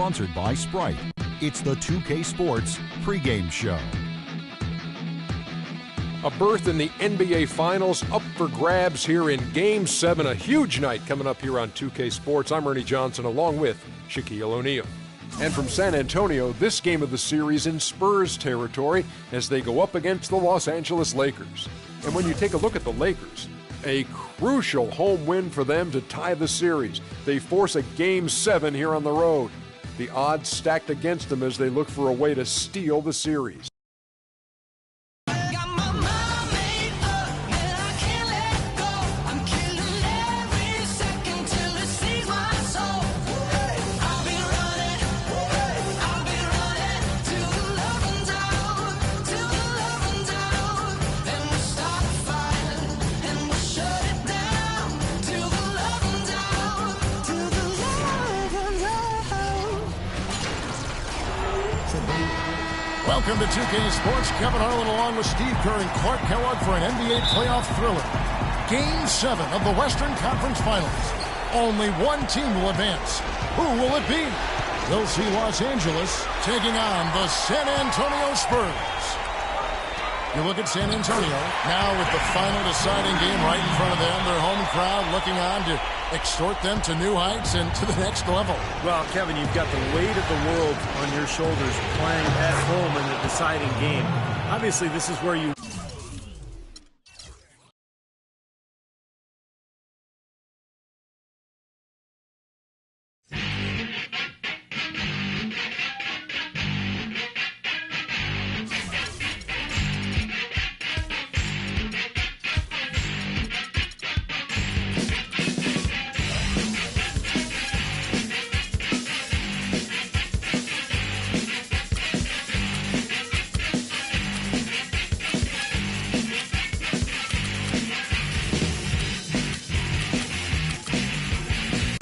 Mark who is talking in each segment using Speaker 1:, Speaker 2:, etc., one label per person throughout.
Speaker 1: Sponsored by Sprite. It's the 2K Sports pregame show.
Speaker 2: A berth in the NBA Finals up for grabs here in Game 7. A huge night coming up here on 2K Sports. I'm Ernie Johnson along with Shaquille O'Neal. And from San Antonio, this game of the series in Spurs territory as they go up against the Los Angeles Lakers. And when you take a look at the Lakers, a crucial home win for them to tie the series. They force a Game 7 here on the road. The odds stacked against them as they look for a way to steal the series.
Speaker 3: Welcome to 2K Sports. Kevin Harlan along with Steve Kerr and Clark Kellogg for an NBA playoff thriller. Game 7 of the Western Conference Finals. Only one team will advance. Who will it be? We'll see Los Angeles taking on the San Antonio Spurs. You look at San Antonio now with the final deciding game right in front of them. Their home crowd looking on to extort them to new heights and to the next level.
Speaker 4: Well, Kevin, you've got the weight of the world on your shoulders playing at home in the deciding game. Obviously, this is where you...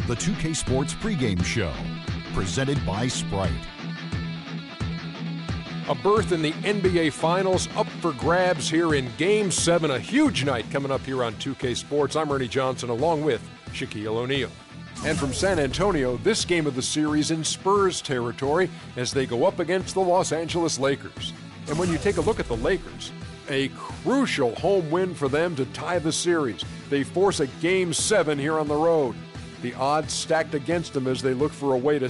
Speaker 1: The 2K Sports pregame show, presented by Sprite.
Speaker 2: A berth in the NBA Finals up for grabs here in Game 7. A huge night coming up here on 2K Sports. I'm Ernie Johnson along with Shaquille O'Neal. And from San Antonio, this game of the series in Spurs territory as they go up against the Los Angeles Lakers. And when you take a look at the Lakers, a crucial home win for them to tie the series. They force a Game 7 here on the road. The odds stacked against them as they look for a way to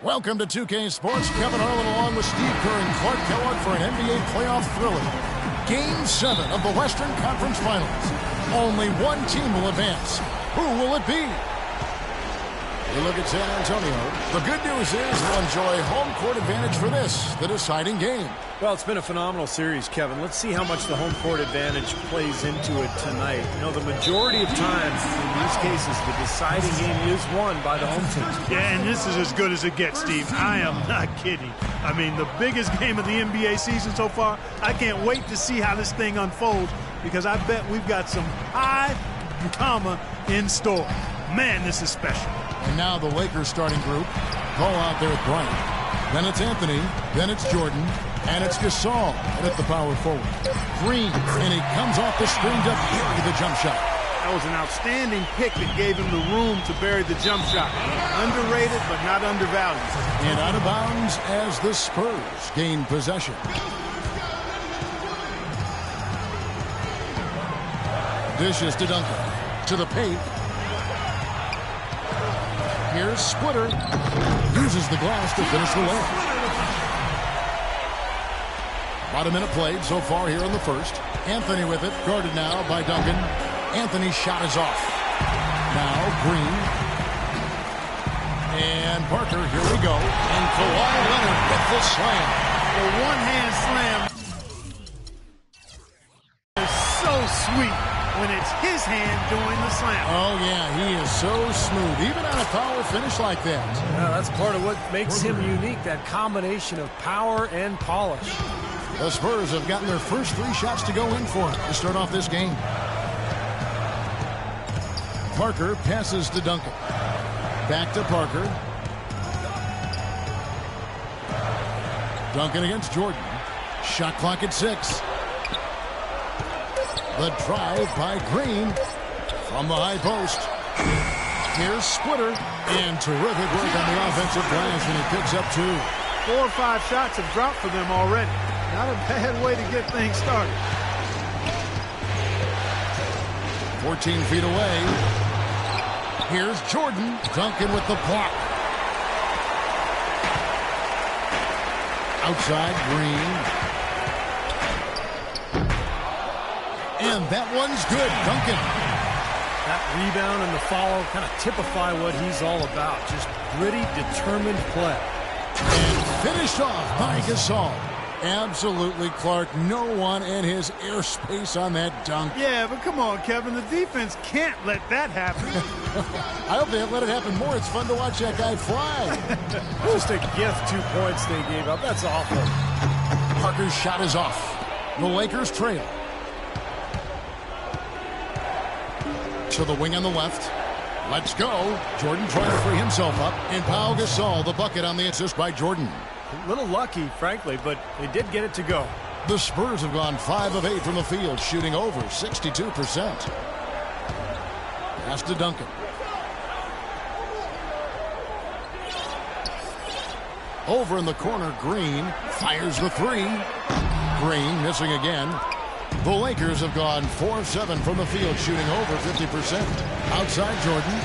Speaker 3: Welcome to 2K Sports. Kevin Harlan along with Steve Kerr and Clark Kellogg for an NBA playoff thriller. Game 7 of the Western Conference Finals. Only one team will advance. Who will it be? We look at San Antonio. The good news is we'll enjoy home court advantage for this, the deciding game.
Speaker 4: Well, it's been a phenomenal series, Kevin. Let's see how much the home court advantage plays into it tonight. You know, the majority of times in these cases, the deciding game is won by the home team.
Speaker 5: Yeah, and this is as good as it gets, Steve. I am not kidding. I mean, the biggest game of the NBA season so far. I can't wait to see how this thing unfolds because I bet we've got some high drama in store. Man, this is special.
Speaker 3: And now the Lakers starting group. Ball out there with Bryant. Then it's Anthony. Then it's Jordan. And it's Gasol at the power forward. Green. And he comes off the screen to bury the jump shot.
Speaker 5: That was an outstanding pick that gave him the room to bury the jump shot. Underrated, but not undervalued.
Speaker 3: And out of bounds as the Spurs gain possession. Dishes to Duncan. To the paint. Here's Splitter. Uses the glass to finish the layup. About a minute played so far here in the first. Anthony with it. Guarded now by Duncan. Anthony's shot is off. Now Green. And Parker, here we go. And Kawhi Leonard with the slam.
Speaker 5: The one-hand slam is so sweet when it's his hand doing the slam.
Speaker 3: Oh, yeah, he is so smooth, even on a power finish like that.
Speaker 4: Yeah, that's part of what makes him unique, that combination of power and polish.
Speaker 3: The Spurs have gotten their first 3 shots to go in for him to start off this game. Parker passes to Duncan. Back to Parker. Duncan against Jordan. Shot clock at 6. The drive by Green from the high post. Here's Splitter. And terrific work on the offensive glass, and he picks up 2.
Speaker 5: 4 or 5 shots have dropped for them already. Not a bad way to get things started.
Speaker 3: 14 feet away. Here's Jordan. Duncan with the block. Outside, Green. And that one's good. Duncan.
Speaker 4: That rebound and the follow kind of typify what he's all about. Just gritty, determined play.
Speaker 3: And finished off by Gasol. Absolutely, Clark. No one in his airspace on that dunk.
Speaker 5: Yeah, but come on, Kevin. The defense can't let that happen.
Speaker 3: I hope they let it happen more. It's fun to watch that guy fly.
Speaker 4: Just a gift, 2 points they gave up. That's awful.
Speaker 3: Parker's shot is off. The Lakers trail. To the wing on the left. Let's go. Jordan trying to free himself up. And Pau Gasol, the bucket on the assist by Jordan.
Speaker 4: A little lucky, frankly, but they did get it to go.
Speaker 3: The Spurs have gone 5 of 8 from the field, shooting over 62%. Pass to Duncan. Over in the corner, Green fires the 3. Green missing again. The Lakers have gone 4 of 7 from the field, shooting over 50%. Outside Jordan.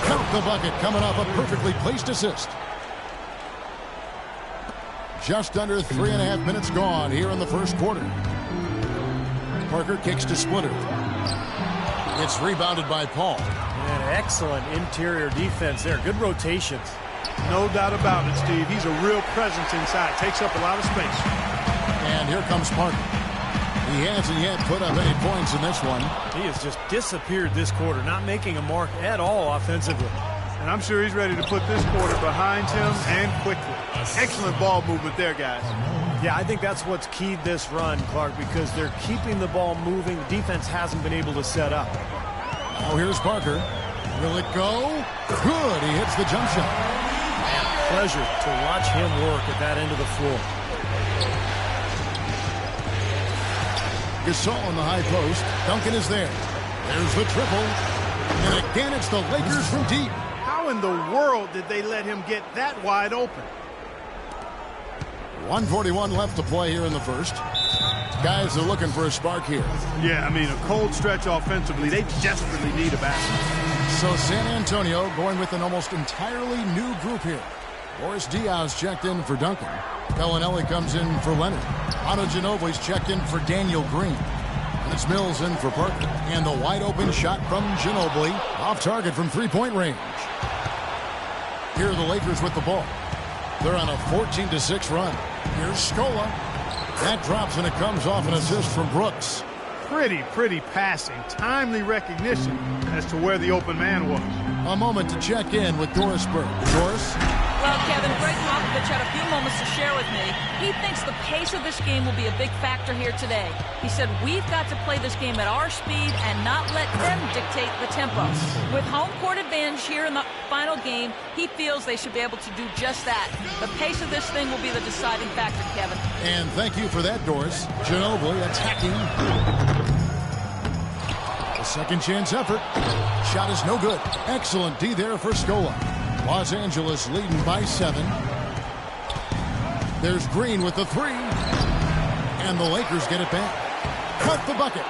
Speaker 3: Count the bucket, coming off a perfectly placed assist. Just under 3.5 minutes gone here in the first quarter. Parker kicks to Splitter. It's rebounded by Paul.
Speaker 4: And excellent interior defense there. Good rotations.
Speaker 5: No doubt about it, Steve. He's a real presence inside. Takes up a lot of space.
Speaker 3: And here comes Parker. He hasn't yet put up any points in this one.
Speaker 4: He has just disappeared this quarter, not making a mark at all offensively.
Speaker 5: And I'm sure he's ready to put this quarter behind him and quickly. Excellent ball movement there, guys.
Speaker 4: Yeah, I think that's what's keyed this run, Clark, because they're keeping the ball moving. The defense hasn't been able to set up.
Speaker 3: Now here's Parker. Will it go? Good. He hits the jump shot.
Speaker 4: Pleasure to watch him work at that end of the floor.
Speaker 3: Gasol on the high post. Duncan is there. There's the triple. And again, it's the Lakers from deep.
Speaker 5: How in the world did they let him get that wide open?
Speaker 3: 1:41 left to play here in the first. Guys are looking for a spark here.
Speaker 5: Yeah, I mean, a cold stretch offensively. They desperately need a basket.
Speaker 3: So San Antonio going with an almost entirely new group here. Boris Diaz checked in for Duncan. Bellinelli comes in for Leonard. Otto Ginobili's checked in for Daniel Green. And it's Mills in for Parker. And the wide open shot from Ginobili. Off target from 3-point range. Here are the Lakers with the ball. They're on a 14-6 run. Here's Scola. That drops and it comes off an assist from Brooks.
Speaker 5: Pretty passing. Timely recognition as to where the open man was.
Speaker 3: A moment to check in with Doris Burke. Doris?
Speaker 6: Well, Kevin, Greg Popovich had a few moments to share with me. He thinks the pace of this game will be a big factor here today. He said, we've got to play this game at our speed and not let them dictate the tempo. With home court advantage here in the final game, he feels they should be able to do just that. The pace of this thing will be the deciding factor, Kevin.
Speaker 3: And thank you for that, Doris. Ginobili attacking. A second chance effort. Shot is no good. Excellent D there for Scola. Los Angeles leading by 7. There's Green with the 3. And the Lakers get it back. Cut the bucket.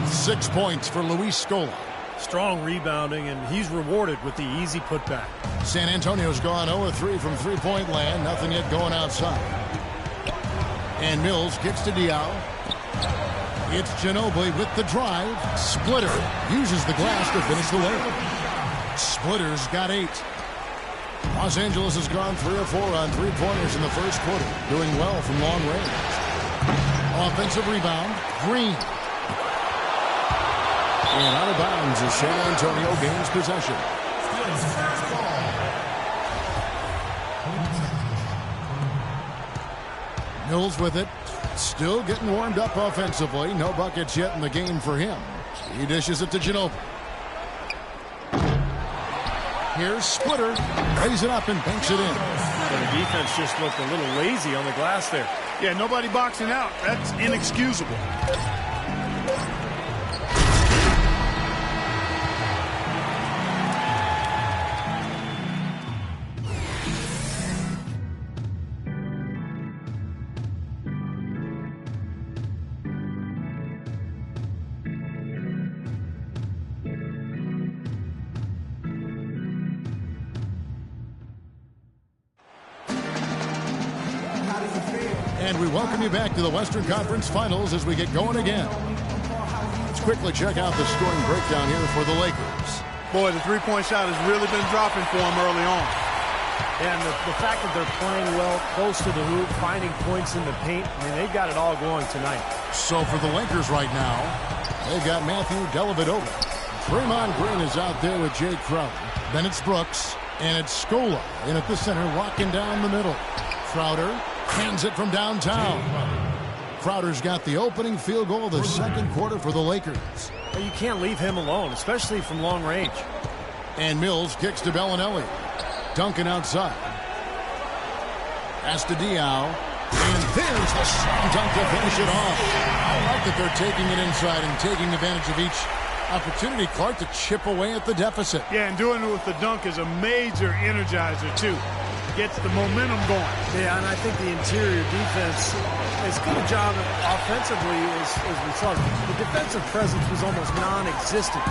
Speaker 3: 6 points for Luis Scola.
Speaker 4: Strong rebounding, and he's rewarded with the easy putback.
Speaker 3: San Antonio's gone 0-3 from three-point land. Nothing yet going outside. And Mills gets to Diaw. It's Ginobili with the drive. Splitter uses the glass to finish the layup. Splitter's got 8. Los Angeles has gone 3 of 4 on three-pointers in the first quarter, doing well from long range. Offensive rebound, Green. And out of bounds as San Antonio gains possession. Mills with it. Still getting warmed up offensively. No buckets yet in the game for him. He dishes it to Ginobili. Here's Splitter. Lays it up and banks it in.
Speaker 4: The defense just looked a little lazy on the glass there.
Speaker 5: Yeah, nobody boxing out. That's inexcusable.
Speaker 3: And we welcome you back to the Western Conference Finals as we get going again. Let's quickly check out the scoring breakdown here for the Lakers.
Speaker 5: Boy, the three-point shot has really been dropping for them early on.
Speaker 4: And the fact that they're playing well, close to the hoop, finding points in the paint, I mean, they've got it all going tonight.
Speaker 3: So for the Lakers right now, they've got Matthew Dellavedova. Draymond Green is out there with Jay Crowder. Then it's Brooks, and it's Scola in at the center, locking down the middle. Crowder hands it from downtown. Crowder's got the opening field goal of the second quarter for the Lakers.
Speaker 4: Well, you can't leave him alone, especially from long range.
Speaker 3: And Mills kicks to Bellinelli. Duncan outside. Pass to Diaw. And there's the slam dunk to finish it off. I like that they're taking it inside and taking advantage of each opportunity, Clark, to chip away at the deficit.
Speaker 5: Yeah, and doing it with the dunk is a major energizer, too. Gets the momentum going.
Speaker 4: Yeah, and I think the interior defense, as good a job offensively as we saw. The defensive presence was almost non-existent.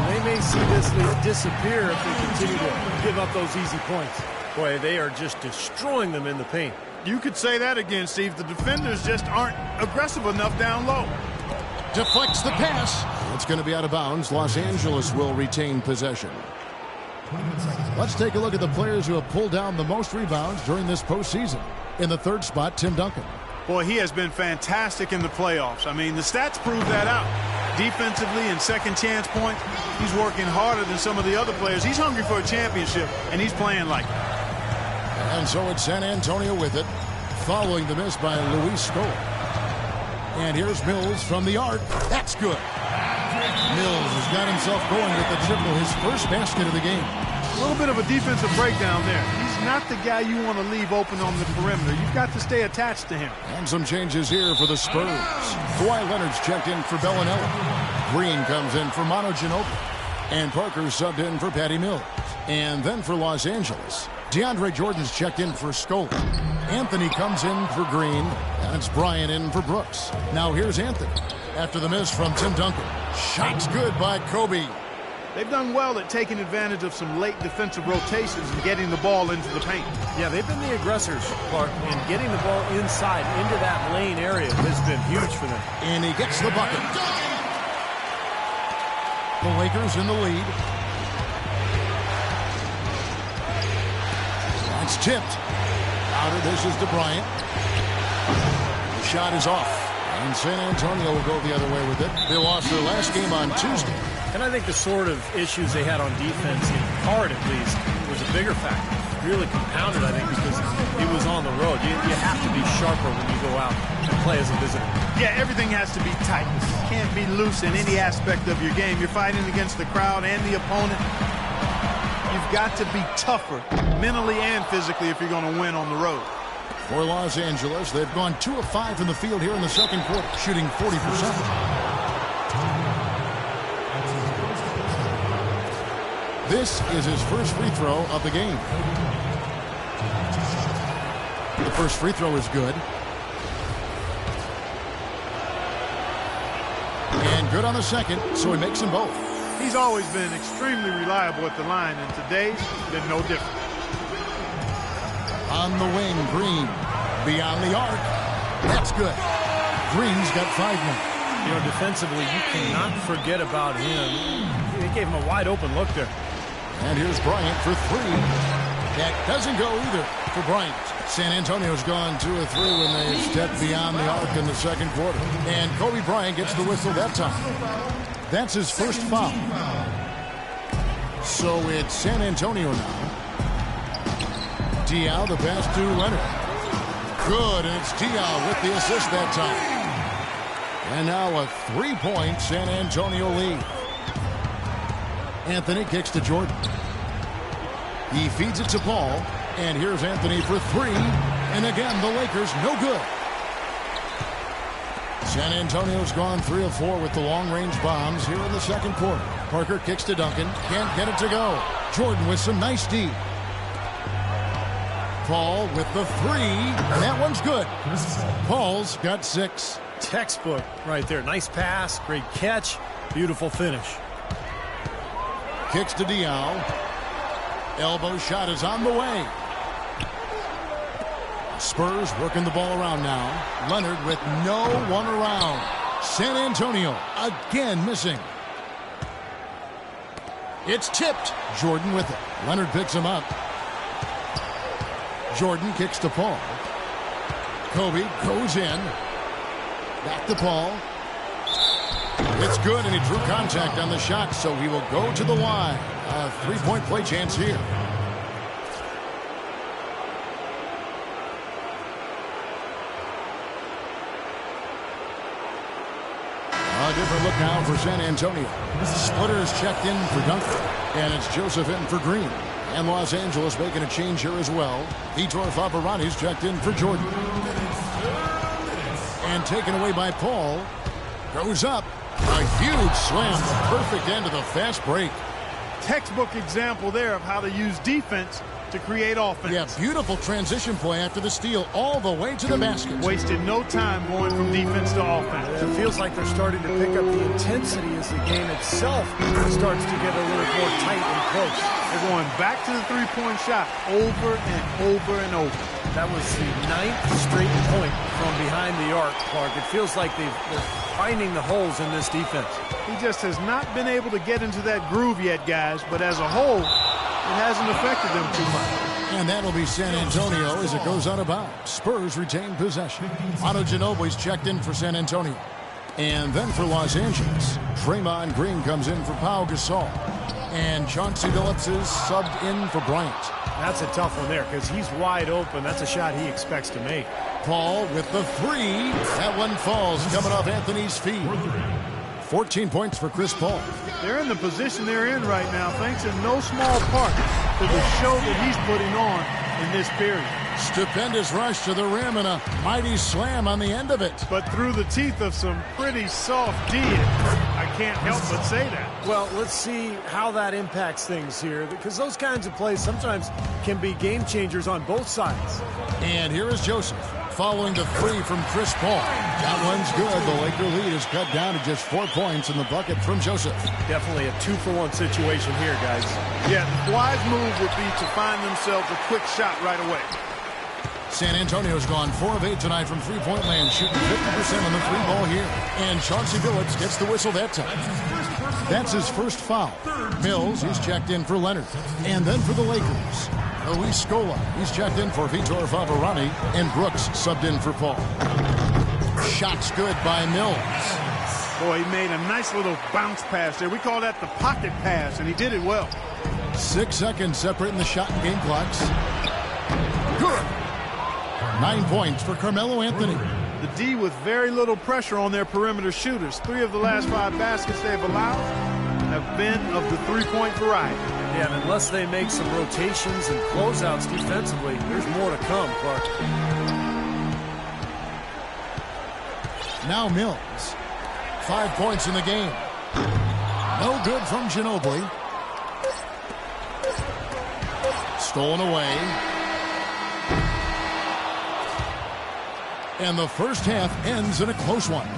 Speaker 4: They may see this lead disappear if they continue to give up those easy points. Boy, they are just destroying them in the paint.
Speaker 5: You could say that again, Steve. The defenders just aren't aggressive enough down low.
Speaker 3: Deflects the pass. It's going to be out of bounds. Los Angeles will retain possession. Let's take a look at the players who have pulled down the most rebounds during this postseason. In the third spot, Tim Duncan.
Speaker 5: Boy, he has been fantastic in the playoffs. I mean, the stats prove that out. Defensively and second chance points, he's working harder than some of the other players. He's hungry for a championship, and he's playing like it.
Speaker 3: And so it's San Antonio with it, following the miss by Luis Scola. And here's Mills from the arc. That's good. Mills has got himself going with the triple, his first basket of the game.
Speaker 5: A little bit of a defensive breakdown there. He's not the guy you want to leave open on the perimeter. You've got to stay attached to him.
Speaker 3: And some changes here for the Spurs. Kawhi Leonard's checked in for Bellinelli. Green comes in for Manu Ginobili. And Parker subbed in for Patty Mills. And then for Los Angeles, DeAndre Jordan's checked in for Scola. Anthony comes in for Green. And it's Bryant in for Brooks. Now here's Anthony after the miss from Tim Duncan. Shot's good by Kobe.
Speaker 5: They've done well at taking advantage of some late defensive rotations and getting the ball into the paint.
Speaker 4: Yeah, they've been the aggressors, Clark, and getting the ball inside into that lane area has been huge for them.
Speaker 3: And he gets the bucket. The Lakers in the lead. That's tipped. Crowder dishes to Bryant. The shot is off. And San Antonio will go the other way with it. They lost their last game on Tuesday.
Speaker 4: And I think the sort of issues they had on defense, in part at least, was a bigger factor. Really compounded, I think, because he was on the road. You have to be sharper when you go out and play as a visitor.
Speaker 5: Yeah, everything has to be tight. You can't be loose in any aspect of your game. You're fighting against the crowd and the opponent. You've got to be tougher mentally and physically if you're going to win on the road.
Speaker 3: For Los Angeles, they've gone 2 of 5 in the field here in the second quarter, shooting 40%. This is his first free throw of the game. The first free throw is good. And good on the second, so he makes them both.
Speaker 5: He's always been extremely reliable at the line, and today's been no different.
Speaker 3: On the wing, Green. Beyond the arc. That's good. Green's got 5 now.
Speaker 4: You know, defensively, you cannot forget about him. They gave him a wide open look there.
Speaker 3: And here's Bryant for three. That doesn't go either for Bryant. San Antonio's gone 2 of 3 when they stepped beyond the arc in the second quarter. And Kobe Bryant gets the whistle that time. That's his first foul. So it's San Antonio now. Diaw, the pass to Leonard. Good, and it's Diaw with the assist that time. And now a 3-point San Antonio lead. Anthony kicks to Jordan. He feeds it to Paul. And here's Anthony for three. And again, the Lakers no good. San Antonio's gone 3 of 4 with the long-range bombs here in the second quarter. Parker kicks to Duncan. Can't get it to go. Jordan with some nice D. Paul with the three. And that one's good. Paul's got 6.
Speaker 4: Textbook right there. Nice pass. Great catch. Beautiful finish.
Speaker 3: Kicks to Diaw. Elbow shot is on the way. Spurs working the ball around now. Leonard with no one around. San Antonio again missing. It's tipped. Jordan with it. Leonard picks him up. Jordan kicks to Paul. Kobe goes in. Back to Paul. It's good, and he drew contact on the shot, so he will go to the line. A 3-point play chance here. A different look now for San Antonio. Splitters checked in for Duncan, and it's Joseph in for Green. And Los Angeles making a change here as well. Vitor Favarani's checked in for Jordan. And taken away by Paul. Goes up. A huge slam. The perfect end of the fast break.
Speaker 5: Textbook example there of how to use defense to create offense.
Speaker 3: Yeah, beautiful transition play after the steal all the way to the basket.
Speaker 5: Wasted no time going from defense to offense.
Speaker 4: It feels like they're starting to pick up the intensity as the game itself starts to get a little more tight and close.
Speaker 5: They're going back to the three-point shot over and over and over.
Speaker 4: That was the 9th straight point from behind the arc, Clark. It feels like they're finding the holes in this defense.
Speaker 5: He just has not been able to get into that groove yet, guys, but as a whole, it hasn't affected them too much.
Speaker 3: And that'll be San Antonio as it goes out of bounds. Spurs retain possession. Otto Ginobili's checked in for San Antonio. And then for Los Angeles, Draymond Green comes in for Pau Gasol. And Chauncey Billups is subbed in for Bryant.
Speaker 4: That's a tough one there because he's wide open. That's a shot he expects to make.
Speaker 3: Paul with the three. That one falls coming off Anthony's feet. 14 points for Chris Paul.
Speaker 5: They're in the position they're in right now thanks in no small part to the show that he's putting on in this period.
Speaker 3: Stupendous rush to the rim and a mighty slam on the end of it.
Speaker 5: But through the teeth of some pretty soft D. I can't help but say that.
Speaker 4: Well, let's see how that impacts things here because those kinds of plays sometimes can be game changers on both sides.
Speaker 3: And here is Joseph following the three from Chris Paul. That one's good. The Laker lead is cut down to just 4 points in the bucket from Joseph.
Speaker 4: Definitely a 2-for-1 situation here, guys.
Speaker 5: Yeah, the wise move would be to find themselves a quick shot right away.
Speaker 3: San Antonio's gone 4 of 8 tonight from three-point land, shooting 50% on the three ball here. And Chauncey Billups gets the whistle that time. That's his first foul. Mills, he's checked in for Leonard. And then for the Lakers, Luis Scola, he's checked in for Vitor Favarani. And Brooks subbed in for Paul. Shot's good by Mills.
Speaker 5: Boy, he made a nice little bounce pass there. We call that the pocket pass, and he did it well.
Speaker 3: 6 seconds separating the shot and game clocks. Good. 9 points for Carmelo Anthony.
Speaker 5: The D with very little pressure on their perimeter shooters. 3 of the last 5 baskets they've allowed have been of the three-point variety.
Speaker 4: Yeah, and unless they make some rotations and closeouts defensively, there's more to come, Clark.
Speaker 3: Now Mills. 5 points in the game. No good from Ginobili. Stolen away. And the first half ends in a close one.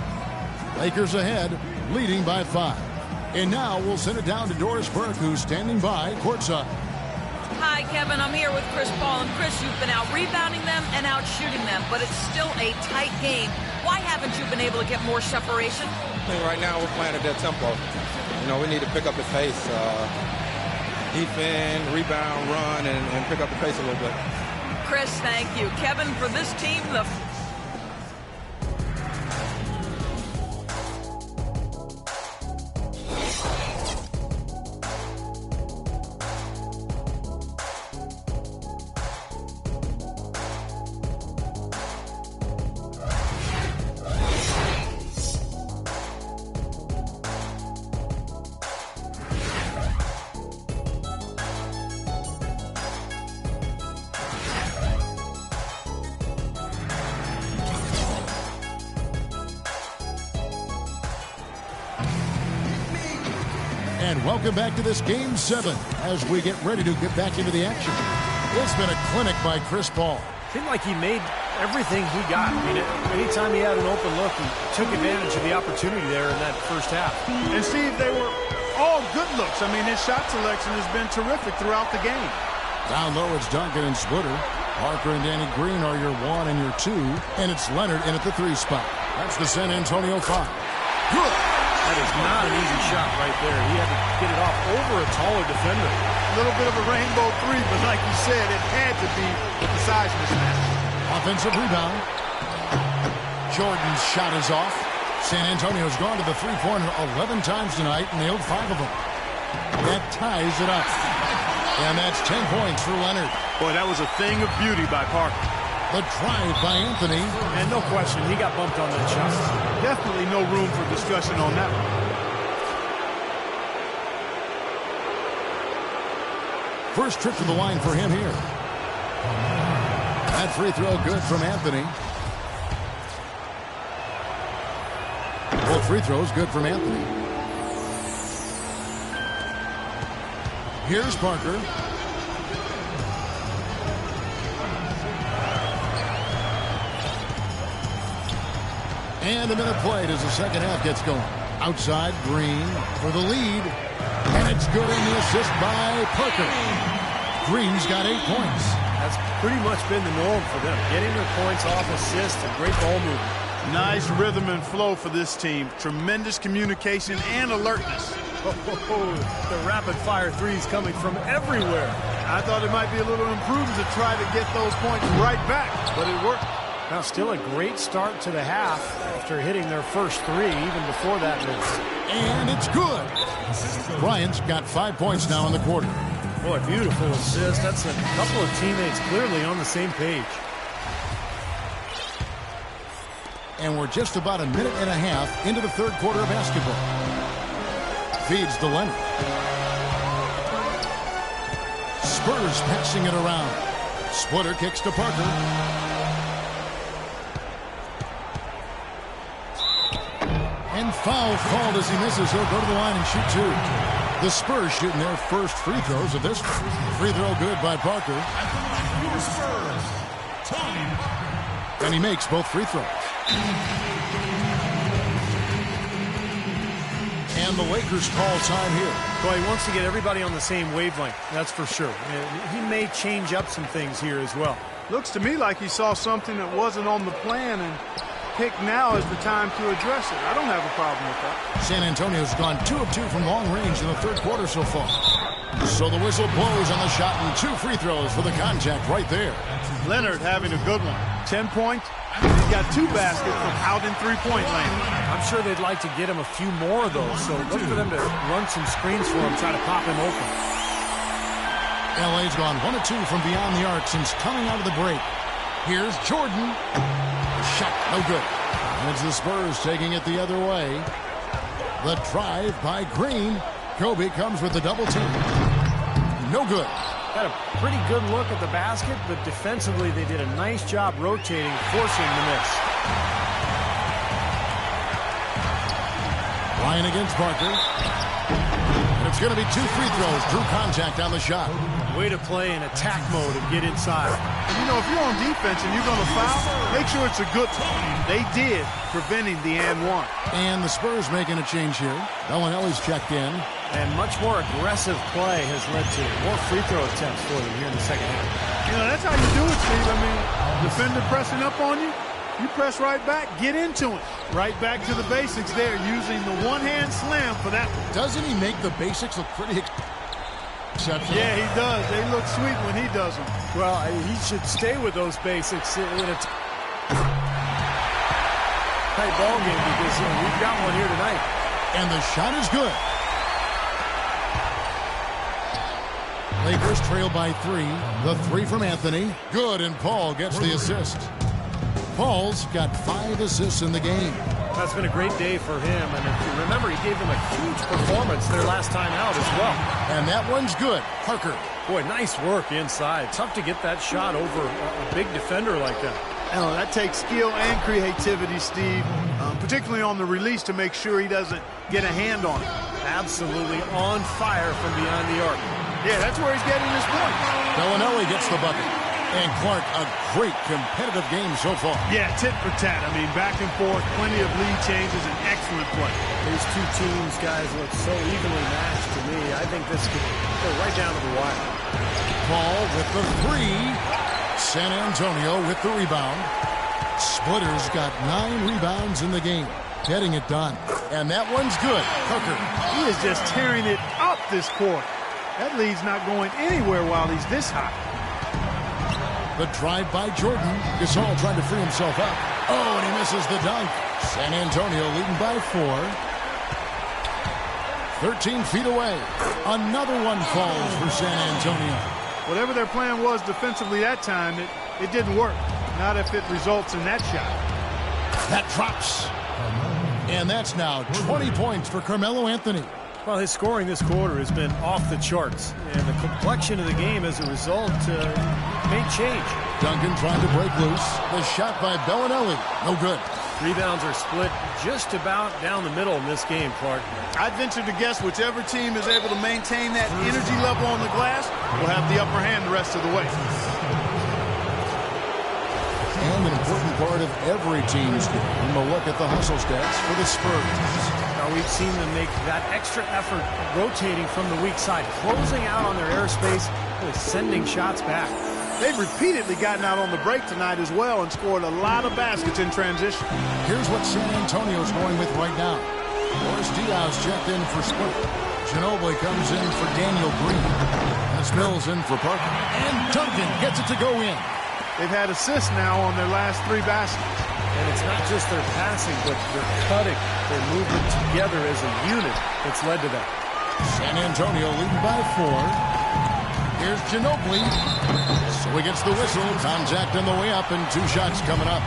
Speaker 3: Lakers ahead, leading by 5. And now we'll send it down to Doris Burke, who's standing by courtside.
Speaker 6: Hi, Kevin. I'm here with Chris Paul. And Chris, you've been out rebounding them and out shooting them, but it's still a tight game. Why haven't you been able to get more separation?
Speaker 7: I think right now we're playing at that tempo. You know, we need to pick up the pace. defend, rebound, run, and pick up the pace a little bit.
Speaker 6: Chris, thank you. Kevin, for this team, the
Speaker 3: And welcome back to this Game 7 as we get ready to get back into the action. It's been a clinic by Chris Paul.
Speaker 4: Seemed like he made everything he got. I mean, anytime he had an open look, he took advantage of the opportunity there in that first half.
Speaker 5: And Steve, they were all good looks. I mean, his shot selection has been terrific throughout the game.
Speaker 3: Down low, it's Duncan and Splitter. Parker and Danny Green are your 1 and your 2. And it's Leonard in at the 3 spot. That's the San Antonio 5. Good.
Speaker 4: That is not an easy shot right there. He had to get it off over a taller defender.
Speaker 5: A little bit of a rainbow three, but like you said, it had to be the size mismatch.
Speaker 3: Offensive rebound. Jordan's shot is off. San Antonio's gone to the three-pointer 11 times tonight and nailed 5 of them. That ties it up. And that's 10 points for Leonard.
Speaker 5: Boy, that was a thing of beauty by Parker.
Speaker 3: The drive by Anthony.
Speaker 4: And no question, he got bumped on that shot.
Speaker 5: Definitely no room for discussion on that one.
Speaker 3: First trip to the line for him here. That free throw good from Anthony. Both free throws good from Anthony. Here's Parker. And a minute played as the second half gets going. Outside, Green for the lead. And it's good in the assist by Parker. Green's got 8 points.
Speaker 4: That's pretty much been the norm for them. Getting their points off assists and great ball movement.
Speaker 5: Nice rhythm and flow for this team. Tremendous communication and alertness.
Speaker 4: The rapid-fire threes coming from everywhere.
Speaker 5: I thought it might be a little improved to try to get those points right back, but it worked.
Speaker 4: Now, still a great start to the half after hitting their first 3, even before that miss.
Speaker 3: And it's good. Bryant's got 5 points now in the quarter.
Speaker 4: Boy, beautiful assist. That's a couple of teammates clearly on the same page.
Speaker 3: And we're just about a minute and a half into the third quarter of basketball. Feeds to Leonard. Spurs passing it around. Splitter kicks to Parker. And foul called as he misses. He'll go to the line and shoot 2. The Spurs shooting their first free throws of this one. Free throw good by Parker. And he makes both free throws. And the Lakers call time here.
Speaker 4: Boy, he wants to get everybody on the same wavelength. That's for sure. He may change up some things here as well.
Speaker 5: Looks to me like he saw something that wasn't on the plan and picked now as the time to address it. I don't have a problem with that.
Speaker 3: San Antonio's gone 2 of 2 from long range in the third quarter so far. So the whistle blows on the shot and 2 free throws for the contact right there.
Speaker 5: Leonard having a good one. 10 points. He's got 2 baskets from out in three-point land.
Speaker 4: I'm sure they'd like to get him a few more of those, so look for them to run some screens for him, try to pop him open.
Speaker 3: LA's gone 1 of 2 from beyond the arc since coming out of the break. Here's Jordan. Shot no good. And it's the Spurs taking it the other way. The drive by Green. Kobe comes with the double team. No good.
Speaker 4: Had a pretty good look at the basket, but defensively they did a nice job rotating, forcing the miss.
Speaker 3: Ryan against Parker. And it's going to be 2 free throws. Drew contact on the shot.
Speaker 4: Way to play in attack mode and get inside.
Speaker 5: And you know, if you're on defense and you're going to foul, make sure it's a good one. They did, preventing the and one.
Speaker 3: And the Spurs making a change here. Bellinelli's checked in.
Speaker 4: And much more aggressive play has led to more free throw attempts for them here in the second half.
Speaker 5: You know, that's how you do it, Steve. I mean, defender pressing up on you, you press right back, get into it. Right back to the basics there, using the one-hand slam for that one.
Speaker 3: Doesn't he make the basics look pretty... Exceptional.
Speaker 5: Yeah, he does. They look sweet when he does them.
Speaker 4: Well, he should stay with those basics in a tight ball game because we've got one here tonight.
Speaker 3: And the shot is good. Lakers trail by 3. The 3 from Anthony. Good, and Paul gets the assist. Paul's got 5 assists in the game.
Speaker 4: That's been a great day for him. And if you remember, he gave them a huge performance their last time out as well.
Speaker 3: And that one's good. Parker.
Speaker 4: Boy, nice work inside. Tough to get that shot over a big defender like that.
Speaker 5: Oh, that takes skill and creativity, Steve, particularly on the release to make sure he doesn't get a hand on it.
Speaker 4: Absolutely on fire from beyond the arc.
Speaker 5: Yeah, that's where he's getting his points.
Speaker 3: Bellinelli gets the bucket. And Clark, a great competitive game so far.
Speaker 5: Yeah, tit for tat. I mean, back and forth, plenty of lead changes, and excellent play.
Speaker 4: These two teams, guys, look so evenly matched to me. I think this could go right down to the wire.
Speaker 3: Paul with the 3. San Antonio with the rebound. Splitter's got 9 rebounds in the game. Getting it done. And that one's good. Hooker.
Speaker 5: He is just tearing it up this quarter. That lead's not going anywhere while he's this hot.
Speaker 3: The drive by Jordan. Gasol trying to free himself up. Oh, and he misses the dunk. San Antonio leading by 4. 13 feet away. Another one falls for San Antonio.
Speaker 5: Whatever their plan was defensively that time, it didn't work. Not if it results in that shot.
Speaker 3: That drops. And that's now 20 points for Carmelo Anthony.
Speaker 4: Well, his scoring this quarter has been off the charts. And the complexion of the game as a result may change.
Speaker 3: Duncan trying to break loose. The shot by Bellinelli. No good.
Speaker 4: Rebounds are split just about down the middle in this game, Clark.
Speaker 5: I'd venture to guess whichever team is able to maintain that energy level on the glass will have the upper hand the rest of the way.
Speaker 3: And an important part of every team's game, a look at the hustle stats for the Spurs.
Speaker 4: Now we've seen them make that extra effort rotating from the weak side, closing out on their airspace, really sending shots back.
Speaker 5: They've repeatedly gotten out on the break tonight as well and scored a lot of baskets in transition.
Speaker 3: Here's what San Antonio's going with right now. Boris Diaz checked in for Split. Ginobili comes in for Daniel Green. And Mills in for Parker. And Duncan gets it to go in.
Speaker 5: They've had assists now on their last 3 baskets.
Speaker 4: And it's not just their passing, but their cutting, their movement together as a unit that's led to that.
Speaker 3: San Antonio leading by 4. Here's Ginobili. So he gets the whistle. Contact on the way up and 2 shots coming up.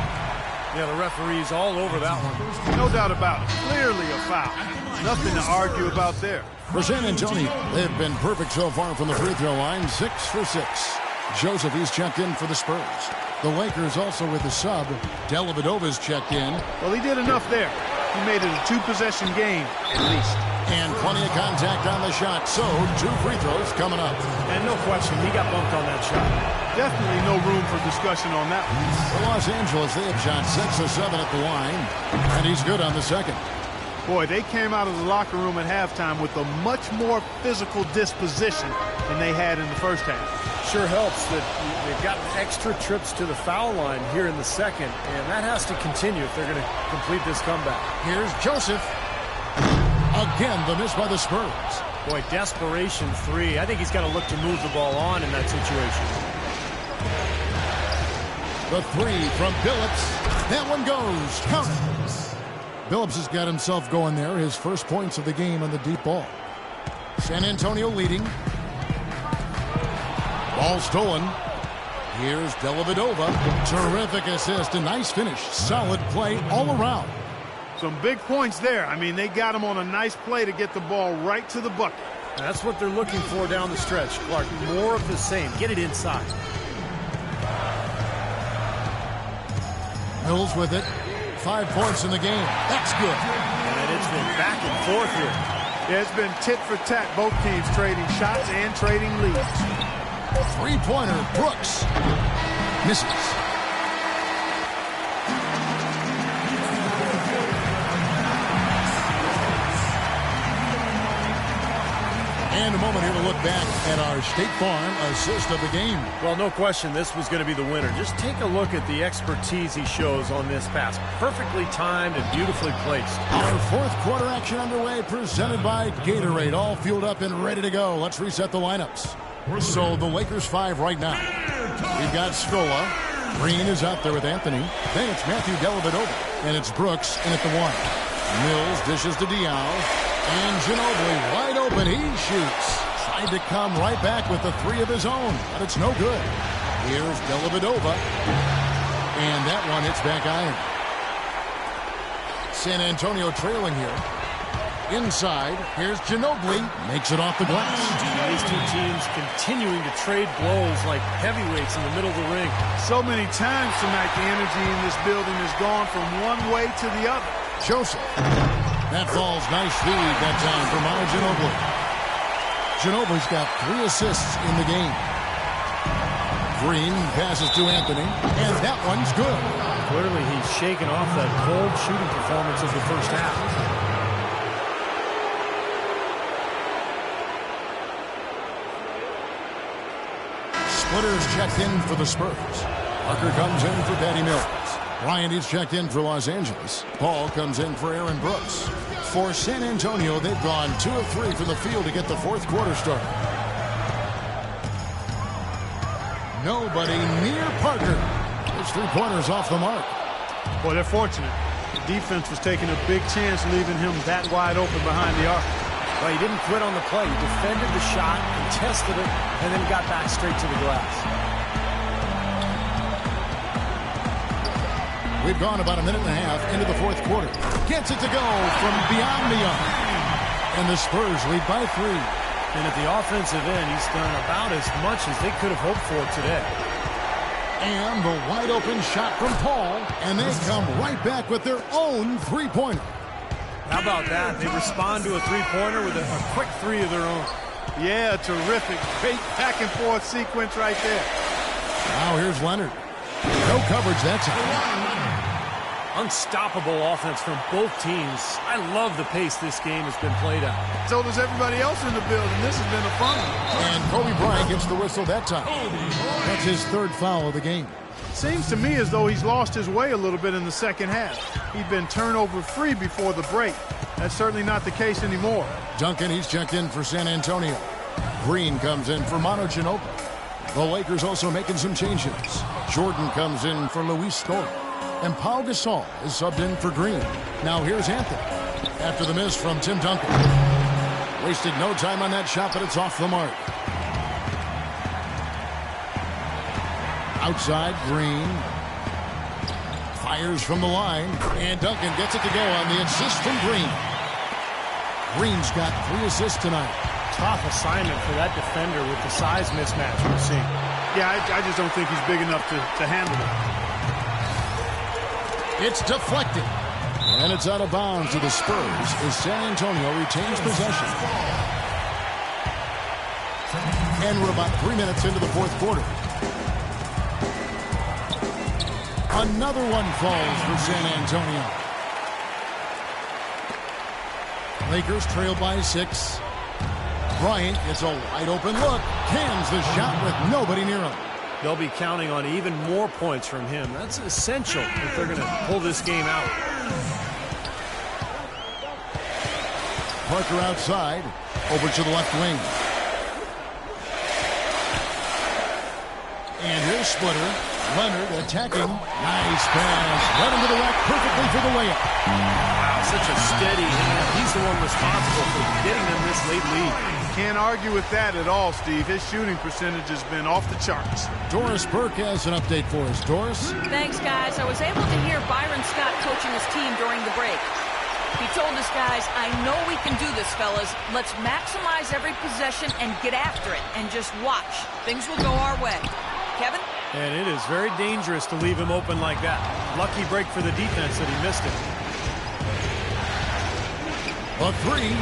Speaker 4: Yeah, the referee's all over that one.
Speaker 5: No doubt about it. Clearly a foul. Nothing to argue about there.
Speaker 3: For San Antonio, they've been perfect so far from the free throw line. 6 for 6. Joseph, he's checked in for the Spurs. The Lakers also with the sub. Dellavedova's checked in.
Speaker 5: Well, he did enough there. He made it a 2-possession game, at least.
Speaker 3: And plenty of contact on the shot. So, 2 free throws coming up.
Speaker 4: And no question, he got bumped on that shot.
Speaker 5: Definitely no room for discussion on that one.
Speaker 3: For Los Angeles, they have shot 6 of 7 at the line. And he's good on the second.
Speaker 5: Boy, they came out of the locker room at halftime with a much more physical disposition than they had in the first half.
Speaker 4: Sure helps that they've gotten extra trips to the foul line here in the second, and that has to continue if they're going to complete this comeback.
Speaker 3: Here's Joseph. Again, the miss by the Spurs.
Speaker 4: Boy, desperation 3. I think he's got to look to move the ball on in that situation.
Speaker 3: The 3 from Billups. That one goes. Count it. Billups has got himself going there. His first points of the game on the deep ball. San Antonio leading. Ball stolen. Here's Dellavedova. Terrific assist. A nice finish. Solid play all around.
Speaker 5: Some big points there. I mean, they got him on a nice play to get the ball right to the bucket.
Speaker 4: That's what they're looking for down the stretch, Clark. More of the same. Get it inside.
Speaker 3: Mills with it. 5 points in the game. That's good.
Speaker 4: And it's been back and forth here.
Speaker 5: Yeah, it's been tit for tat. Both teams trading shots and trading leads.
Speaker 3: 3-pointer. Brooks. Misses. And moment here to look back at our State Farm assist of the game.
Speaker 4: Well, no question this was going to be the winner. Just take a look at the expertise he shows on this pass. Perfectly timed and beautifully placed.
Speaker 3: Our fourth quarter action underway, presented by Gatorade. All fueled up and ready to go. Let's reset the lineups. So the Lakers 5 right now. We've got Scola. Green is out there with Anthony. Then it's Matthew Dellavedova. And it's Brooks in at the 1. Mills dishes to Diaw. And Ginobili wide open. He shoots. Tried to come right back with the 3 of his own, but it's no good. Here's Dellavedova. And that one hits back iron. San Antonio trailing here. Inside, here's Ginobili. Makes it off the glass.
Speaker 4: These two teams continuing to trade blows like heavyweights in the middle of the ring.
Speaker 5: So many times tonight, the energy in this building has gone from one way to the other.
Speaker 3: Joseph. That falls. Nice feed that time for Manu Ginobili. Ginobili's got 3 assists in the game. Green passes to Anthony, and that one's good.
Speaker 4: Clearly, he's shaken off that cold shooting performance of the first half.
Speaker 3: Splitter's checked in for the Spurs. Tucker comes in for Patty Mills. Bryant is checked in for Los Angeles. Paul comes in for Aaron Brooks. For San Antonio, they've gone 2 of 3 from the field to get the fourth quarter started. Nobody near Parker. His 3-pointers off the mark.
Speaker 5: Boy, they're fortunate. The defense was taking a big chance leaving him that wide open behind the arc.
Speaker 4: Well, he didn't quit on the play. He defended the shot, contested it, and then got back straight to the glass.
Speaker 3: We've gone about a minute and a half into the fourth quarter. Gets it to go from beyond the arc. And the Spurs lead by 3.
Speaker 4: And at the offensive end, he's done about as much as they could have hoped for today.
Speaker 3: And the wide open shot from Paul. And they come right back with their own 3-pointer.
Speaker 4: How about that? They respond to a 3-pointer with a quick 3 of their own.
Speaker 5: Yeah, terrific. Great back and forth sequence right there.
Speaker 3: Now here's Leonard. No coverage that time.
Speaker 4: Unstoppable offense from both teams. I love the pace this game has been played at.
Speaker 5: So does everybody else in the building. This has been a fun one.
Speaker 3: And Kobe Bryant gets the whistle that time. That's his 3rd foul of the game.
Speaker 5: Seems to me as though he's lost his way a little bit in the second half. He'd been turnover free before the break. That's certainly not the case anymore.
Speaker 3: Duncan, he's checked in for San Antonio. Green comes in for Manu Ginobili. The Lakers also making some changes. Jordan comes in for Luis Scola. And Pau Gasol is subbed in for Green. Now here's Anthony. After the miss from Tim Duncan. Wasted no time on that shot, but it's off the mark. Outside, Green. Fires from the line. And Duncan gets it to go on the assist from Green. Green's got 3 assists tonight.
Speaker 4: Tough assignment for that defender with the size mismatch we're seeing.
Speaker 5: Yeah, I just don't think he's big enough to handle it.
Speaker 3: It's deflected. And it's out of bounds to the Spurs as San Antonio retains possession. And we're about 3 minutes into the fourth quarter. Another one falls for San Antonio. Lakers trail by 6. Bryant gets a wide open look. Cans the shot with nobody near him.
Speaker 4: They'll be counting on even more points from him. That's essential if they're going to pull this game out.
Speaker 3: Parker outside. Over to the left wing. And here's Splitter. Leonard attacking. Nice pass. Right into the rack perfectly for the layup.
Speaker 4: Wow, such a steady hand. He's the one responsible for getting them this late lead.
Speaker 5: Can't argue with that at all, Steve. His shooting percentage has been off the charts.
Speaker 3: Doris Burke has an update for us. Doris?
Speaker 6: Thanks, guys. I was able to hear Byron Scott coaching his team during the break. He told us, guys, I know we can do this, fellas. Let's maximize every possession and get after it and just watch. Things will go our way. Kevin?
Speaker 4: And it is very dangerous to leave him open like that. Lucky break for the defense that he missed it.
Speaker 3: A 3.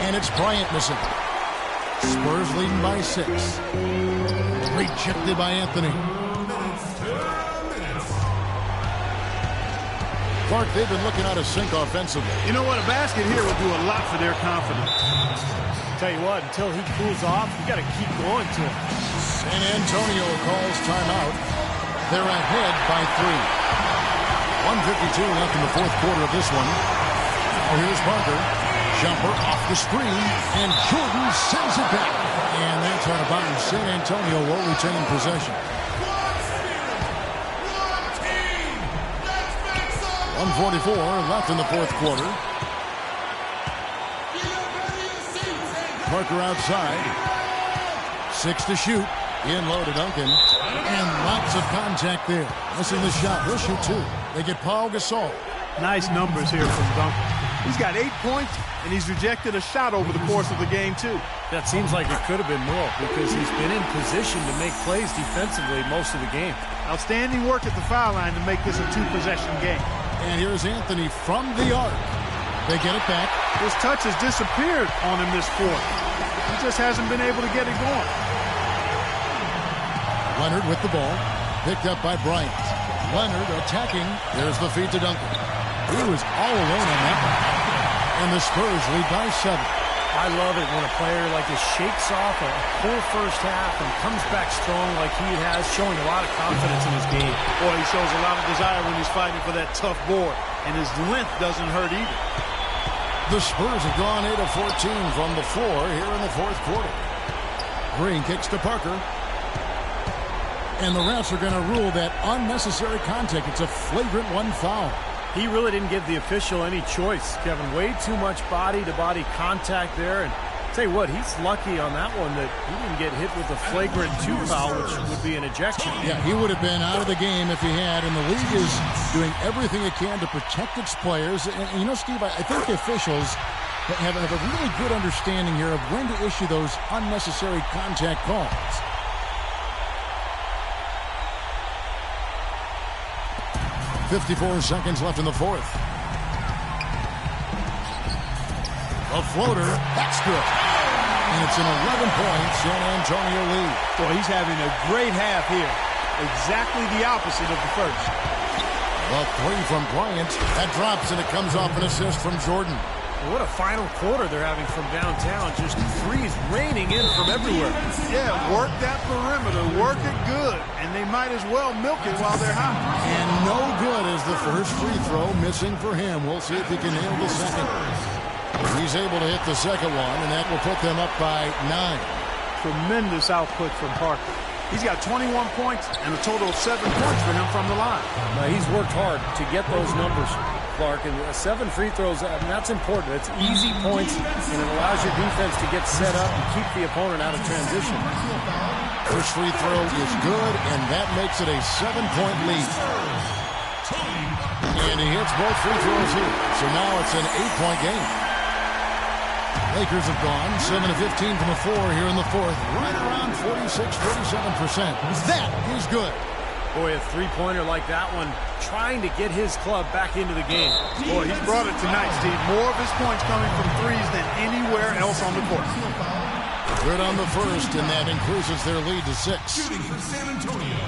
Speaker 3: And it's Bryant missing. Spurs leading by 6. Rejected by Anthony. Clark, they've been looking out of sync offensively.
Speaker 5: You know what? A basket here will do a lot for their confidence.
Speaker 4: Tell you what, until he cools off, you got to keep going to him.
Speaker 3: San Antonio calls timeout. They're ahead by 3. 1:52 left in the fourth quarter of this one. Now here's Parker. Jumper off the screen, and Jordan sends it back. And that's out of bounds. San Antonio will retain possession. 1:44 left in the fourth quarter. Parker outside. 6 to shoot. In low to Duncan. And lots of contact there. Missing the shot. He'll shoot 2. They get Paul Gasol.
Speaker 5: Nice numbers here from Duncan. He's got 8 points, and he's rejected a shot over the course of the game, too.
Speaker 4: That seems like it could have been more because he's been in position to make plays defensively most of the game.
Speaker 5: Outstanding work at the foul line to make this a 2-possession game.
Speaker 3: And here's Anthony from the arc. They get it back.
Speaker 5: His touch has disappeared on him this quarter. He just hasn't been able to get it going.
Speaker 3: Leonard with the ball. Picked up by Bryant. Leonard attacking. There's the feed to Duncan. He was all alone on that one. And the Spurs lead by 7.
Speaker 4: I love it when a player like this shakes off a full first half and comes back strong like he has, showing a lot of confidence in his game.
Speaker 5: Boy, he shows a lot of desire when he's fighting for that tough board. And his length doesn't hurt either.
Speaker 3: The Spurs have gone 8 of 14 from the floor here in the fourth quarter. Green kicks to Parker. And the refs are going to rule that unnecessary contact. It's a flagrant 1 foul.
Speaker 4: He really didn't give the official any choice, Kevin. Way too much body-to-body contact there. And tell you what, he's lucky on that one that he didn't get hit with a flagrant 2 foul, which would be an ejection.
Speaker 3: Yeah, he would have been out of the game if he had. And the league is doing everything it can to protect its players. And you know, Steve, I think the officials have a really good understanding here of when to issue those unnecessary contact calls. 54 seconds left in the fourth. A floater. That's good. And it's an 11-point San Antonio lead.
Speaker 5: Boy, he's having a great half here. Exactly the opposite of the first.
Speaker 3: A 3 from Bryant. That drops, and it comes off an assist from Jordan.
Speaker 4: What a final quarter they're having from downtown. Just threes raining in from everywhere.
Speaker 5: Yeah, work that perimeter. Work it good. And they might as well milk it while they're hot.
Speaker 3: And no good is the first free throw missing for him. We'll see if he can nail the second. He's able to hit the second one, and that will put them up by 9.
Speaker 5: Tremendous output from Parker. He's got 21 points and a total of 7 points for him from the line.
Speaker 4: Now, he's worked hard to get those numbers, Clark, and 7 free throws, I mean, that's important. It's easy points, and it allows your defense to get set up and keep the opponent out of transition.
Speaker 3: First free throw is good, and that makes it a 7-point lead. And he hits both free throws here, so now it's an 8-point game. Lakers have gone 7 of 15 from the floor here in the fourth, right around 46-47%. That is good.
Speaker 4: Boy, a three-pointer like that one, trying to get his club back into the game.
Speaker 5: Boy, he's brought it tonight, Steve. More of his points coming from threes than anywhere else on the court.
Speaker 3: Good on the first, and that increases their lead to 6.
Speaker 1: Shooting for San Antonio,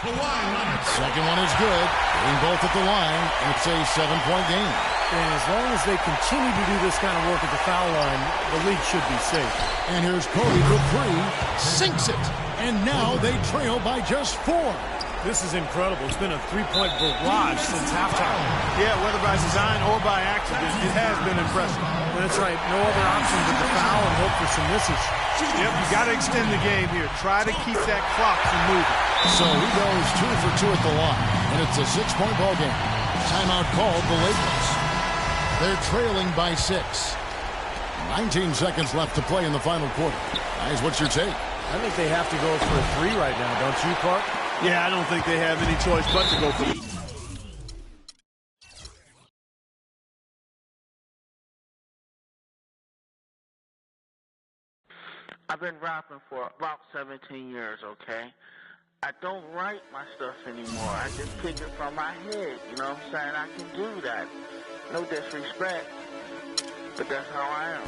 Speaker 1: Kawhi Leonard.
Speaker 3: Second one is good. Getting both at the line, and it's a 7-point game.
Speaker 4: And as long as they continue to do this kind of work at the foul line, the league should be safe.
Speaker 3: And here's Kobe for 3. Sinks it. And now they trail by just 4.
Speaker 4: This is incredible. It's been a three-point barrage since halftime.
Speaker 5: Yeah, whether by design or by accident, it has been impressive.
Speaker 4: That's right. No other option but to foul and hope for some misses.
Speaker 5: Yep, you got to extend the game here. Try to keep that clock from moving.
Speaker 3: So he goes 2 for 2 at the line, and it's a 6-point ball game. Timeout called the Lakers. They're trailing by 6. 19 seconds left to play in the final quarter. Guys, what's your take?
Speaker 4: I think they have to go for a 3 right now, don't you, Clark?
Speaker 5: Yeah, I don't think they have any choice but to go for it.
Speaker 8: I've been rapping for about 17 years, okay? I don't write my stuff anymore. I just pick it from my head, you know what I'm saying? I can do that. No disrespect, but that's how I am.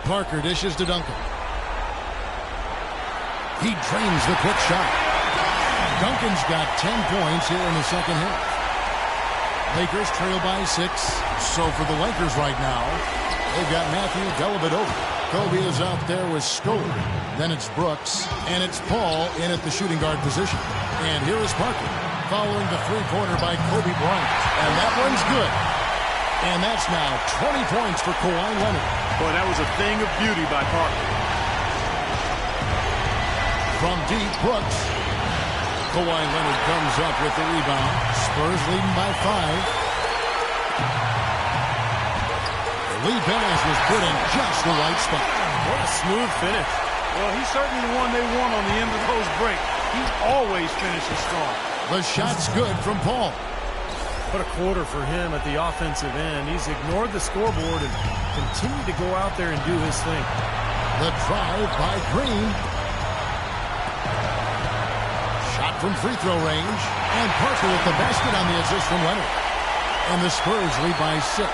Speaker 3: Parker dishes to Duncan. He drains the quick shot. Duncan's got 10 points here in the second half. Lakers trail by 6. So for the Lakers right now, they've got Matthew Dellavedova. Kobe is out there with Stoller. Then it's Brooks, and it's Paul in at the shooting guard position. And here is Parker, following the three-pointer by Kobe Bryant. And that one's good. And that's now 20 points for Kawhi Leonard.
Speaker 5: Boy, that was a thing of beauty by Parker.
Speaker 3: From deep, Brooks. Kawhi Leonard comes up with the rebound. Spurs leading by 5. The lead pass was put in just the right spot.
Speaker 4: What a smooth finish.
Speaker 5: Well, he's certainly the one they want on the end of those breaks. He always finishes strong.
Speaker 3: The shot's good from Paul.
Speaker 4: What a quarter for him at the offensive end. He's ignored the scoreboard and continued to go out there and do his thing.
Speaker 3: The drive by Green. Shot from free throw range. And Parker with the basket on the assist from Leonard. And the Spurs lead by 6.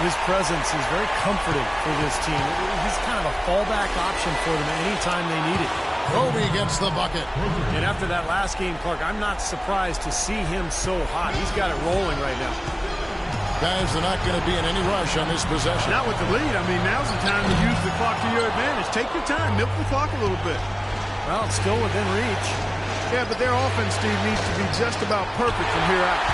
Speaker 4: His presence is very comforting for this team. He's kind of a fallback option for them anytime they need it.
Speaker 3: Kobe gets the bucket.
Speaker 4: And after that last game, Clark, I'm not surprised to see him so hot. He's got it rolling right now.
Speaker 3: Guys, they're not going to be in any rush on this possession.
Speaker 5: Not with the lead. I mean, now's the time to use the clock to your advantage. Take your time. Milk the clock a little bit.
Speaker 4: Well, it's still within reach.
Speaker 5: Yeah, but their offense, Steve, needs to be just about perfect from here out.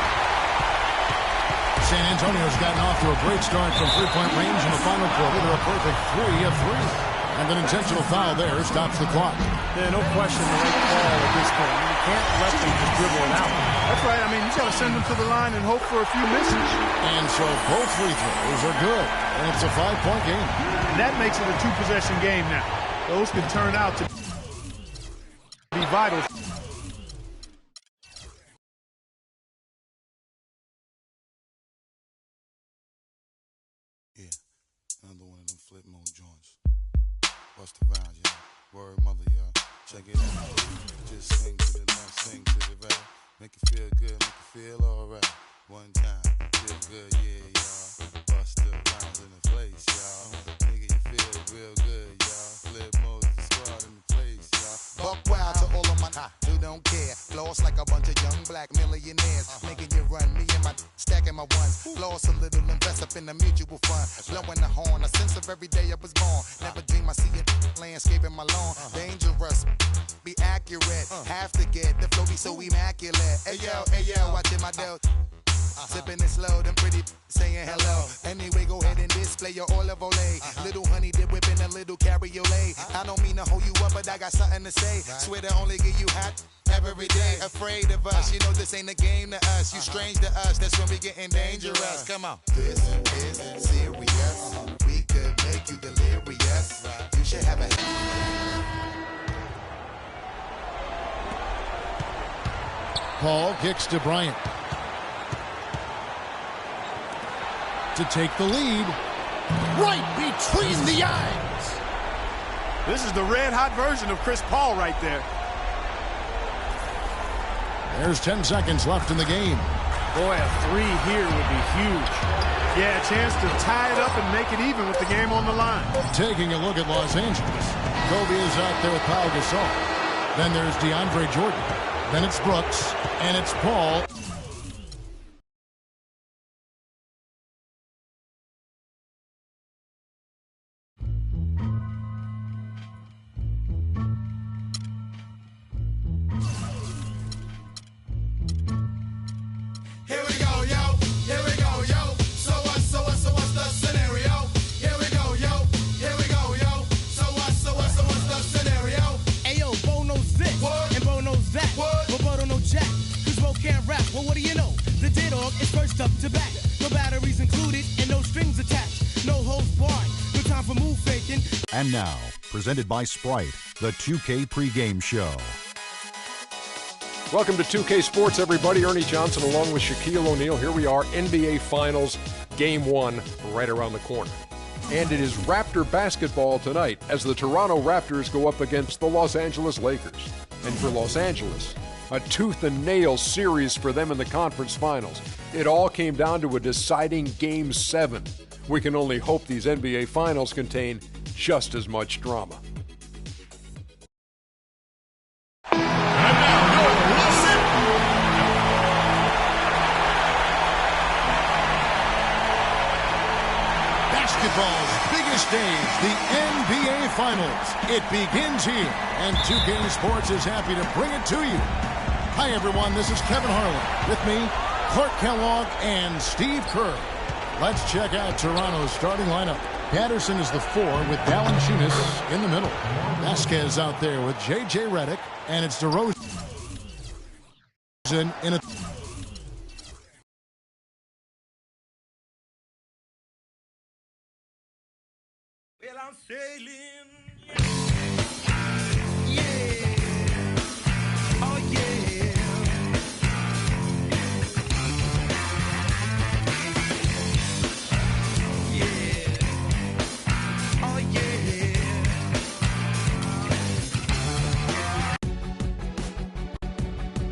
Speaker 3: San Antonio's gotten off to a great start from three-point range in the final quarter. They're a perfect 3 of 3. And an intentional foul there stops the clock.
Speaker 4: Yeah, no question the right call at this point. I mean, you can't let them just dribble it out.
Speaker 5: That's right. I mean, you got to send them to the line and hope for a few misses.
Speaker 3: And so both free throws are good. And it's a 5-point game.
Speaker 5: And that makes it a 2-possession game now. Those could turn out to be vital.
Speaker 9: Another one of them flip mode joints. Bust the vibes, y'all. Word mother, y'all. Check it out. Just swing to the left, swing to the right. Make it feel good, make it feel alright. One time, feel good, yeah, y'all. Bust the rhymes in the place, y'all. Nigga, you feel real good, y'all. Flip mode, the squad in the place, y'all.
Speaker 10: Buck wild to all of my who don't care. Floss like a bunch of young black millionaires. Making you run, me and my stacking my ones. Floss a little, invest up in the mutual fund. Blowing the horn, a sense of every day I was born. Never dream I see it, landscaping my lawn. Dangerous, be accurate. Have to get the flow be so immaculate. Hey yo, watching my dough. Sipping it slow, them pretty saying hello. Anyway, go ahead and display your olive olay. Little honey dip whipping a little cabriolet. I don't mean to hold you up, but I got something to say. Swear to only give you hot every day. Afraid of us, you know this ain't a game to us. You strange to us, that's when we getting dangerous. Come on. This is serious. We could make you delirious. You should have a...
Speaker 3: Paul kicks to Bryant. To take the lead. Right between the eyes.
Speaker 5: This is the red-hot version of Chris Paul right there.
Speaker 3: There's 10 seconds left in the game.
Speaker 4: Boy, a 3 here would be huge.
Speaker 5: Yeah, a chance to tie it up and make it even with the game on the line.
Speaker 3: Taking a look at Los Angeles. Kobe is out there with Pau Gasol. Then there's DeAndre Jordan. Then it's Brooks. And it's Paul.
Speaker 1: And now, presented by Sprite, the 2K pregame show.
Speaker 2: Welcome to 2K Sports, everybody. Ernie Johnson along with Shaquille O'Neal. Here we are, NBA Finals, Game 1, right around the corner. And it is Raptor basketball tonight as the Toronto Raptors go up against the Los Angeles Lakers. And for Los Angeles, a tooth-and-nail series for them in the conference finals. It all came down to a deciding Game 7. We can only hope these NBA Finals contain just as much drama.
Speaker 3: Basketball's biggest stage, the NBA Finals. It begins here, and 2K Sports is happy to bring it to you. Hi, everyone. This is Kevin Harlan. With me, Clark Kellogg and Steve Kerr. Let's check out Toronto's starting lineup. Patterson is the 4 with Valanciunas in the middle. Vasquez out there with J.J. Redick, and it's DeRozan in a...
Speaker 11: Well, I'm sailing.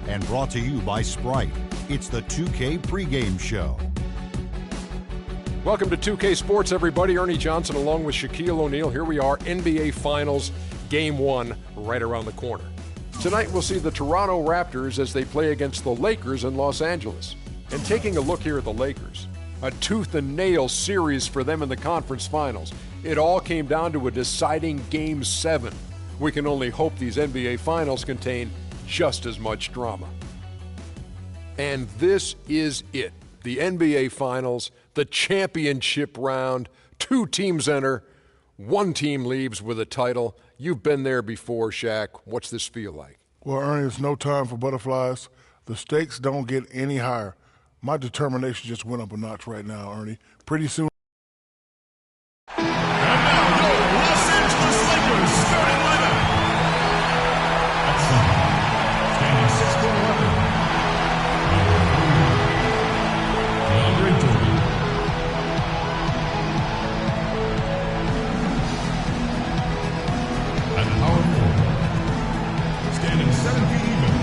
Speaker 1: And brought to you by Sprite. It's the 2K pregame show.
Speaker 2: Welcome to 2K Sports, everybody. Ernie Johnson along with Shaquille O'Neal. Here we are, NBA Finals, Game 1, right around the corner. Tonight we'll see the Toronto Raptors as they play against the Lakers in Los Angeles. And taking a look here at the Lakers, a tooth-and-nail series for them in the conference finals. It all came down to a deciding Game 7. We can only hope these NBA Finals contain just as much drama. And this is it. The NBA Finals, the championship round. 2 teams enter, 1 team leaves with a title. You've been there before, Shaq. What's this feel like?
Speaker 12: Well, Ernie, it's no time for butterflies. The stakes don't get any higher. My determination just went up a notch right now, Ernie. Pretty soon.
Speaker 11: And now, your Los Angeles Lakers starting lineup. Standing 6'11". At power forward, standing 7 feet even,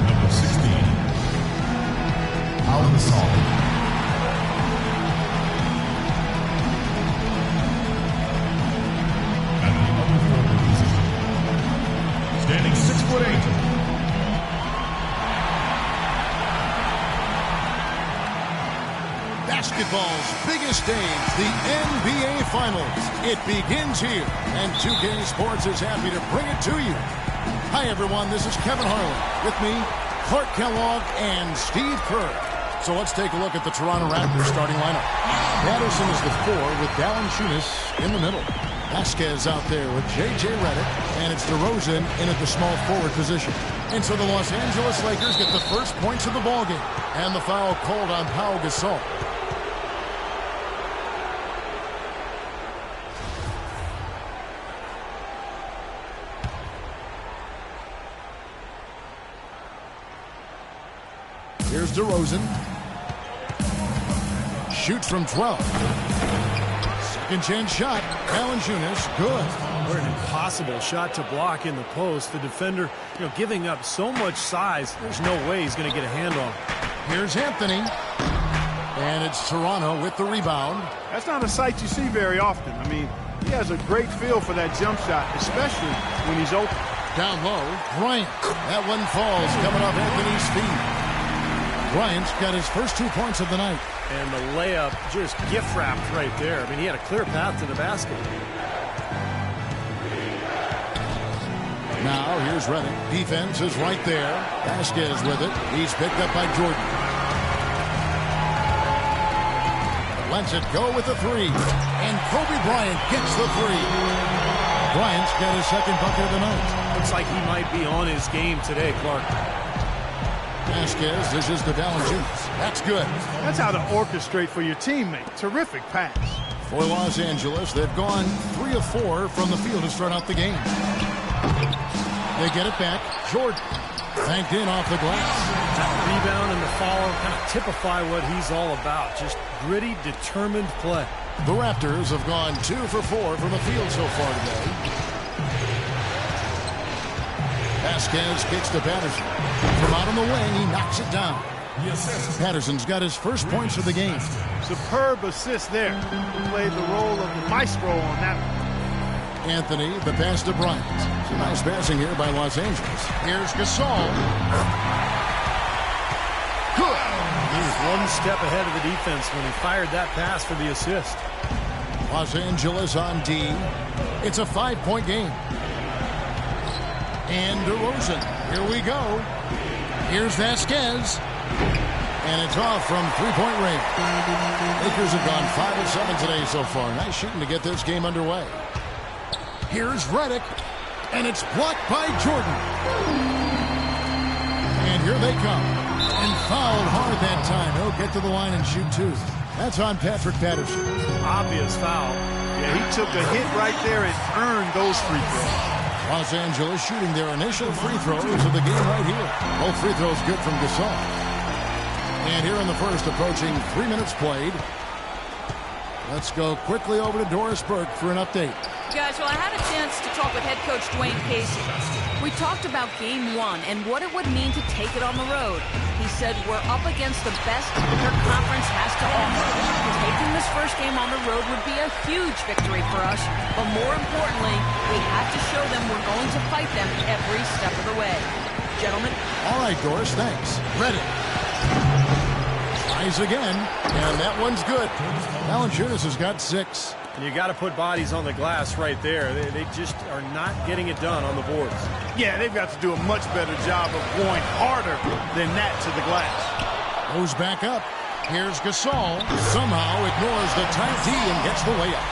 Speaker 11: number 16, Al Gasol. At the other forward position, standing 6'8".
Speaker 3: Basketball's biggest stage, the NBA Finals. It begins here, and 2K Sports is happy to bring it to you. Hi, everyone. This is Kevin Harlan. With me, Clark Kellogg and Steve Kerr. So let's take a look at the Toronto Raptors starting lineup. Patterson is the 4 with Valanciunas in the middle. Vasquez out there with J.J. Redick, and it's DeRozan in at the small forward position. And so the Los Angeles Lakers get the first points of the ballgame, and the foul called on Pau Gasol. Here's DeRozan. Shoots from 12. Second chance shot. Valanciunas, good.
Speaker 4: What an impossible shot to block in the post. The defender, giving up so much size, there's no way he's going to get a hand on him.
Speaker 3: Here's Anthony. And it's Toronto with the rebound.
Speaker 5: That's not a sight you see very often. I mean, he has a great feel for that jump shot, especially when he's open.
Speaker 3: Down low, Bryant. That one falls coming off Anthony's feet. Bryant's got his first 2 points of the night.
Speaker 4: And the layup just gift-wrapped right there. I mean, he had a clear path to the basket.
Speaker 3: Now, here's Redick. Defense is right there. Vasquez with it. He's picked up by Jordan. Lets it go with the 3. And Kobe Bryant gets the 3. Bryant's got his second bucket of the night.
Speaker 4: Looks like he might be on his game today, Clark.
Speaker 3: Vasquez dishes to Valanciunas. That's good.
Speaker 5: That's how to orchestrate for your teammate. Terrific pass.
Speaker 3: For Los Angeles, they've gone 3 of 4 from the field to start out the game. They get it back. Jordan banked in off the glass.
Speaker 4: That rebound and the follow kind of typify what he's all about. Just gritty, determined play.
Speaker 3: The Raptors have gone 2 for 4 from the field so far today. Vasquez kicks to Patterson. From out on the wing, he knocks it down. Patterson's got his first points of the game.
Speaker 5: Superb assist there. He played the role of the maestro on that one.
Speaker 3: Anthony, the pass to Bryant. Some nice passing here by Los Angeles. Here's Gasol. Good.
Speaker 4: He was one step ahead of the defense when he fired that pass for the assist.
Speaker 3: Los Angeles on D. It's a 5-point game. And DeRozan. Here we go. Here's Vasquez. And it's off from three-point range. Lakers have gone 5 of 7 today so far. Nice shooting to get this game underway. Here's Redick. And it's blocked by Jordan. And here they come. And fouled hard that time. He'll get to the line and shoot two. That's on Patrick Patterson.
Speaker 4: Obvious foul.
Speaker 5: Yeah, he took a hit right there and earned those free throws.
Speaker 3: Los Angeles shooting their initial free throws of the game right here. Both free throws good from Gasol. And here in the first, approaching 3 minutes played. Let's go quickly over to Doris Burke for an update.
Speaker 6: Guys, well, I had a chance to talk with head coach Dwayne Casey. We talked about game 1 and what it would mean to take it on the road. He said we're up against the best their conference has to offer. Taking this first game on the road would be a huge victory for us, but more importantly, we have to show them we're going to fight them every step of the way. Gentlemen?
Speaker 3: All right, Doris, thanks. Ready. Tries again, and that one's good. Valanciunas has got 6.
Speaker 4: And you got to put bodies on the glass right there. They just are not getting it done on the boards.
Speaker 5: Yeah, they've got to do a much better job of going harder than that to the glass.
Speaker 3: Goes back up. Here's Gasol. Somehow ignores the tight D and gets the layup.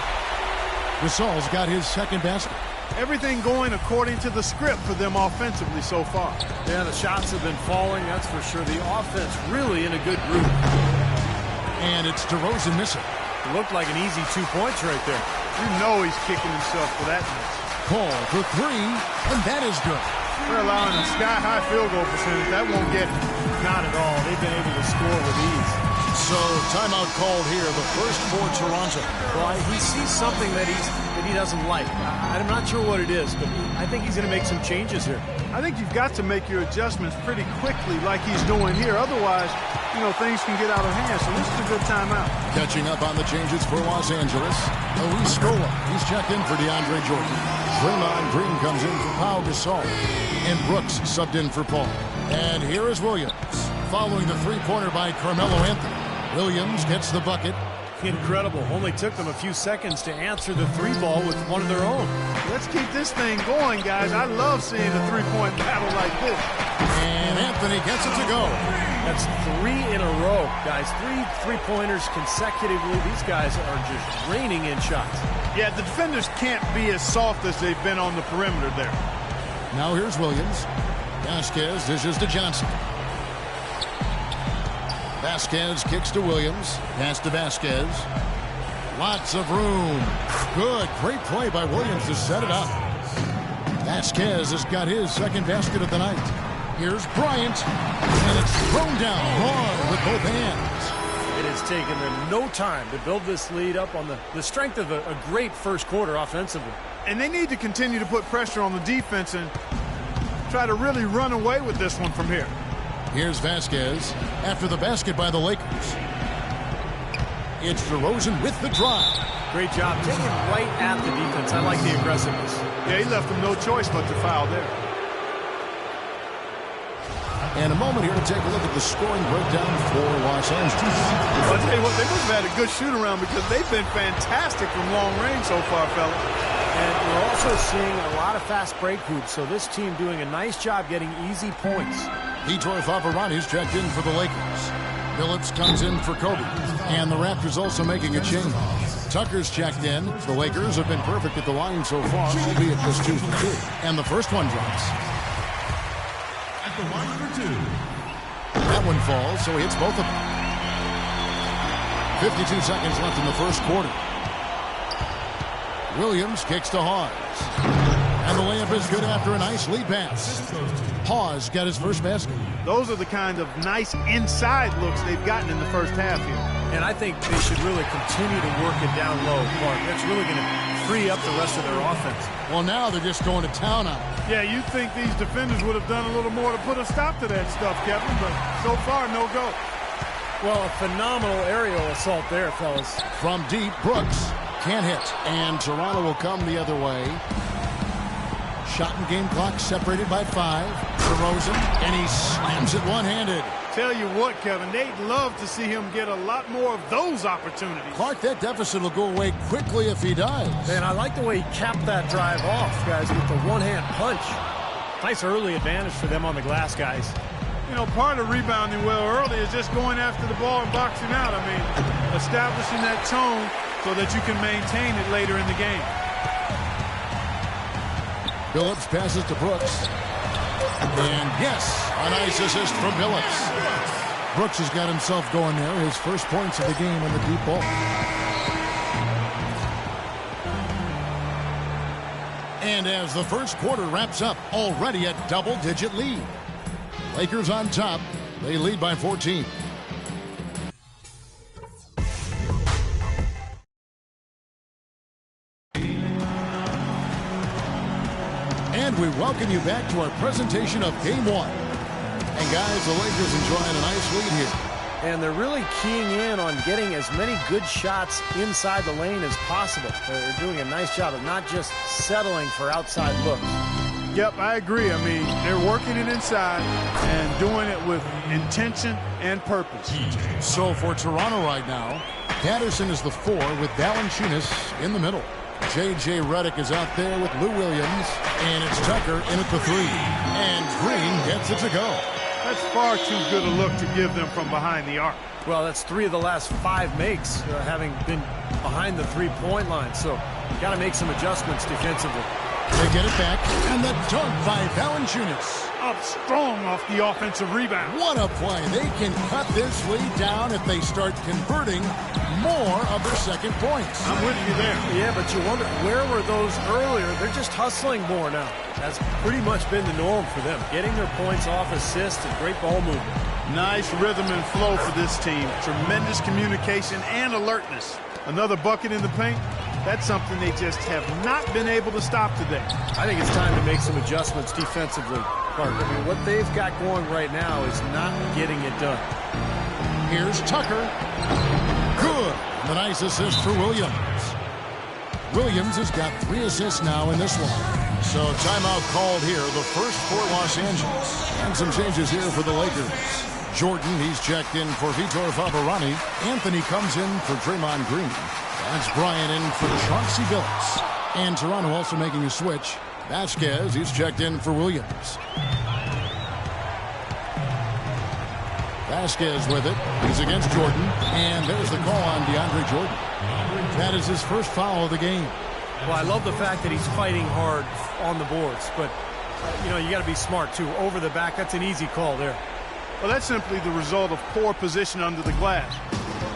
Speaker 3: Gasol's got his second basket.
Speaker 5: Everything going according to the script for them offensively so far.
Speaker 4: Yeah, the shots have been falling, that's for sure. The offense really in a good groove.
Speaker 3: And it's DeRozan missing.
Speaker 4: It looked like an easy 2 points right there.
Speaker 5: You know he's kicking himself for that miss.
Speaker 3: Paul for 3, and that is good.
Speaker 5: They're allowing a sky-high field goal percentage. That won't get it.
Speaker 4: Not at all. They've been able to score with ease.
Speaker 3: So, timeout called here, the first for Toronto.
Speaker 4: Well, he sees something that he doesn't like. I'm not sure what it is, but I think he's going to make some changes here.
Speaker 5: I think you've got to make your adjustments pretty quickly like he's doing here. Otherwise, you know, things can get out of hand. So this is a good timeout.
Speaker 3: Catching up on the changes for Los Angeles. Luis Scola. He's checked in for DeAndre Jordan. Draymond Green comes in for Pau Gasol. And Brooks subbed in for Paul. And here is Williams. Following the three-pointer by Carmelo Anthony. Williams gets the bucket.
Speaker 4: Incredible. Only took them a few seconds to answer the three ball with one of their own.
Speaker 5: Let's keep this thing going, guys. I love seeing a three-point battle like this.
Speaker 3: And Anthony gets it to go.
Speaker 4: That's 3 in a row, guys. 3 three-pointers consecutively. These guys are just raining in shots.
Speaker 5: Yeah, the defenders can't be as soft as they've been on the perimeter there.
Speaker 3: Now here's Williams. Vasquez dishes to Johnson. Vasquez kicks to Williams. Pass to Vasquez. Lots of room. Good. Great play by Williams to set it up. Vasquez has got his second basket of the night. Here's Bryant. And it's thrown down hard with both hands.
Speaker 4: It has taken them no time to build this lead up on the strength of a great first quarter offensively.
Speaker 5: And they need to continue to put pressure on the defense and try to really run away with this one from here.
Speaker 3: Here's Vasquez after the basket by the Lakers. It's DeRozan with the drive.
Speaker 4: Great job taking right at the defense. I like the aggressiveness.
Speaker 5: Yeah, he left them no choice but to foul there.
Speaker 3: And a moment here to take a look at the scoring breakdown for Los Angeles.
Speaker 5: I'll tell you what, they must have had a good shoot-around because they've been fantastic from long range so far, fellas.
Speaker 4: And we're also seeing a lot of fast break hoops, so this team doing a nice job getting easy points.
Speaker 3: Vitor Favarani's checked in for the Lakers. Billups comes in for Kobe. And the Raptors also making a change. Tucker's checked in. The Lakers have been perfect at the line so far, albeit just 2 for 2. And the first one drops.
Speaker 11: At the line for 2.
Speaker 3: That one falls, so he hits both of them. 52 seconds left in the first quarter. Williams kicks to Hawes. And the layup is good after a nice lead pass. Hawes got his first basket.
Speaker 5: Those are the kind of nice inside looks they've gotten in the first half here.
Speaker 4: And I think they should really continue to work it down low, Clark. That's really going to free up the rest of their offense.
Speaker 3: Well, now they're just going to town on it.
Speaker 5: Yeah, you'd think these defenders would have done a little more to put a stop to that stuff, Kevin, but so far, no go.
Speaker 4: Well, a phenomenal aerial assault there, fellas.
Speaker 3: From deep, Brooks. can't hit. And Toronto will come the other way. Shot and game clock separated by 5. DeRozan, and he slams it one-handed.
Speaker 5: Tell you what, Kevin, they'd love to see him get a lot more of those opportunities.
Speaker 3: Clark, that deficit will go away quickly if he does.
Speaker 4: Man, I like the way he capped that drive off, guys, with the one-hand punch. Nice early advantage for them on the glass, guys.
Speaker 5: You know, part of rebounding well early is just going after the ball and boxing out. I mean, establishing that tone so that you can maintain it later in the game.
Speaker 3: Billups passes to Brooks. And yes, a nice assist from Billups. Brooks has got himself going there. His first points of the game on the deep ball. And as the first quarter wraps up, already a double-digit lead. Lakers on top. They lead by 14. And we welcome you back to our presentation of Game 1. And guys, the Lakers enjoying a nice lead here.
Speaker 4: And they're really keying in on getting as many good shots inside the lane as possible. They're doing a nice job of not just settling for outside looks.
Speaker 5: Yep, I agree. I mean, they're working it inside and doing it with intention and purpose.
Speaker 3: So for Toronto right now, Patterson is the 4 with Valanciunas in the middle. J.J. Redick is out there with Lou Williams, and it's Tucker in at the 3. And Green gets it to go.
Speaker 5: That's far too good a look to give them from behind the arc.
Speaker 4: Well, that's 3 of the last 5 makes, having been behind the three-point line. So you got to make some adjustments defensively.
Speaker 3: They get it back, and the dunk by Valanciunas.
Speaker 5: Up strong off the offensive rebound.
Speaker 3: What a play. They can cut this lead down if they start converting more of their second points.
Speaker 5: I'm with you there.
Speaker 4: Yeah, but you wonder, where were those earlier? They're just hustling more now. That's pretty much been the norm for them. Getting their points off assists and great ball movement.
Speaker 5: Nice rhythm and flow for this team. Tremendous communication and alertness. Another bucket in the paint. That's something they just have not been able to stop today.
Speaker 4: I think it's time to make some adjustments defensively, Clark. I mean, what they've got going right now is not getting it done.
Speaker 3: Here's Tucker. Good. The nice assist for Williams. Williams has got 3 assists now in this one. So timeout called here, the first for Los Angeles. And some changes here for the Lakers. Jordan, he's checked in for Vitor Favarani. Anthony comes in for Draymond Green. That's Bryant in for Chauncey Billups. And Toronto also making a switch. Vasquez, he's checked in for Williams. Vasquez with it. He's against Jordan. And there's the call on DeAndre Jordan. That is his first foul of the game.
Speaker 4: Well, I love the fact that he's fighting hard on the boards. But, you know, you got to be smart, too. Over the back, that's an easy call there.
Speaker 5: Well, that's simply the result of poor position under the glass.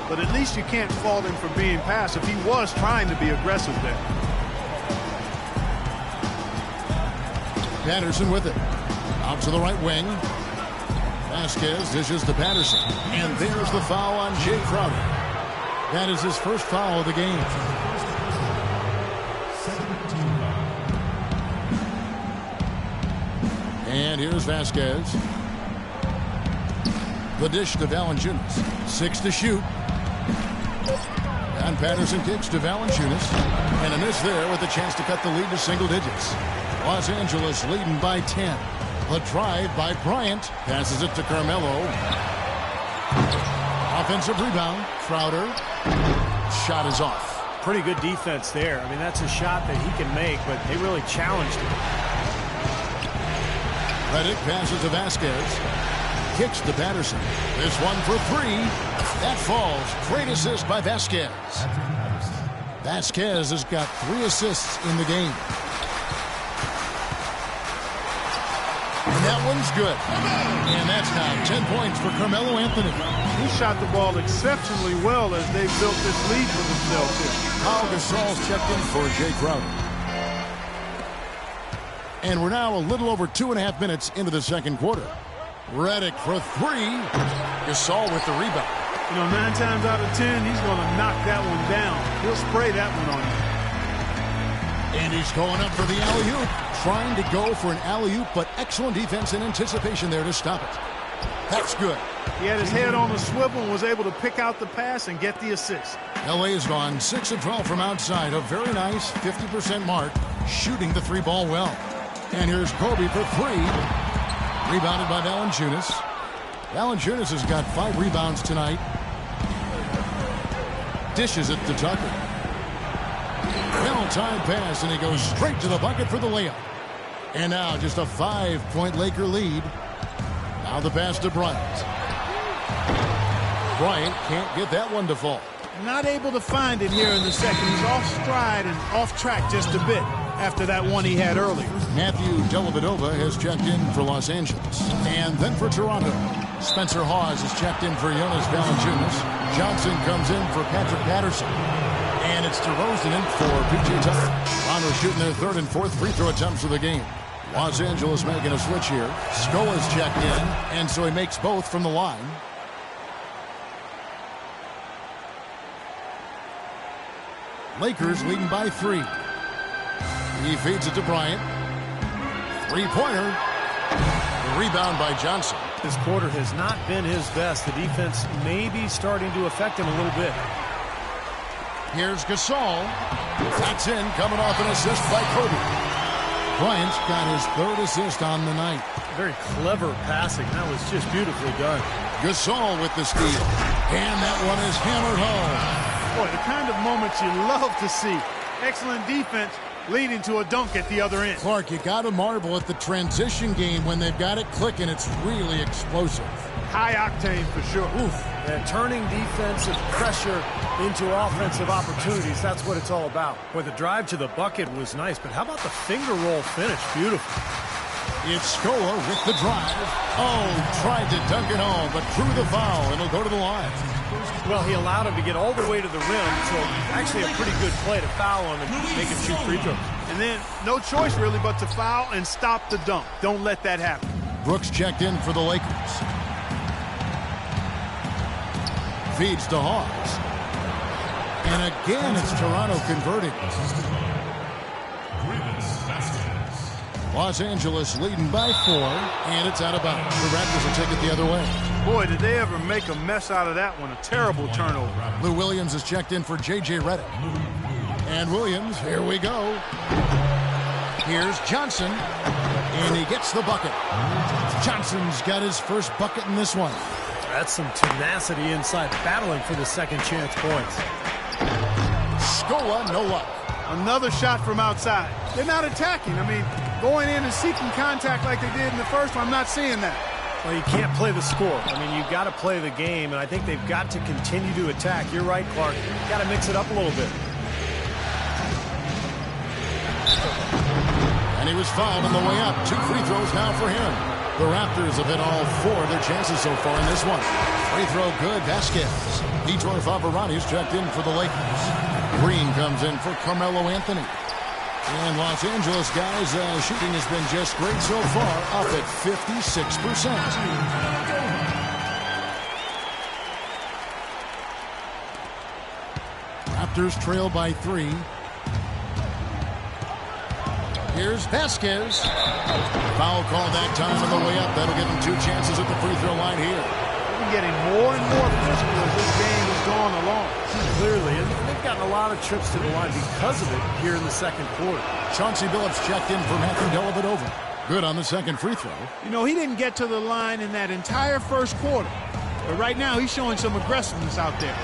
Speaker 5: But at least you can't fault him for being passive. He was trying to be aggressive there.
Speaker 3: Patterson with it. Out to the right wing. Vasquez dishes to Patterson. And there's the foul on Jay Crowder. That is his first foul of the game. And here's Vasquez. The dish to Valanciunas. 6 to shoot. And Patterson kicks to Valanciunas. And a miss there with a chance to cut the lead to single digits. Los Angeles leading by 10. The drive by Bryant. Passes it to Carmelo. Offensive rebound. Crowder. Shot is off.
Speaker 4: Pretty good defense there. I mean, that's a shot that he can make, but they really challenged him.
Speaker 3: Redick passes to Vasquez. Kicks to Patterson. This one for 3. That falls. Great assist by Vasquez. Vasquez has got 3 assists in the game. And that one's good. And that's now 10 points for Carmelo Anthony.
Speaker 5: He shot the ball exceptionally well as they built this lead for themselves here.
Speaker 3: Pau Gasol's checked in for Jay Crowder. And we're now a little over 2.5 minutes into the second quarter. Redick for 3. Gasol with the rebound.
Speaker 5: You know, 9 times out of 10, he's going to knock that one down. He'll spray that one on you.
Speaker 3: And he's going up for the alley-oop. Trying to go for an alley-oop, but excellent defense and anticipation there to stop it. That's good.
Speaker 5: He had his head on a swivel and was able to pick out the pass and get the assist.
Speaker 3: LA has gone 6 of 12 from outside. A very nice 50% mark, shooting the 3-ball well. And here's Kobe for 3. Rebounded by Valanciunas. Valanciunas has got 5 rebounds tonight. Dishes it to Tucker. Well-timed pass, and he goes straight to the bucket for the layup. And now just a 5-point Laker lead. Now the pass to Bryant. Bryant can't get that one to fall.
Speaker 5: Not able to find it here in the second. He's off stride and off track just a bit after that one he had earlier.
Speaker 3: Matthew Dellavedova has checked in for Los Angeles. And then for Toronto, Spencer Hawes has checked in for Jonas Valanciunas. Johnson comes in for Patrick Patterson. And it's DeRozan in for P.J. Tucker. Toronto shooting their 3rd and 4th free throw attempts of the game. Los Angeles making a switch here. Scola's checked in, and so he makes both from the line. Lakers leading by 3. He feeds it to Bryant. 3-pointer. The rebound by Johnson.
Speaker 4: This quarter has not been his best. The defense may be starting to affect him a little bit.
Speaker 3: Here's Gasol. That's in, coming off an assist by Kobe. Bryant's got his 3rd assist on the night.
Speaker 4: Very clever passing. That was just beautifully done.
Speaker 3: Gasol with the steal. And that one is hammered home.
Speaker 5: Boy, the kind of moments you love to see. Excellent defense leading to a dunk at the other end.
Speaker 3: Clark, you got to marvel at the transition game when they've got it clicking. It's really explosive.
Speaker 5: High octane for sure.
Speaker 4: Oof. And turning defensive pressure into offensive opportunities, that's what it's all about. Boy, the drive to the bucket was nice, but how about the finger roll finish? Beautiful.
Speaker 3: It's Scola with the drive. Oh, tried to dunk it home, but drew the foul. It'll go to the line.
Speaker 4: Well, he allowed him to get all the way to the rim, so actually a pretty good play to foul him and make him shoot free throws.
Speaker 5: And then no choice really but to foul and stop the dunk. Don't let that happen.
Speaker 3: Brooks checked in for the Lakers. Feeds to Hawes. And again, it's Toronto converting. Los Angeles leading by 4, and it's out of bounds. The Raptors will take it the other way.
Speaker 5: Boy, did they ever make a mess out of that one. A terrible turnover.
Speaker 3: Lou Williams is checked in for J.J. Redick. And Williams, here we go. Here's Johnson, and he gets the bucket. Johnson's got his first bucket in this one.
Speaker 4: That's some tenacity inside, battling for the second chance points.
Speaker 3: Scola, no luck.
Speaker 5: Another shot from outside. They're not attacking. I mean, going in and seeking contact like they did in the first one, I'm not seeing that.
Speaker 4: Well, you can't play the score. I mean, you've got to play the game, and I think they've got to continue to attack. You're right, Clark. Got to mix it up a little bit.
Speaker 3: And he was fouled on the way up. 2 free throws now for him. The Raptors have hit all 4 of their chances so far in this one. Free throw good, Vasquez. Vitor Favarani's checked in for the Lakers. Green comes in for Carmelo Anthony. And Los Angeles guys, shooting has been just great so far, up at 56%. Raptors trail by 3. Here's Vasquez. Foul call that time on the way up. That'll give him 2 chances at the free throw line here.
Speaker 5: They've been getting more and more physical as this game has gone along.
Speaker 4: Clearly, and they've gotten a lot of trips to the line because of it here in the second quarter.
Speaker 3: Chauncey Billups checked in for Matthew Dellavedova. Good on the second free throw.
Speaker 5: You know, he didn't get to the line in that entire first quarter. But right now, he's showing some aggressiveness out there.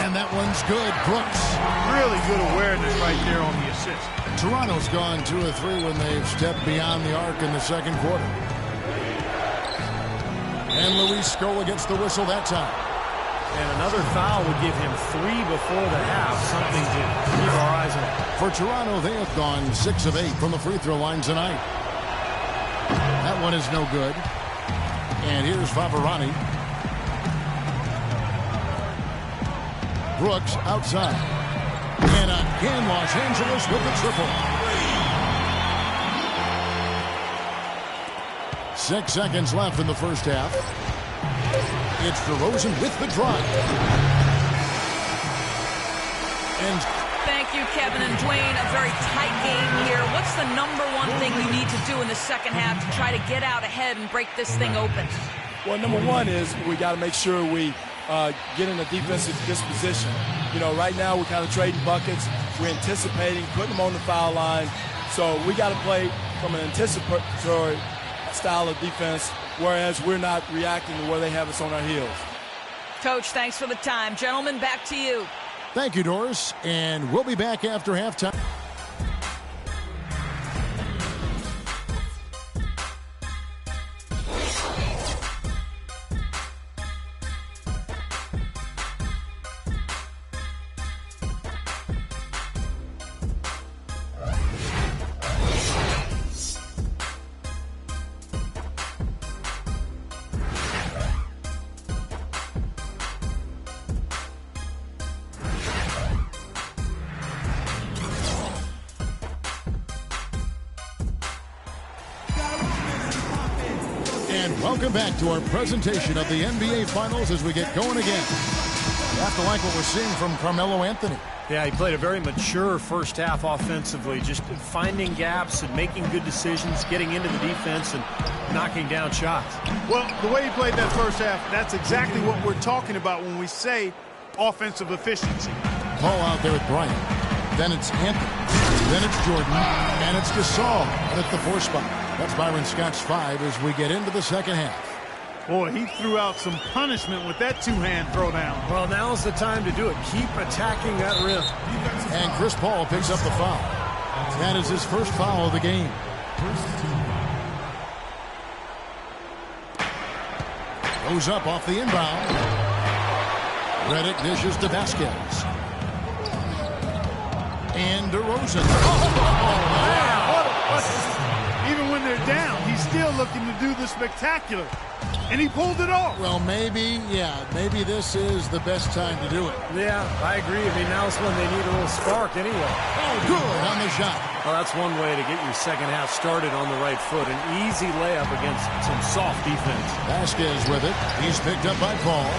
Speaker 3: And that one's good. Brooks.
Speaker 5: Really good awareness right there on the assist.
Speaker 3: Toronto's gone 2 of 3 when they've stepped beyond the arc in the second quarter. And Luis Scola gets the whistle that time.
Speaker 4: And another foul would give him 3 before the half. Something to keep our eyes on.
Speaker 3: For Toronto, they have gone 6 of 8 from the free throw line tonight. That one is no good. And here's Favarani. Brooks outside. And again, Los Angeles with the triple. 6 seconds left in the first half. It's DeRozan with the drive. And
Speaker 6: thank you, Kevin and Dwayne. A very tight game here. What's the #1 thing you need to do in the second half to try to get out ahead and break this thing open?
Speaker 13: Well, number one is we got to make sure we get in a defensive disposition. You know, right now we're kind of trading buckets. We're anticipating, putting them on the foul line. So we got to play from an anticipatory style of defense, whereas we're not reacting to where they have us on our heels.
Speaker 6: Coach, thanks for the time. Gentlemen, back to you.
Speaker 3: Thank you, Doris. And we'll be back after halftime. Welcome back to our presentation of the NBA Finals as we get going again. You have to like what we're seeing from Carmelo Anthony.
Speaker 4: Yeah, he played a very mature first half offensively, just finding gaps and making good decisions, getting into the defense and knocking down shots.
Speaker 5: Well, the way he played that first half, that's exactly what we're talking about when we say offensive efficiency.
Speaker 3: Paul out there with Bryant. Then it's Anthony. Then it's Jordan. And it's Gasol at the 4 spot. That's Byron Scott's 5 as we get into the second half.
Speaker 5: Boy, he threw out some punishment with that two-hand throwdown.
Speaker 4: Well, now's the time to do it. Keep attacking that rim.
Speaker 3: And Chris Paul picks up the foul. That is his first foul of the game. Goes up off the inbound. Redick dishes to Vasquez. And DeRozan.
Speaker 5: Even when they're down, he's still looking to do the spectacular. And he pulled it off.
Speaker 3: Well, maybe this is the best time to do it.
Speaker 4: Yeah, I agree. I mean, now's when they need a little spark anyway.
Speaker 3: Oh, good on the shot.
Speaker 4: Well, that's one way to get your second half started on the right foot. An easy layup against some soft defense.
Speaker 3: Vasquez with it. He's picked up by Paul.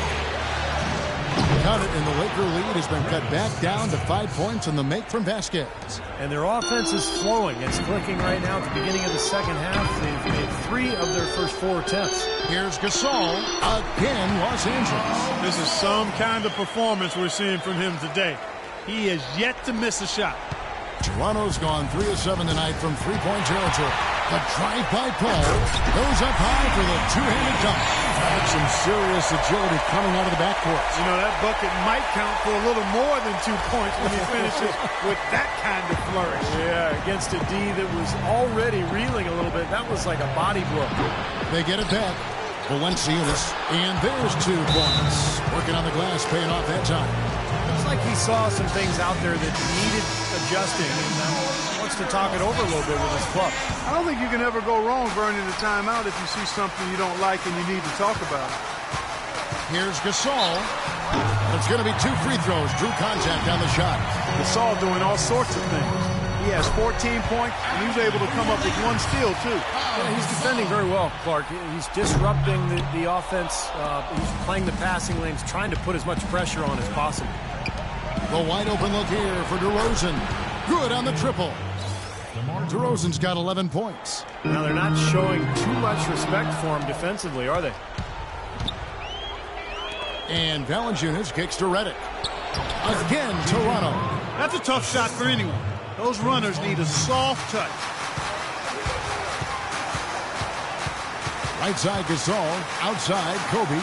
Speaker 3: Cut it, and the Laker lead has been cut back down to 5 points in the make from Vasquez.
Speaker 4: And their offense is flowing. It's clicking right now at the beginning of the second half. They've made 3 of their first 4 attempts.
Speaker 3: Here's Gasol again, Los Angeles.
Speaker 5: This is some kind of performance we're seeing from him today. He has yet to miss a shot.
Speaker 3: Toronto's gone 3 of 7 tonight from three-point territory. The drive by Paul goes up high for the two-handed dunk. Some serious agility coming out of the backcourt.
Speaker 5: You know, that bucket might count for a little more than 2 points when he finishes with that kind of flourish.
Speaker 4: Yeah, against a D that was already reeling a little bit. That was like a body blow.
Speaker 3: They get it back. Valenciunas, and there's 2 points. Working on the glass, paying off that time.
Speaker 4: It's like he saw some things out there that needed adjusting and wants to talk it over a little bit with his club.
Speaker 5: I don't think you can ever go wrong burning the timeout if you see something you don't like and you need to talk about it.
Speaker 3: Here's Gasol. It's going to be 2 free throws. Drew contact on the shot.
Speaker 5: Gasol doing all sorts of things. He has 14 points, and he was able to come up with 1 steal, too.
Speaker 4: Yeah, he's defending very well, Clark. He's disrupting the offense. He's playing the passing lanes, trying to put as much pressure on as possible.
Speaker 3: The wide open look here for DeRozan. Good on the triple. DeRozan's got 11 points.
Speaker 4: Now, they're not showing too much respect for him defensively, are they?
Speaker 3: And Valanciunas kicks to Redick. Again, Toronto.
Speaker 5: That's a tough shot for anyone. Those runners need a soft touch.
Speaker 3: Right side Gasol, outside Kobe.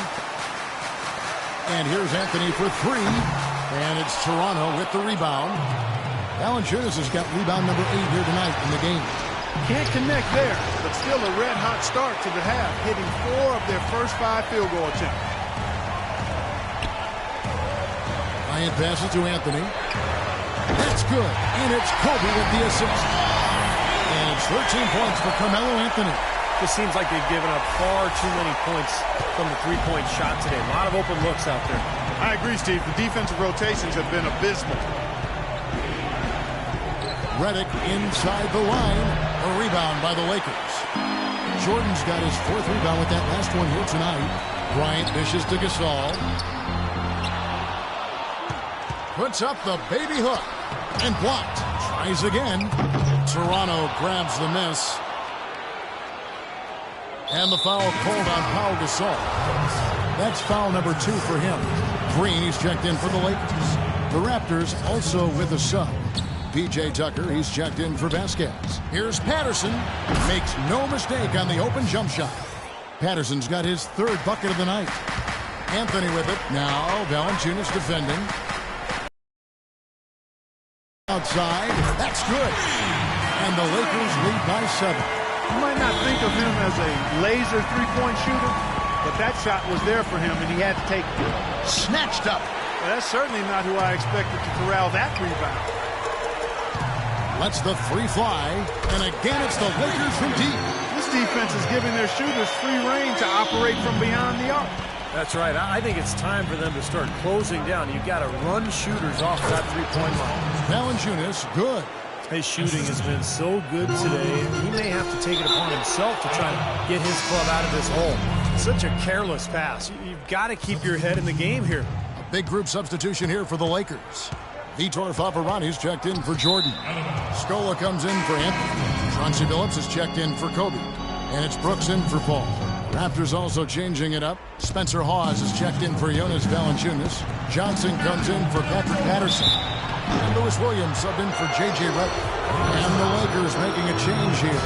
Speaker 3: And here's Anthony for 3. And it's Toronto with the rebound. Valanciunas has got rebound number 8 here tonight in the game.
Speaker 5: Can't connect there, but still a red-hot start to the half, hitting 4 of their first 5 field goal attempts.
Speaker 3: Bryant passes to Anthony. That's good, and it's Kobe with the assist. And it's 13 points for Carmelo Anthony.
Speaker 4: Just seems like they've given up far too many points from the three-point shot today. A lot of open looks out there.
Speaker 5: I agree, Steve. The defensive rotations have been abysmal.
Speaker 3: Redick inside the line. A rebound by the Lakers. Jordan's got his 4th rebound with that last one here tonight. Bryant dishes to Gasol. Puts up the baby hook. And blocked. Tries again. Toronto grabs the miss. And the foul called on Pau Gasol. That's foul number 2 for him. Green, he's checked in for the Lakers. The Raptors also with a sub. P.J. Tucker, he's checked in for Vasquez. Here's Patterson. Makes no mistake on the open jump shot. Patterson's got his 3rd bucket of the night. Anthony with it. Now Valanciunas defending. Outside. That's good. And the Lakers lead by 7.
Speaker 5: You might not think of him as a laser three-point shooter, but that shot was there for him, and he had to take it.
Speaker 3: Snatched up.
Speaker 5: Well, that's certainly not who I expected to corral that rebound.
Speaker 3: Lets the free fly, and again it's the Lakers from deep.
Speaker 5: This defense is giving their shooters free reign to operate from beyond the arc.
Speaker 4: That's right. I think it's time for them to start closing down. You've got to run shooters off that three-point line.
Speaker 3: Valanciunas, good.
Speaker 4: His shooting has been so good today. He may have to take it upon himself to try to get his club out of this hole. Such a careless pass. You've got to keep your head in the game here.
Speaker 3: A big group substitution here for the Lakers. Vitor Favarani's checked in for Jordan. Scola comes in for Anthony. Chauncey Billups is checked in for Kobe. And it's Brooks in for Paul. Raptors also changing it up. Spencer Hawes is checked in for Jonas Valanciunas. Johnson comes in for Patrick Patterson. And Lewis Williams subbed in for J.J. Redick. And the Lakers making a change here.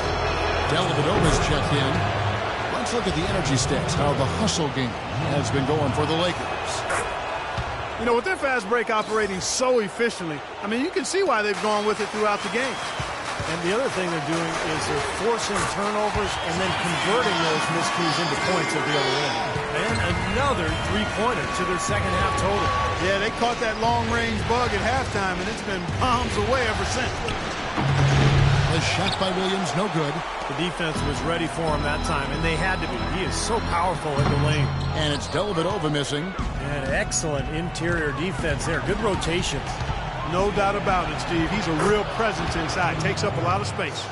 Speaker 3: Dellavedova's checked in. Let's look at the energy stats, how the hustle game has been going for the Lakers.
Speaker 5: You know, with their fast break operating so efficiently, I mean, you can see why they've gone with it throughout the game.
Speaker 4: And the other thing they're doing is they're forcing turnovers and then converting those miscues into points at the other end. And another three-pointer to their second half total.
Speaker 5: Yeah, they caught that long-range bug at halftime, and it's been bombs away ever since.
Speaker 3: The shot by Williams, no good.
Speaker 4: The defense was ready for him that time, and they had to be. He is so powerful in the lane.
Speaker 3: And it's Dellavedova missing.
Speaker 4: And excellent interior defense there. Good rotations.
Speaker 5: No doubt about it, Steve. He's a real presence inside. Takes up a lot of space.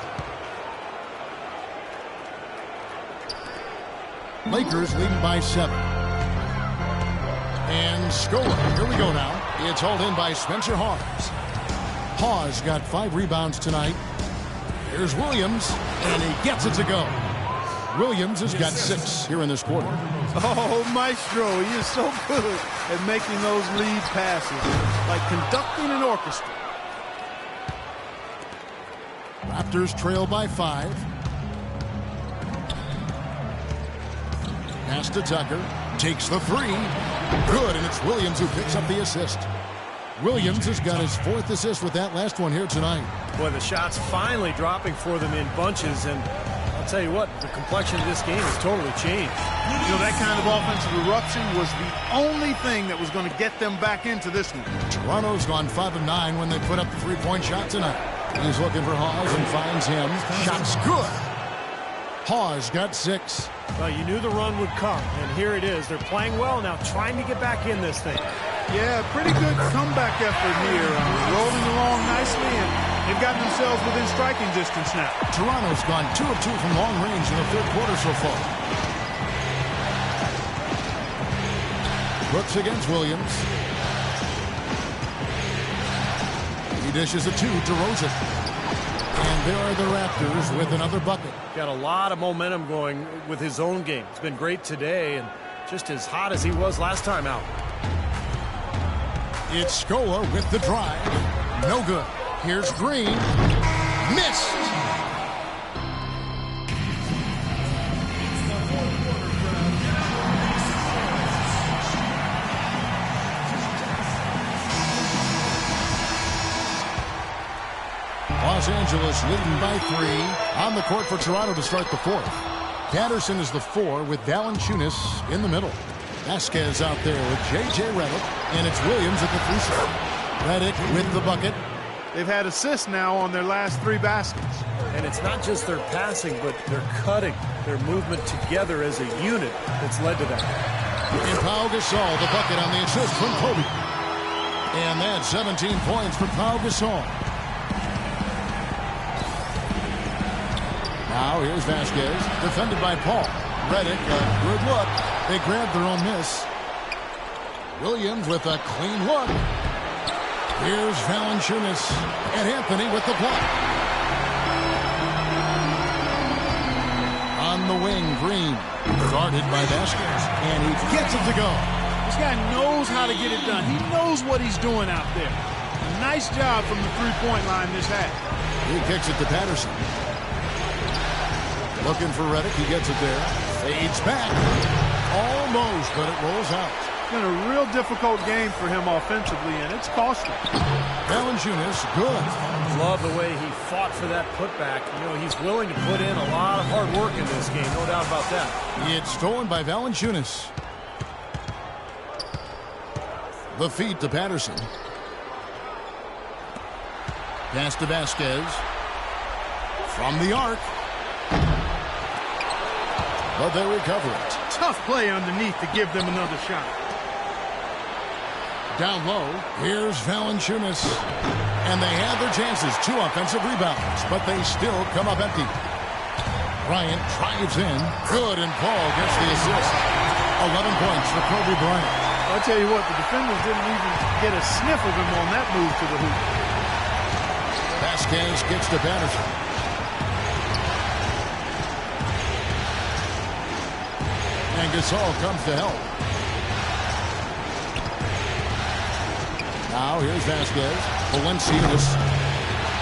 Speaker 3: Lakers leading by 7. And Scola, here we go now. It's hauled in by Spencer Hawes. Hawes got 5 rebounds tonight. Here's Williams, and he gets it to go. Williams has got 6 here in this quarter.
Speaker 5: Oh, Maestro, he is so good at making those lead passes, like conducting an orchestra.
Speaker 3: Raptors trail by 5. Pass to Tucker. Takes the 3. Good, and it's Williams who picks up the assist. Williams has got his 4th assist with that last one here tonight.
Speaker 4: Boy, the shots finally dropping for them in bunches, and I'll tell you what, the complexion of this game has totally changed.
Speaker 5: You know, that kind of offensive eruption was the only thing that was going to get them back into this one.
Speaker 3: Toronto's gone 5 of 9 when they put up the 3-point shot tonight. He's looking for Hawes and finds him. Shot's good. Hawes got 6.
Speaker 4: Well, you knew the run would come, and here it is. They're playing well now, trying to get back in this thing.
Speaker 5: Yeah, pretty good comeback effort here. Rolling along nicely, and they've gotten themselves within striking distance now.
Speaker 3: Toronto's gone 2 of 2 from long range in the 3rd quarter so far. Brooks against Williams. He dishes a 2 to Rosen. And there are the Raptors with another bucket.
Speaker 4: Got a lot of momentum going with his own game. It's been great today and just as hot as he was last time out.
Speaker 3: It's Scola with the drive. No good. Here's Green. Missed. Los Angeles leading by 3 on the court for Toronto to start the 4th. Patterson is the 4 with Valanciunas in the middle. Vasquez out there with J.J. Redick, and it's Williams at the 3 spot. Redick with the bucket.
Speaker 5: They've had assists now on their last 3 baskets.
Speaker 4: And it's not just their passing, but their cutting, their movement together as a unit that's led to that.
Speaker 3: And Pau Gasol, the bucket on the assist from Kobe. And that's 17 points for Pau Gasol. Now here's Vasquez, defended by Paul. Redick, a good look. They grabbed their own miss. Williams with a clean look. Here's Valanciunas, and Anthony with the block. On On the wing, Green. Guarded by Vasquez. And he gets it to go.
Speaker 5: This guy knows how to get it done. He knows what he's doing out there. A nice job from the three-point line this half.
Speaker 3: He kicks it to Patterson. Looking for Redick. He gets it there. Fades back. Almost, but it rolls out.
Speaker 5: It's been a real difficult game for him offensively, and it's costly.
Speaker 3: Valanciunas, good.
Speaker 4: Love the way he fought for that putback. You know, he's willing to put in a lot of hard work in this game, no doubt about that.
Speaker 3: It's stolen by Valanciunas. The feed to Patterson. Pass to Vasquez. From the arc. But they recover it.
Speaker 5: Tough play underneath to give them another shot.
Speaker 3: Down low, here's Valanciunas. And they have their chances. 2 offensive rebounds, but they still come up empty. Bryant drives in. Good, and Paul gets the assist. 11 points for Kobe Bryant.
Speaker 5: I'll tell you what, the defenders didn't even get a sniff of him on that move to the hoop.
Speaker 3: Vasquez gets to Patterson. And Gasol comes to help. Now here's Vasquez. Valanciunas.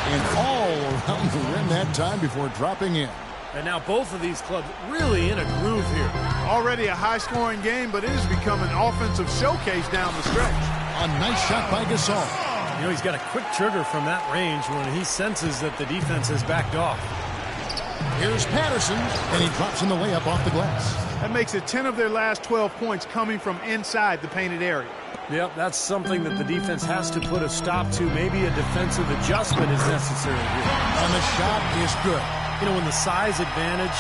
Speaker 3: And all around the rim that time before dropping in.
Speaker 4: And now both of these clubs really in a groove here.
Speaker 5: Already a high-scoring game, but it has become an offensive showcase down the stretch.
Speaker 3: A nice shot by Gasol.
Speaker 4: You know, he's got a quick trigger from that range when he senses that the defense has backed off.
Speaker 3: Here's Patterson, and he drops in the layup off the glass.
Speaker 5: That makes it 10 of their last 12 points coming from inside the painted area.
Speaker 4: Yep, that's something that the defense has to put a stop to. Maybe a defensive adjustment is necessary here.
Speaker 3: And the shot is good.
Speaker 4: You know, when the size advantage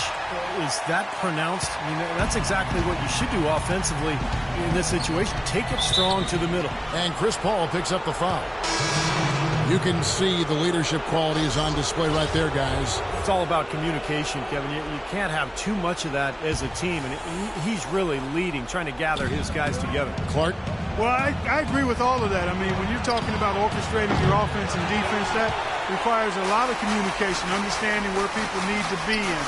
Speaker 4: is that pronounced, I mean, that's exactly what you should do offensively in this situation. Take it strong to the middle.
Speaker 3: And Chris Paul picks up the foul. You can see the leadership qualities on display right there, guys.
Speaker 4: It's all about communication, Kevin. You can't have too much of that as a team, and he's really leading, trying to gather his guys together.
Speaker 3: Clark?
Speaker 5: Well, I agree with all of that. I mean, when you're talking about orchestrating your offense and defense, that requires a lot of communication, understanding where people need to be and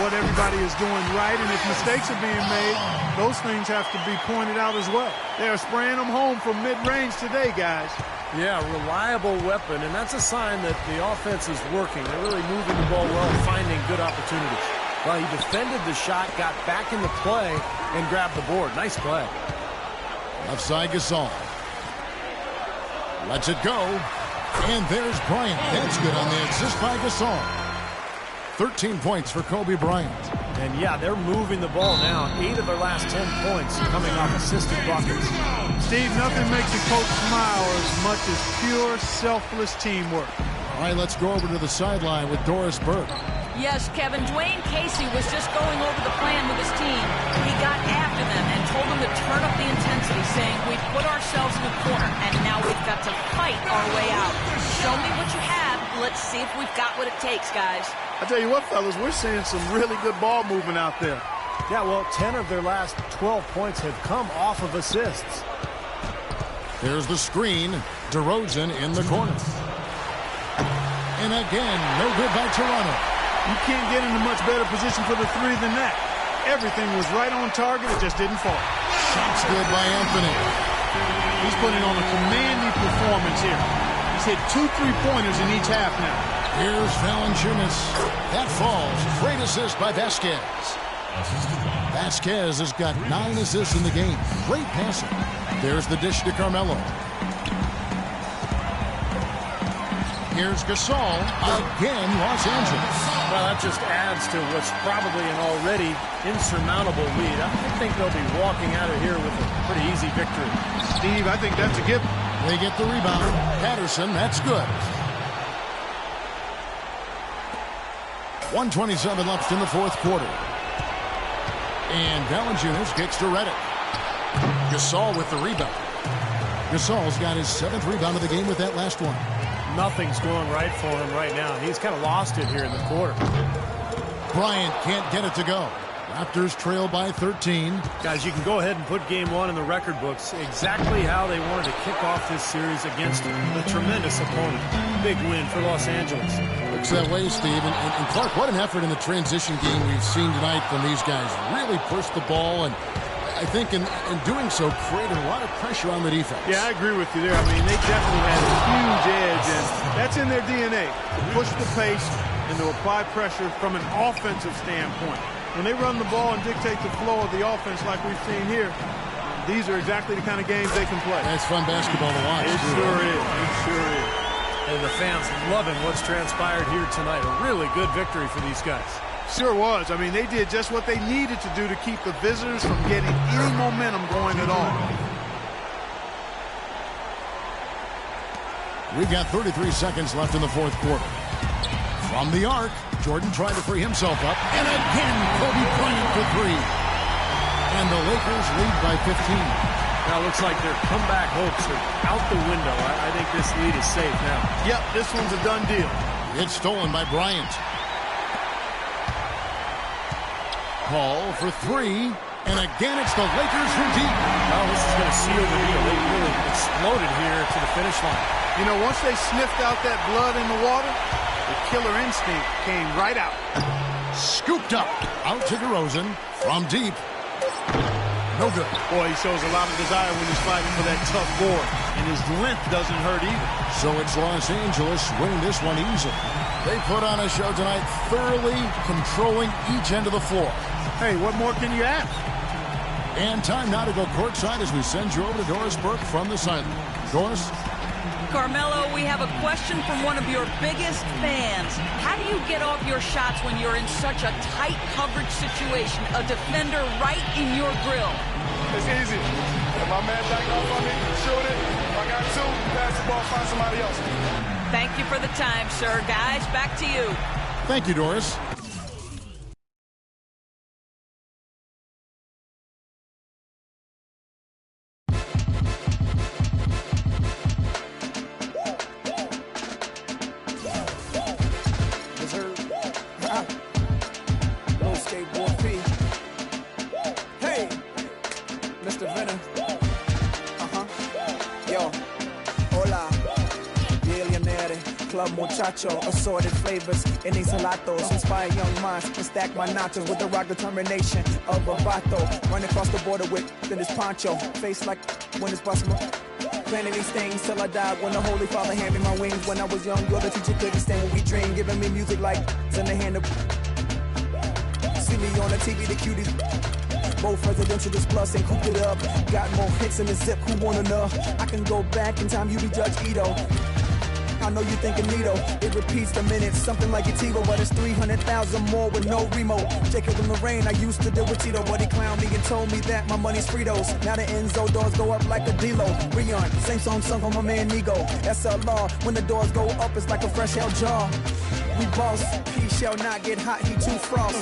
Speaker 5: what everybody is doing right. And if mistakes are being made, those things have to be pointed out as well. They're spraying them home from mid-range today, guys.
Speaker 4: Yeah, reliable weapon, and that's a sign that the offense is working. They're really moving the ball well, finding good opportunities. Well, he defended the shot, got back into play, and grabbed the board. Nice play.
Speaker 3: Left side Gasol. Lets it go. And there's Bryant. That's good on the assist by Gasol. 13 points for Kobe Bryant.
Speaker 4: And yeah, they're moving the ball now. 8 of their last 10 points coming off assisted buckets.
Speaker 5: Steve, nothing makes a coach smile as much as pure, selfless teamwork.
Speaker 3: All right, let's go over to the sideline with Doris Burke.
Speaker 6: Yes, Kevin, Dwayne Casey was just going over the plan with his team. He got after them and told them to turn up the intensity, saying we've put ourselves in a corner and now we've got to fight our way out. Show me what you have. Let's see if we've got what it takes, guys.
Speaker 5: I tell you what, fellas, we're seeing some really good ball movement out there.
Speaker 4: Yeah, well, 10 of their last 12 points have come off of assists.
Speaker 3: Here's the screen. DeRozan in the corner. And again, no good by Toronto.
Speaker 5: You can't get in a much better position for the three than that. Everything was right on target. It just didn't fall.
Speaker 3: Shots good by Anthony.
Speaker 5: He's putting on a commanding performance here. He's hit 2 3-pointers in each half now.
Speaker 3: Here's Valanciunas. That falls. Great assist by Vasquez. Vasquez has got 9 assists in the game. Great passing. There's the dish to Carmelo. Here's Gasol. Again, Los Angeles.
Speaker 4: Well, that just adds to what's probably an already insurmountable lead. I think they'll be walking out of here with a pretty easy victory.
Speaker 5: Steve, I think that's a given.
Speaker 3: They get the rebound. Patterson, that's good. 1:27 left in the fourth quarter. And Valanciunas gets to Redick. Gasol with the rebound. Gasol's got his 7th rebound of the game with that last one.
Speaker 4: Nothing's going right for him right now. He's kind of lost it here in the quarter.
Speaker 3: Bryant can't get it to go. Raptors trail by 13.
Speaker 4: Guys, you can go ahead and put game one in the record books exactly how they wanted to kick off this series against a tremendous opponent. Big win for Los Angeles.
Speaker 3: Looks that way, Steve. And Clark, what an effort in the transition game we've seen tonight from these guys. Really pushed the ball, and I think in doing so created a lot of pressure on the defense.
Speaker 5: Yeah, I agree with you there. I mean, they definitely had a huge edge, and that's in their DNA, to push the pace and to apply pressure from an offensive standpoint. When they run the ball and dictate the flow of the offense like we've seen here, these are exactly the kind of games they can play.
Speaker 3: That's fun basketball to watch.
Speaker 5: It sure is. It sure is.
Speaker 4: And the fans loving what's transpired here tonight. A really good victory for these guys.
Speaker 5: Sure was. I mean, they did just what they needed to do to keep the visitors from getting any momentum going at all.
Speaker 3: We've got 33 seconds left in the fourth quarter. From the arc, Jordan tried to free himself up. And again, Kobe Bryant for three. And the Lakers lead by 15.
Speaker 4: Now it looks like their comeback hopes are out the window. I think this lead is safe now.
Speaker 5: Yep, this one's a done deal.
Speaker 3: It's stolen by Bryant. Paul for three. And again, it's the Lakers from deep.
Speaker 4: Well, this is going to seal the deal. They really exploded here to the finish line.
Speaker 5: You know, once they sniffed out that blood in the water, the killer instinct came right out.
Speaker 3: Scooped up. Out to DeRozan from deep. No good.
Speaker 5: Boy, he shows a lot of desire when he's fighting for that tough board. And his length doesn't hurt either.
Speaker 3: So it's Los Angeles winning this one easily. They put on a show tonight, thoroughly controlling each end of the floor.
Speaker 5: Hey, what more can you ask?
Speaker 3: And time now to go courtside as we send you over to Doris Burke from the sideline. Doris?
Speaker 6: Carmelo, we have a question from one of your biggest fans. How do you get off your shots when you're in such a tight coverage situation? A defender right in your grill.
Speaker 14: It's easy. If my man back off on me, shoot it. If I got two, pass the ball, find somebody else.
Speaker 6: Thank you for the time, sir. Guys, back to you.
Speaker 3: Thank you, Doris.
Speaker 15: Muchacho, assorted flavors in these gelatos, inspire young minds and stack my nachos with the raw determination of a vato. Run across the border with this poncho, face like when it's busted. Planning these things till I died when the Holy Father handed me my wings. When I was young, you're the teacher couldn't stand when we dream, giving me music like in the hand of. See me on the TV, the cuties. Both residential just plus and cooped it up. Got more hits in the zip, who wanna know? I can go back in time, you be Judge Ito. I know you thinking Nito, it repeats the minutes, something like a TiVo, but it's 300,000 more with no remote. Jacob in the rain, I used to deal with Tito, but he clowned me and told me that my money's Fritos. Now the Enzo doors go up like a D-Lo. Rion, same song sung for my man Nigo. SLR, when the doors go up, it's like a fresh hell jar. We boss, he shall not get hot, he too frost.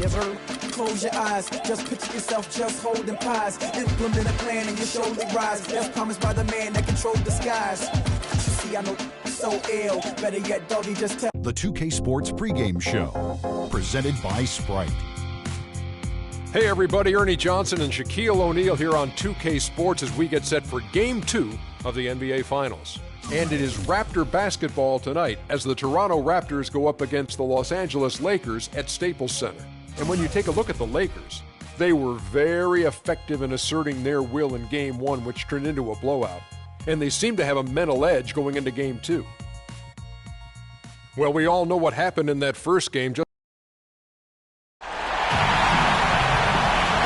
Speaker 15: Yes, sir. Close your eyes, just picture yourself just holding pies. Implement a plan and your shoulder rise. That's promised by the man that controls the skies. You see, I know so ill. Better yet, doggy, just tell.
Speaker 1: The 2K Sports pregame show, presented by Sprite.
Speaker 2: Hey everybody, Ernie Johnson and Shaquille O'Neal here on 2K Sports as we get set for Game 2 of the NBA Finals. And it is Raptor basketball tonight as the Toronto Raptors go up against the Los Angeles Lakers at Staples Center. And when you take a look at the Lakers, they were very effective in asserting their will in Game 1, which turned into a blowout. And they seem to have a mental edge going into Game 2. Well, we all know what happened in that first game.
Speaker 3: The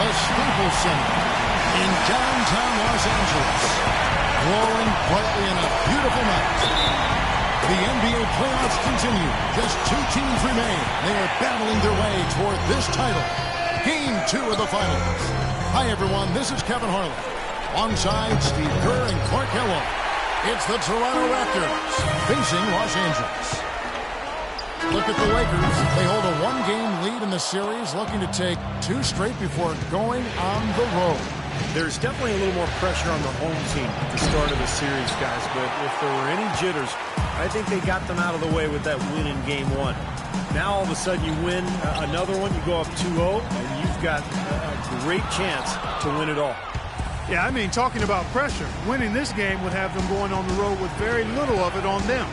Speaker 3: Staples Center in downtown Los Angeles, glowing brightly in a beautiful night. The NBA playoffs continue. Just two teams remain. They are battling their way toward this title. Game 2 of the finals. Hi, everyone. This is Kevin Harlan. Alongside Steve Kerr and Clark Kellogg. It's the Toronto Raptors facing Los Angeles. Look at the Lakers. They hold a one-game lead in the series, looking to take 2 straight before going on the road.
Speaker 4: There's definitely a little more pressure on the home team at the start of the series, guys, but if there were any jitters, I think they got them out of the way with that win in game 1. Now all of a sudden you win another one, you go up 2-0, and you've got a great chance to win it all.
Speaker 5: Yeah, I mean, talking about pressure, winning this game would have them going on the road with very little of it on them.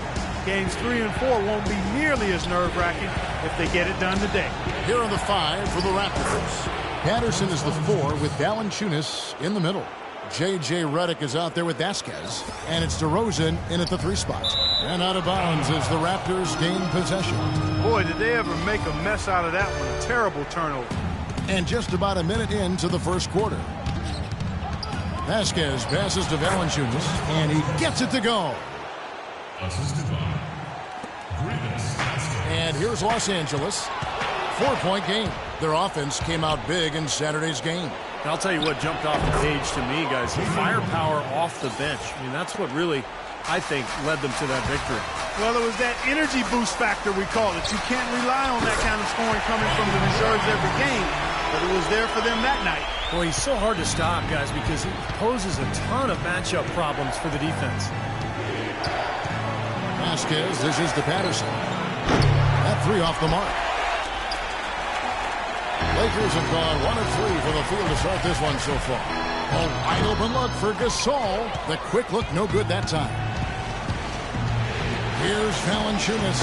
Speaker 5: Games 3 and 4 won't be nearly as nerve-wracking if they get it done today.
Speaker 3: Here are the 5 for the Raptors. Patterson is the 4 with Valanciunas in the middle. J.J. Redick is out there with Vasquez, and it's DeRozan in at the 3 spot. And out of bounds as the Raptors gain possession.
Speaker 5: Boy, did they ever make a mess out of that one. A terrible turnover.
Speaker 3: And just about a minute into the first quarter. Vasquez passes to Valanciunas, and he gets it to go. And here's Los Angeles. 4-point game. Their offense came out big in Saturday's game.
Speaker 4: And I'll tell you what jumped off the page to me, guys. The firepower off the bench. I mean, that's what really, I think, led them to that victory.
Speaker 5: Well, it was that energy boost factor, we call it. You can't rely on that kind of scoring coming from the reserves every game, but it was there for them that night.
Speaker 4: Boy, he's so hard to stop, guys, because he poses a ton of matchup problems for the defense.
Speaker 3: Vasquez, this is to Patterson. That 3 off the mark. Lakers have gone 1 of 3 from the field to start this one so far. A wide open look for Gasol. The quick look, no good that time. Here's Valanciunas.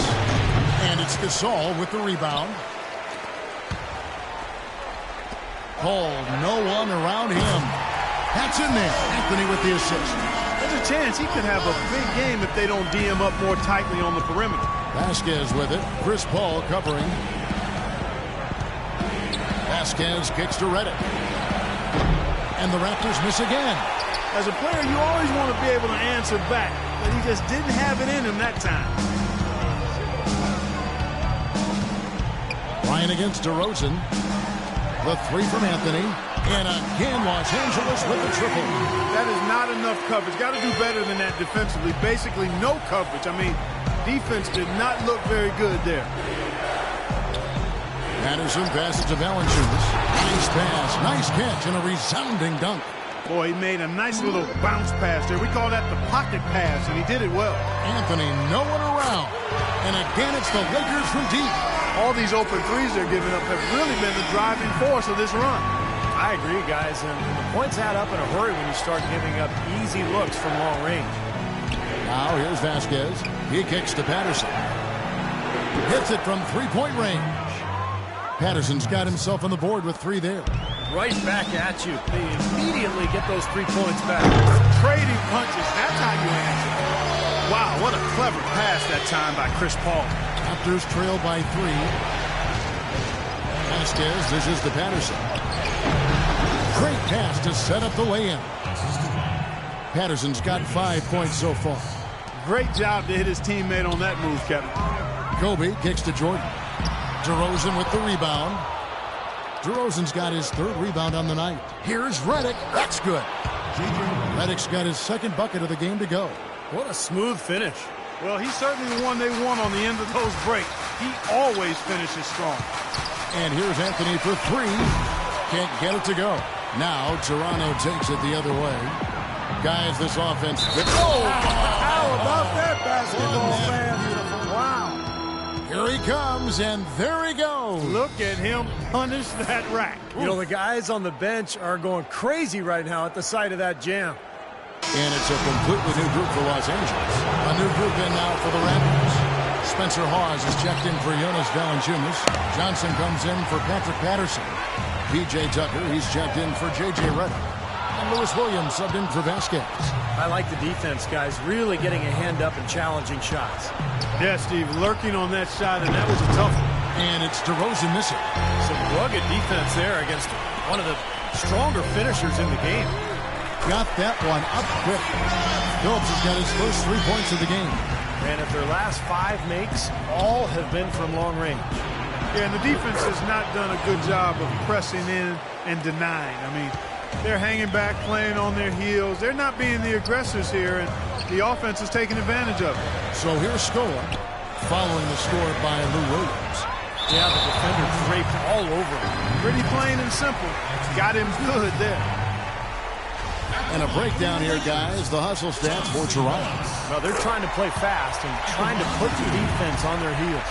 Speaker 3: And it's Gasol with the rebound. Called, no one around him. That's in there. Anthony with the assist.
Speaker 5: There's a chance he could have a big game if they don't D him up more tightly on the perimeter.
Speaker 3: Vasquez with it. Chris Paul covering. Vasquez kicks to Redick. And the Raptors miss again.
Speaker 5: As a player, you always want to be able to answer back, but he just didn't have it in him that time.
Speaker 3: Ryan against DeRozan. The 3 from Anthony. And again, Los Angeles with the triple.
Speaker 5: That is not enough coverage. Got to do better than that defensively. Basically, no coverage. I mean, defense did not look very good there.
Speaker 3: Patterson passes to Valanciunas. Nice pass, nice catch, and a resounding dunk.
Speaker 5: Boy, he made a nice little bounce pass there. We call that the pocket pass, and he did it well.
Speaker 3: Anthony, no one around. And again, it's the Lakers from deep.
Speaker 5: All these open threes they're giving up have really been the driving force of this run.
Speaker 4: I agree, guys, and the points add up in a hurry when you start giving up easy looks from long range.
Speaker 3: Now here's Vasquez. He kicks to Patterson. Hits it from 3-point range. Patterson's got himself on the board with 3 there.
Speaker 4: Right back at you. They immediately get those 3 points back.
Speaker 5: Trading punches, that's how you answer. Wow, what a clever pass that time by Chris Paul.
Speaker 3: Raptors trail by 3. Vasquez dishes to Patterson. Great pass to set up the lay-in. Patterson's got 5 points so far.
Speaker 5: Great job to hit his teammate on that move, Kevin.
Speaker 3: Kobe kicks to Jordan. DeRozan with the rebound. DeRozan's got his 3rd rebound on the night. Here's Redick. That's good. Redick's got his 2nd bucket of the game to go.
Speaker 4: What a smooth finish.
Speaker 5: Well, he's certainly the one they want on the end of those breaks. He always finishes strong.
Speaker 3: And here's Anthony for 3. Can't get it to go. Now Toronto takes it the other way. Guys, this offense.
Speaker 5: Oh! How about that basketball, man? Wow.
Speaker 3: Here he comes, and there he goes.
Speaker 5: Look at him punish that rack.
Speaker 4: You know, the guys on the bench are going crazy right now at the sight of that jam.
Speaker 3: And it's a completely new group for Los Angeles. A new group in now for the Raptors. Spencer Hawes is checked in for Jonas Valanciunas. Johnson comes in for Patrick Patterson. P.J. Tucker, he's checked in for J.J. Redick. And Lewis Williams subbed in for Vasquez.
Speaker 4: I like the defense, guys, really getting a hand up and challenging shots.
Speaker 5: Yeah, Steve, lurking on that shot, and that was a tough one.
Speaker 3: And it's DeRozan missing.
Speaker 4: Some rugged defense there against one of the stronger finishers in the game.
Speaker 3: Got that one up quick. Phillips has got his first 3 points of the game.
Speaker 4: And if their last 5 makes, all have been from long range.
Speaker 5: Yeah, and the defense has not done a good job of pressing in and denying. I mean, they're hanging back, playing on their heels. They're not being the aggressors here, and the offense is taking advantage of it.
Speaker 3: So here's Scola, following the score by Lou Williams.
Speaker 4: Yeah, the defender draped all over him.
Speaker 5: Pretty plain and simple. Got him good there.
Speaker 3: And a breakdown here, guys. The hustle stats for Toronto.
Speaker 4: Well, they're trying to play fast and trying to put the defense on their heels.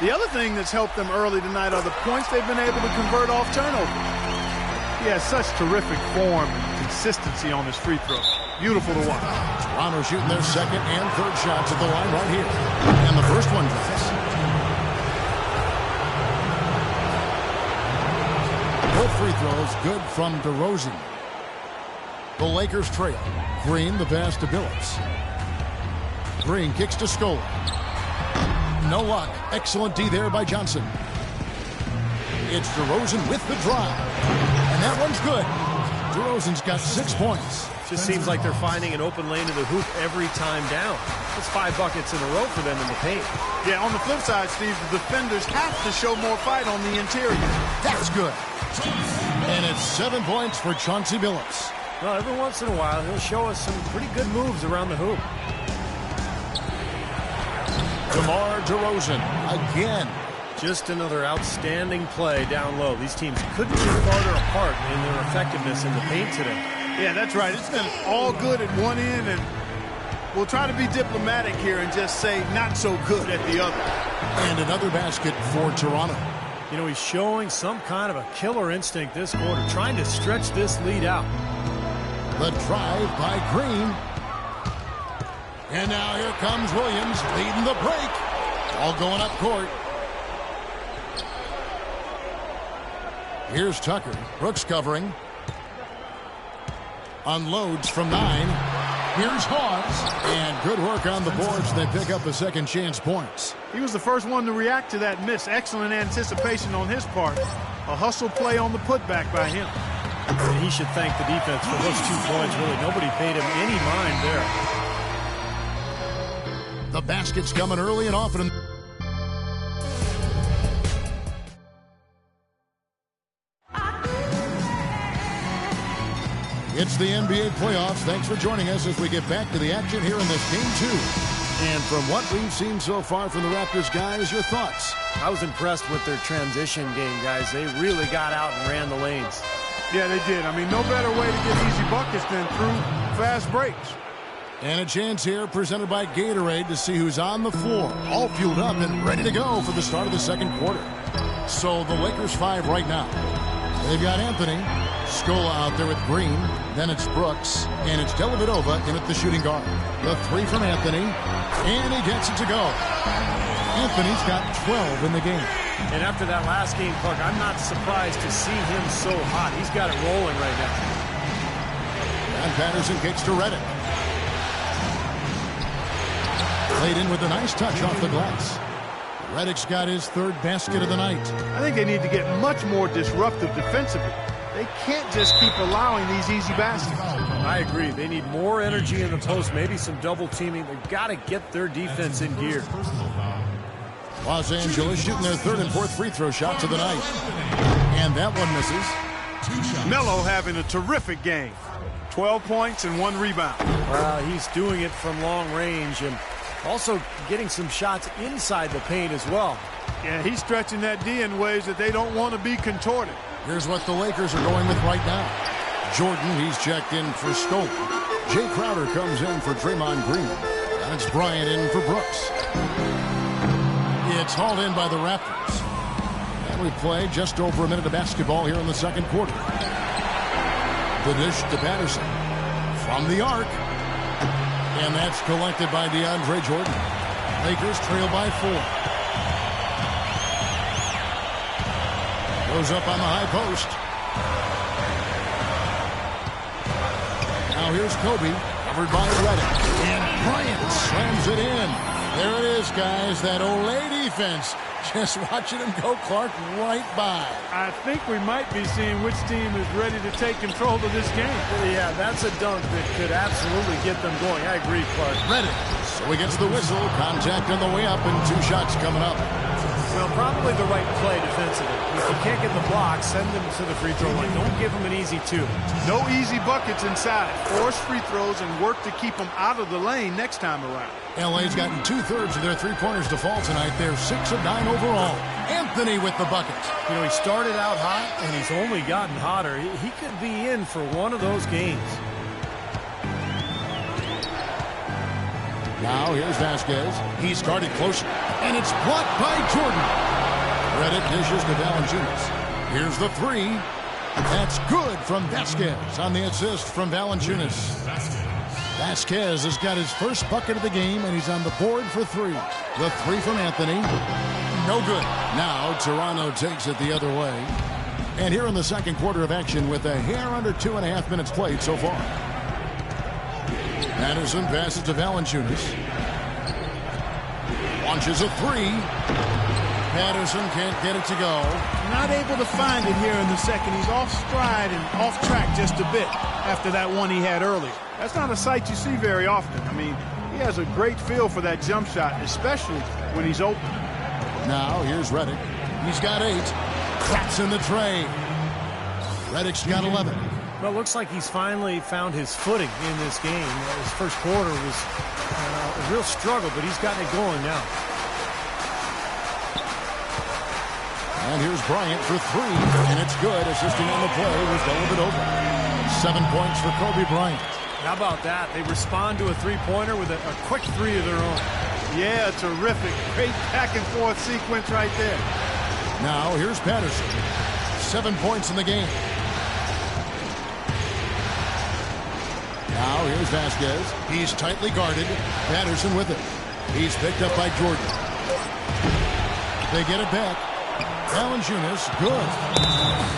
Speaker 5: The other thing that's helped them early tonight are the points they've been able to convert off turnover. He has such terrific form and consistency on his free throw. Beautiful to watch.
Speaker 3: Toronto shooting their second and third shots at the line right here. And the first one drops. Both free throws good from DeRozan. The Lakers trail. Green, the pass to Billups. Green kicks to Scola. No luck. Excellent D there by Johnson. It's DeRozan with the drive. And that one's good. DeRozan's got 6 points.
Speaker 4: Just seems like they're finding an open lane to the hoop every time down. That's 5 buckets in a row for them in the paint.
Speaker 5: Yeah, on the flip side, Steve, the defenders have to show more fight on the interior.
Speaker 3: That's good. And it's 7 points for Chauncey Billups.
Speaker 4: Well, every once in a while, he'll show us some pretty good moves around the hoop.
Speaker 3: DeMar DeRozan again.
Speaker 4: Just another outstanding play down low. These teams couldn't be farther apart in their effectiveness in the paint today.
Speaker 5: Yeah, that's right. It's been all good at one end, and we'll try to be diplomatic here and just say not so good at the other.
Speaker 3: And another basket for Toronto.
Speaker 4: You know, he's showing some kind of a killer instinct this quarter, trying to stretch this lead out.
Speaker 3: The drive by Green. And now here comes Williams leading the break. All going up court. Here's Tucker. Brooks covering. Unloads from 9. Here's Hawes. And good work on the boards. They pick up a second chance points.
Speaker 5: He was the first one to react to that miss. Excellent anticipation on his part. A hustle play on the putback by him.
Speaker 4: And he should thank the defense for those 2 points. Really, nobody paid him any mind there.
Speaker 3: The basket's coming early and often. It's the NBA playoffs. Thanks for joining us as we get back to the action here in this game 2. And from what we've seen so far from the Raptors, guys, your thoughts?
Speaker 4: I was impressed with their transition game, guys. They really got out and ran the lanes.
Speaker 5: Yeah, they did. I mean, no better way to get easy buckets than through fast breaks.
Speaker 3: And a chance here presented by Gatorade to see who's on the floor. All fueled up and ready to go for the start of the second quarter. So the Lakers 5 right now. They've got Anthony. Scola out there with Green. Then it's Brooks. And it's Dellavedova in at the shooting guard. The 3 from Anthony. And he gets it to go. Anthony's got 12 in the game.
Speaker 4: And after that last game, Clark, I'm not surprised to see him so hot. He's got it rolling right now.
Speaker 3: And Patterson kicks to Redick. Played in with a nice touch off the glass. Redick's got his 3rd basket of the night.
Speaker 5: I think they need to get much more disruptive defensively. They can't just keep allowing these easy baskets.
Speaker 4: I agree. They need more energy in the post, maybe some double teaming. They've got to get their defense in gear.
Speaker 3: Los Angeles shooting their 3rd and 4th free throw shots of the night. And that one misses.
Speaker 5: Melo having a terrific game. 12 points and 1 rebound.
Speaker 4: Well, he's doing it from long range and also getting some shots inside the paint as well.
Speaker 5: Yeah, he's stretching that D in ways that they don't want to be contorted.
Speaker 3: Here's what the Lakers are going with right now. Jordan, he's checked in for Scola. Jay Crowder comes in for Draymond Green. And it's Bryant in for Brooks. It's hauled in by the Raptors. And we play just over a minute of basketball here in the second quarter. The dish to Patterson. From the arc. And that's collected by DeAndre Jordan. Lakers trail by 4. Goes up on the high post. Now here's Kobe, covered by Redick. And Bryant slams it in. There it is, guys. That Olay defense. Just watching him go, Clark, right by.
Speaker 5: I think we might be seeing which team is ready to take control of this game.
Speaker 4: Yeah, that's a dunk that could absolutely get them going. I agree, Clark.
Speaker 3: Redick. So he gets the whistle. Contact on the way up and 2 shots coming up.
Speaker 4: Well, probably the right play defensively. If you can't get the block, send them to the free throw line. Don't give them an easy 2.
Speaker 5: No easy buckets inside. Force free throws and work to keep them out of the lane next time around.
Speaker 3: LA's gotten 2/3 of their 3-pointers to fall tonight. They're 6 of 9 overall. Anthony with the bucket.
Speaker 4: You know, he started out hot, and he's only gotten hotter. He could be in for one of those games.
Speaker 3: Now here's Vasquez. He's guarded closer, and it's blocked by Jordan. Reddick dishes to Valanciunas. Here's the three. That's good from Vasquez on the assist from Valanciunas. Vasquez has got his first bucket of the game, and he's on the board for three. The three from Anthony. No good. Now Toronto takes it the other way. And here in the second quarter of action with a hair under 2.5 minutes played so far. Patterson passes to Valanciunas. Launches a three. Patterson can't get it to go.
Speaker 5: Not able to find it here in the second. He's off stride and off track just a bit after that one he had earlier. That's not a sight you see very often. I mean, he has a great feel for that jump shot, especially when he's open.
Speaker 3: Now here's Reddick. He's got 8. Cracks in the tray. Reddick's got 11.
Speaker 4: Well, it looks like he's finally found his footing in this game. His first quarter was a real struggle, but he's gotten it going now.
Speaker 3: And here's Bryant for 3, and it's good. Assisting on the play was Dellavedova. 7 points for Kobe Bryant.
Speaker 4: How about that? They respond to a three-pointer with a quick three of their own.
Speaker 5: Yeah, terrific. Great back-and-forth sequence right there.
Speaker 3: Now here's Patterson. 7 points in the game. Now here's Vasquez. He's tightly guarded. Patterson with it. He's picked up by Jordan. They get it back. Valanciunas, good.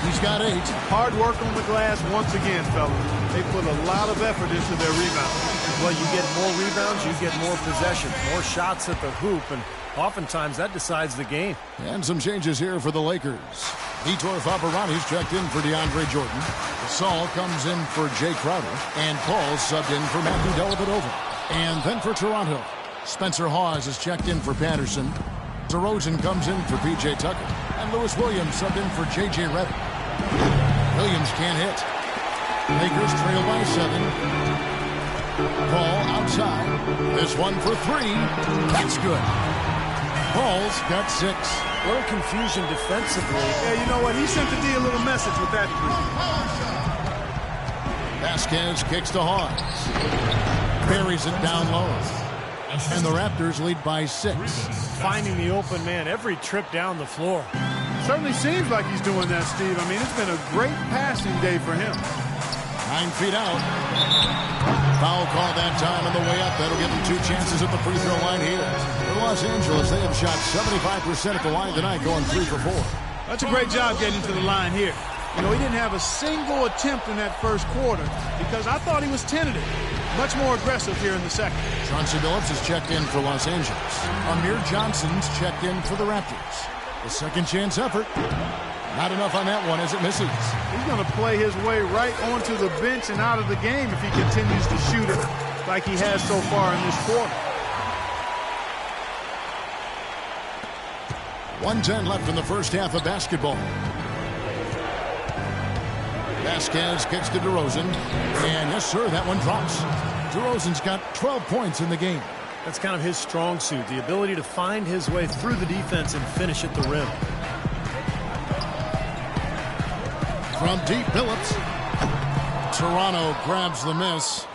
Speaker 3: He's got 8.
Speaker 5: Hard work on the glass once again, fellas. They put a lot of effort into their rebounds.
Speaker 4: Well, you get more rebounds, you get more possession, more shots at the hoop, and oftentimes that decides the game.
Speaker 3: And some changes here for the Lakers. Vitor Fabarani's checked in for DeAndre Jordan. Gasol comes in for Jay Crowder. And Paul's subbed in for Matthew Dellavedova. And then for Toronto, Spencer Hawes is checked in for Patterson. DeRozan comes in for P.J. Tucker. And Lewis Williams subbed in for J.J. Redick. Williams can't hit. Lakers trail by 7. Paul outside. This one for 3. That's good. Paul's got 6.
Speaker 4: A little confusion defensively.
Speaker 5: Yeah, you know what? He sent the D a little message with that three.
Speaker 3: Vasquez kicks to Hawes. Buries it down low. And the Raptors lead by 6.
Speaker 4: Finding the open man every trip down the floor.
Speaker 5: Certainly seems like he's doing that, Steve. I mean, it's been a great passing day for him.
Speaker 3: 9 feet out. Foul call that time on the way up. That'll give them 2 chances at the free throw line here. For Los Angeles, they have shot 75% at the line tonight, going 3 for 4.
Speaker 5: That's a great job getting to the line here. You know, he didn't have a single attempt in that first quarter because I thought he was tentative. Much more aggressive here in the second.
Speaker 3: Chauncey Billups is checked in for Los Angeles. Amir Johnson's checked in for the Raptors. A second chance effort. Not enough on that one as it misses.
Speaker 5: He's going to play his way right onto the bench and out of the game if he continues to shoot it like he has so far in this quarter.
Speaker 3: 1:10 left in the first half of basketball. Vasquez kicks to DeRozan. And yes, sir, that one drops. DeRozan's got 12 points in the game.
Speaker 4: That's kind of his strong suit, the ability to find his way through the defense and finish at the rim.
Speaker 3: From deep, Billups. Toronto grabs the miss.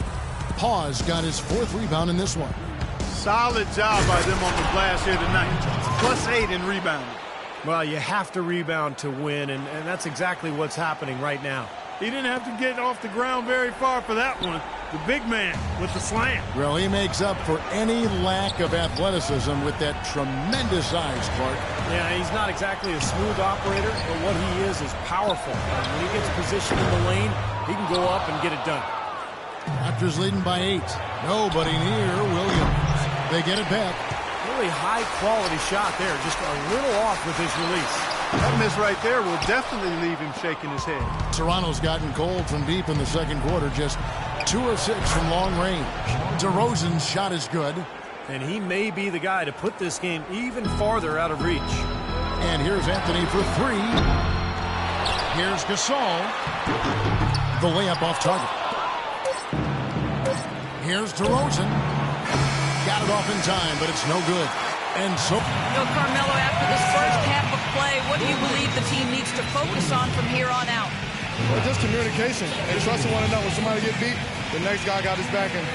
Speaker 3: Hawes got his 4th rebound in this one.
Speaker 5: Solid job by them on the glass here tonight. +8 in rebounding.
Speaker 4: Well, you have to rebound to win, and that's exactly what's happening right now.
Speaker 5: He didn't have to get off the ground very far for that one. The big man with the slam.
Speaker 3: Well, he makes up for any lack of athleticism with that tremendous size, Clark.
Speaker 4: Yeah, he's not exactly a smooth operator, but what he is powerful. When he gets positioned in the lane, he can go up and get it done.
Speaker 3: Raptors leading by 8. Nobody near Williams. They get it back.
Speaker 4: Really high-quality shot there, just a little off with his release.
Speaker 5: That miss right there will definitely leave him shaking his head.
Speaker 3: Toronto's gotten cold from deep in the second quarter, just 2 of 6 from long range. DeRozan's shot is good.
Speaker 4: And he may be the guy to put this game even farther out of reach.
Speaker 3: And here's Anthony for 3. Here's Gasol. The layup off target. Here's DeRozan. Got it off in time, but it's no good. And so...
Speaker 6: Carmelo, after this first half of play, what do you believe the team needs to focus on from here on out?
Speaker 14: Well, just communication. They trust one another. When somebody get beat, the next guy got his back. And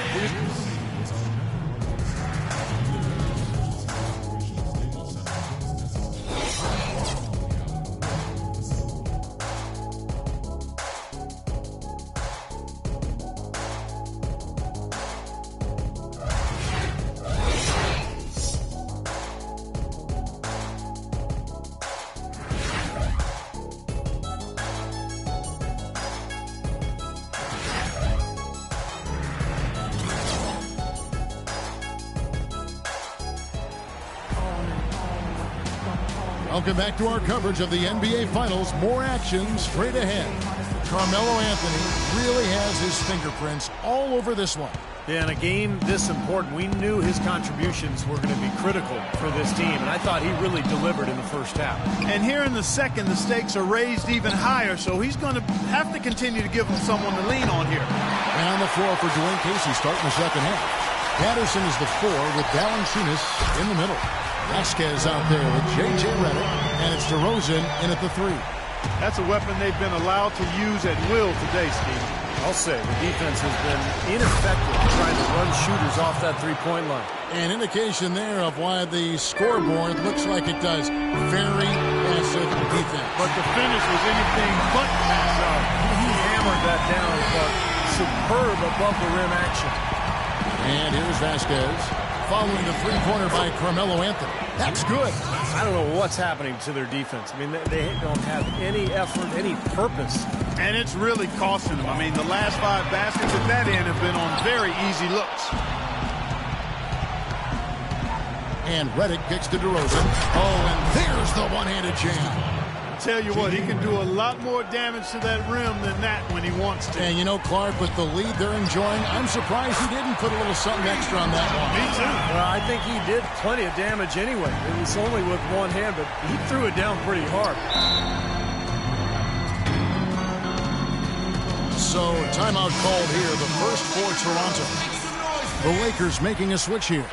Speaker 3: Welcome back to our coverage of the NBA Finals. More action straight ahead. Carmelo Anthony really has his fingerprints all over this one.
Speaker 4: Yeah, in a game this important, we knew his contributions were going to be critical for this team, and I thought he really delivered in the first half.
Speaker 5: And here in the second, the stakes are raised even higher, so he's going to have to continue to give them someone to lean on here.
Speaker 3: And on the floor for Dwayne Casey starting the second half. Patterson is the 4 with Valanciunas in the middle. Vasquez out there with J.J. Redick, and it's DeRozan in at the 3.
Speaker 5: That's a weapon they've been allowed to use at will today, Steve.
Speaker 4: I'll say the defense has been ineffective trying to run shooters off that three-point line.
Speaker 3: An indication there of why the scoreboard looks like it does. Very passive defense.
Speaker 5: But the finish was anything but passive.
Speaker 4: He hammered that down, but superb above-the-rim action.
Speaker 3: And here's Vasquez following the three-pointer by Carmelo Anthony. That's good.
Speaker 4: I don't know what's happening to their defense. I mean, they don't have any effort, any purpose.
Speaker 5: And it's really costing them. I mean, the last 5 baskets at that end have been on very easy looks.
Speaker 3: And Redick kicks to DeRozan. Oh, and there's the one-handed jam.
Speaker 5: Tell you what, he can do a lot more damage to that rim than that when he wants to.
Speaker 3: And you know, Clark, with the lead they're enjoying, I'm surprised he didn't put a little something extra on that one.
Speaker 4: Me too. Well, I think he did plenty of damage anyway. It was only with one hand, but he threw it down pretty hard.
Speaker 3: So, timeout called here, the first for Toronto. The Lakers making a switch here.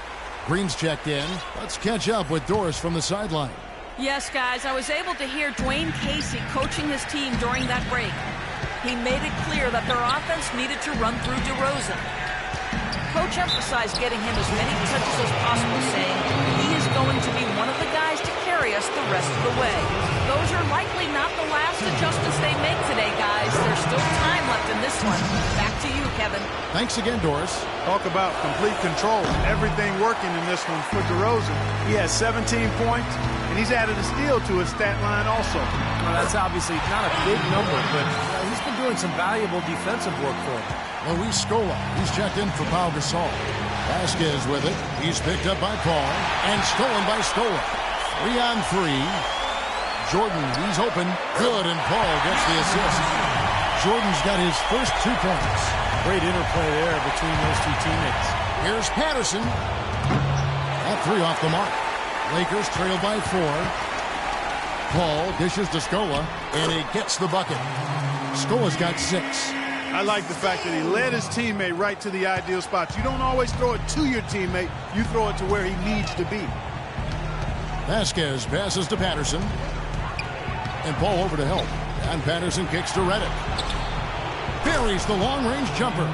Speaker 3: Green's checked in. Let's catch up with Doris from the sideline.
Speaker 6: Yes, guys, I was able to hear Dwayne Casey coaching his team during that break. He made it clear that their offense needed to run through DeRozan. Coach emphasized getting him as many touches as possible, saying he is going to be one of the guys to carry us the rest of the way. Those are likely not the last adjustments they make today, guys. There's still time left in this one. Back to you, Kevin.
Speaker 3: Thanks again, Doris.
Speaker 5: Talk about complete control. Everything working in this one for DeRozan. He has 17 points, and he's added a steal to his stat line also.
Speaker 4: Well, that's obviously not a big number, but he's been doing some valuable defensive work for him.
Speaker 3: Luis Scola, he's checked in for Pau Gasol. Vasquez with it. He's picked up by Paul and stolen by Scola. 3 on 3. Jordan, he's open. Good, and Paul gets the assist. Jordan's got his first 2 points.
Speaker 4: Great interplay there between those 2 teammates.
Speaker 3: Here's Patterson. That 3 off the mark. Lakers trail by 4. Paul dishes to Scola, and he gets the bucket. Scola's got 6.
Speaker 5: I like the fact that he led his teammate right to the ideal spots. You don't always throw it to your teammate. You throw it to where he needs to be.
Speaker 3: Vasquez passes to Patterson. And Paul over to help. And Patterson kicks to Redick. Buries the long-range jumper.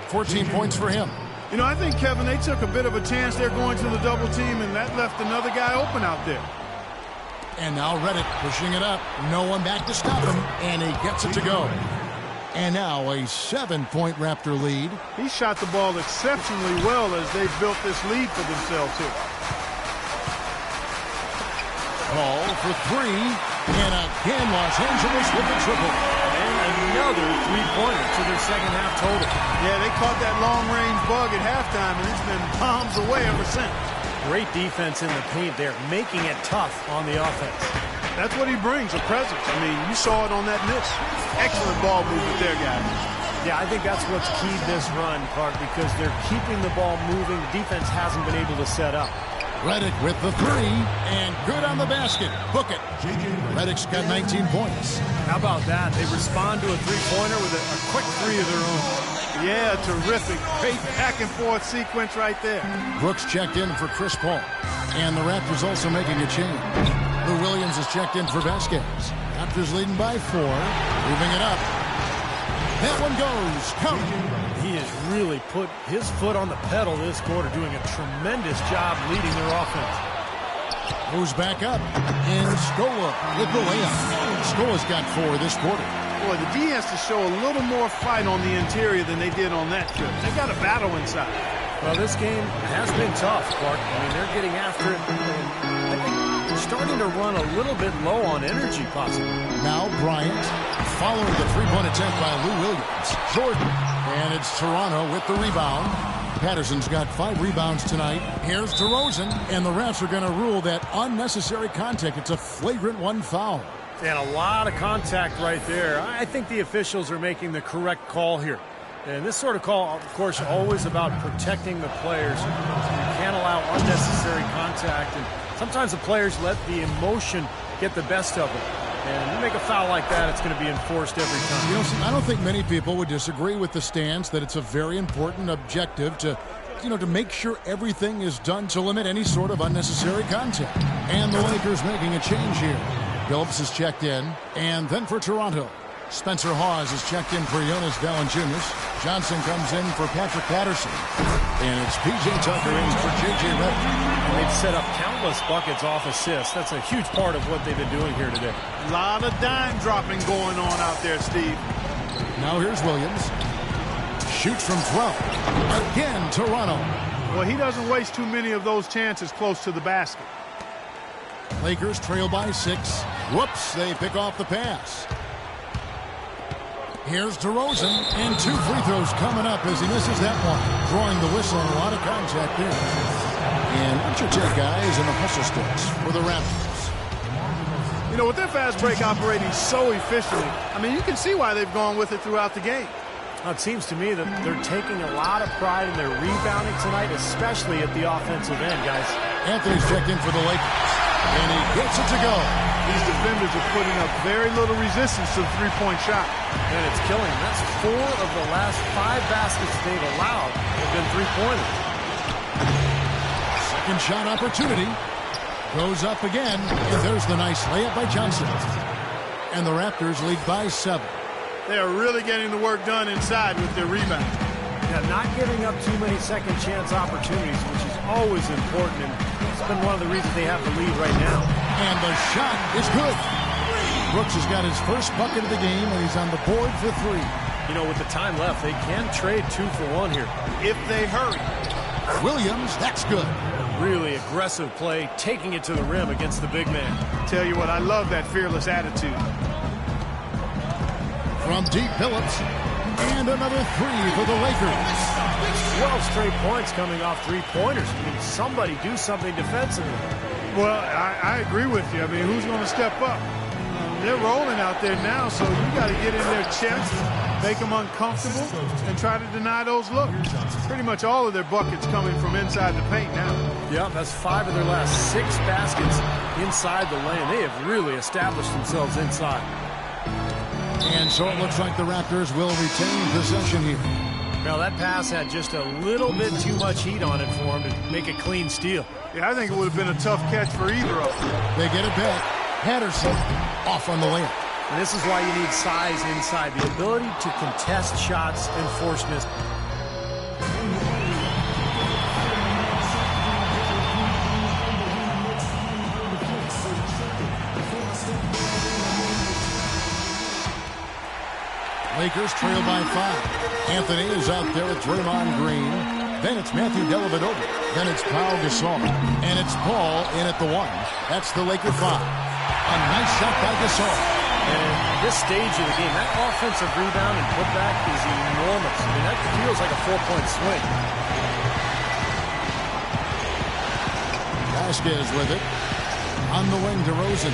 Speaker 3: 14 points for him.
Speaker 5: You know, I think, Kevin, they took a bit of a chance there going to the double team, and that left another guy open out there.
Speaker 3: And now Redick pushing it up. No one back to stop him, and he gets it to go. And now a 7-point Raptor lead.
Speaker 5: He shot the ball exceptionally well as they built this lead for themselves here.
Speaker 3: Paul for 3. And again, Los Angeles with the triple.
Speaker 4: And another 3-pointer to their second half total.
Speaker 5: Yeah, they caught that long-range bug at halftime, and it's been bombs away ever since.
Speaker 4: Great defense in the paint there, making it tough on the offense.
Speaker 5: That's what he brings, a presence. I mean, you saw it on that miss. Excellent ball movement there, guys.
Speaker 4: Yeah, I think that's what's keyed this run, Clark, because they're keeping the ball moving. The defense hasn't been able to set up.
Speaker 3: Redick with the 3, and good on the basket. Book it. Redick's got 19 points.
Speaker 4: How about that? They respond to a 3-pointer with a quick 3 of their own.
Speaker 5: Yeah, terrific. Great back-and-forth sequence right there.
Speaker 3: Brooks checked in for Chris Paul. And the Raptors also making a change. Lou Williams is checked in for Vasquez. Raptors leading by 4. Moving it up. That one goes. Count.
Speaker 4: He has really put his foot on the pedal this quarter, doing a tremendous job leading their offense.
Speaker 3: Moves back up. And Scola with the layup. Scola's got 4 this quarter.
Speaker 5: Boy, the D has to show a little more fight on the interior than they did on that trip. They got a battle inside.
Speaker 4: Well, this game has been tough, Clark. I mean, they're getting after it. I think they're starting to run a little bit low on energy, possibly.
Speaker 3: Now Bryant following the 3-point attempt by Lou Williams. Jordan. And it's Toronto with the rebound. Patterson's got 5 rebounds tonight. Here's DeRozan, and the refs are going to rule that unnecessary contact. It's a flagrant 1 foul.
Speaker 4: And a lot of contact right there. I think the officials are making the correct call here. And this sort of call, of course, always about protecting the players. So you can't allow unnecessary contact. And sometimes the players let the emotion get the best of them. And you make a foul like that, it's going to be enforced every time.
Speaker 3: You know, I don't think many people would disagree with the stance that it's a very important objective to make sure everything is done to limit any sort of unnecessary contact. And the Lakers making a change here. Phillips is checked in, and then for Toronto, Spencer Hawes is checked in for Jonas Valanciunas. Johnson comes in for Patrick Patterson. And it's P.J. Tucker in for J.J. Redick.
Speaker 4: And they've set up countless buckets off assists. That's a huge part of what they've been doing here today.
Speaker 5: A lot of dime dropping going on out there, Steve.
Speaker 3: Now here's Williams. Shoots from 12. Again, Toronto.
Speaker 5: Well, he doesn't waste too many of those chances close to the basket.
Speaker 3: Lakers trail by 6. Whoops, they pick off the pass. Here's DeRozan, and 2 free throws coming up as he misses that one. Drawing the whistle and a lot of contact there. And Architect guys in the hustle sticks for the Raptors.
Speaker 5: You know, with their fast break operating so efficiently, I mean, you can see why they've gone with it throughout the game.
Speaker 4: Well, it seems to me that they're taking a lot of pride in their rebounding tonight, especially at the offensive end, guys.
Speaker 3: Anthony's checked in for the Lakers, and he gets it to go.
Speaker 5: These defenders are putting up very little resistance to the three-point shot.
Speaker 4: And it's killing them. That's 4 of the last 5 baskets they've allowed have been three-pointers.
Speaker 3: Second shot opportunity. Goes up again, and there's the nice layup by Johnson. And the Raptors lead by 7.
Speaker 5: They are really getting the work done inside with their rebound.
Speaker 4: Yeah, not giving up too many second chance opportunities, which is always important, and it's been one of the reasons they have the lead right now.
Speaker 3: And the shot is good. Brooks has got his first bucket of the game, and he's on the board for 3.
Speaker 4: You know, with the time left, they can trade 2 for 1 here.
Speaker 5: If they hurry.
Speaker 3: Williams, that's good.
Speaker 4: Really aggressive play, taking it to the rim against the big man.
Speaker 5: Tell you what, I love that fearless attitude.
Speaker 3: From deep, Phillips, and another 3 for the Lakers.
Speaker 4: 12 straight points coming off three-pointers. I mean, somebody do something defensively.
Speaker 5: Well, I agree with you. I mean, who's going to step up? They're rolling out there now, so you got to get in their chest, make them uncomfortable, and try to deny those looks. Pretty much all of their buckets coming from inside the paint now.
Speaker 4: Yeah, that's 5 of their last 6 baskets inside the lane. They have really established themselves inside.
Speaker 3: And so it looks like the Raptors will retain possession here.
Speaker 4: Now, that pass had just a little bit too much heat on it for him to make a clean steal.
Speaker 5: Yeah, I think it would have been a tough catch for either of them.
Speaker 3: They get it back. Patterson off on the layup.
Speaker 4: And this is why you need size inside, the ability to contest shots and force miss.
Speaker 3: Lakers trail by 5. Anthony is out there with Draymond Green. Then it's Matthew Dellavedova. Then it's Pau Gasol. And it's Paul in at the 1. That's the Laker 5. A nice shot by Gasol.
Speaker 4: And at this stage of the game, that offensive rebound and putback is enormous. I mean, that feels like a 4-point swing.
Speaker 3: Vasquez with it. On the wing, DeRozan.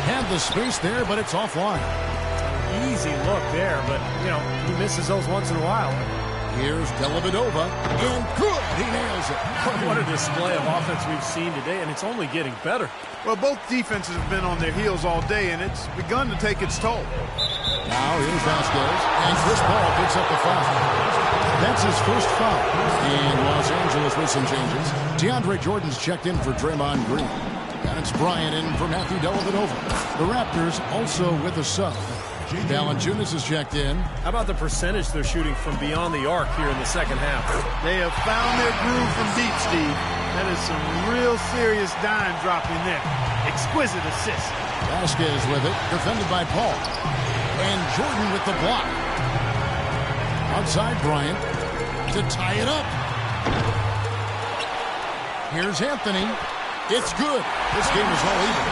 Speaker 3: Had the space there, but it's offline.
Speaker 4: Easy look there, but, you know, he misses those once in a while.
Speaker 3: Here's Dellavedova, and good! He nails it.
Speaker 4: What a display of offense we've seen today, and it's only getting better.
Speaker 5: Well, both defenses have been on their heels all day, and it's begun to take its toll.
Speaker 3: Now here's Vasquez, and Chris Paul picks up the foul. That's his first foul in Los Angeles with some changes. DeAndre Jordan's checked in for Draymond Green. And it's Bryant in for Matthew Dellavedova. The Raptors also with a sub. Valanciunas is checked in.
Speaker 4: How about the percentage they're shooting from beyond the arc here in the second half?
Speaker 5: They have found their groove from deep, Steve. That is some real serious dime dropping there. Exquisite assist.
Speaker 3: Vasquez with it, defended by Paul. And Jordan with the block. Outside Bryant to tie it up. Here's Anthony. It's good. This game is all even.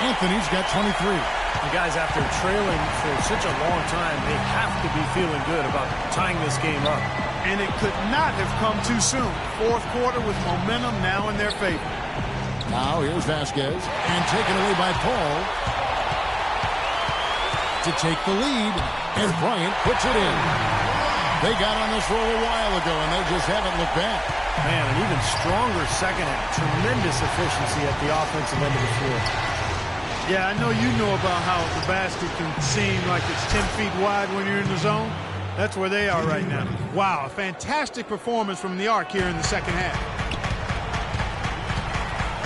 Speaker 3: Anthony's got 23.
Speaker 4: The guys, after trailing for such a long time, they have to be feeling good about tying this game up.
Speaker 5: And it could not have come too soon. Fourth quarter with momentum now in their favor.
Speaker 3: Now here's Vasquez, and taken away by Paul to take the lead, and Bryant puts it in. They got on this roll a while ago, and they just haven't looked back.
Speaker 4: Man, an even stronger second half. Tremendous efficiency at the offensive end of the floor.
Speaker 5: Yeah, I know you know about how the basket can seem like it's 10 feet wide when you're in the zone. That's where they are right now. Wow, a fantastic performance from the arc here in the second half.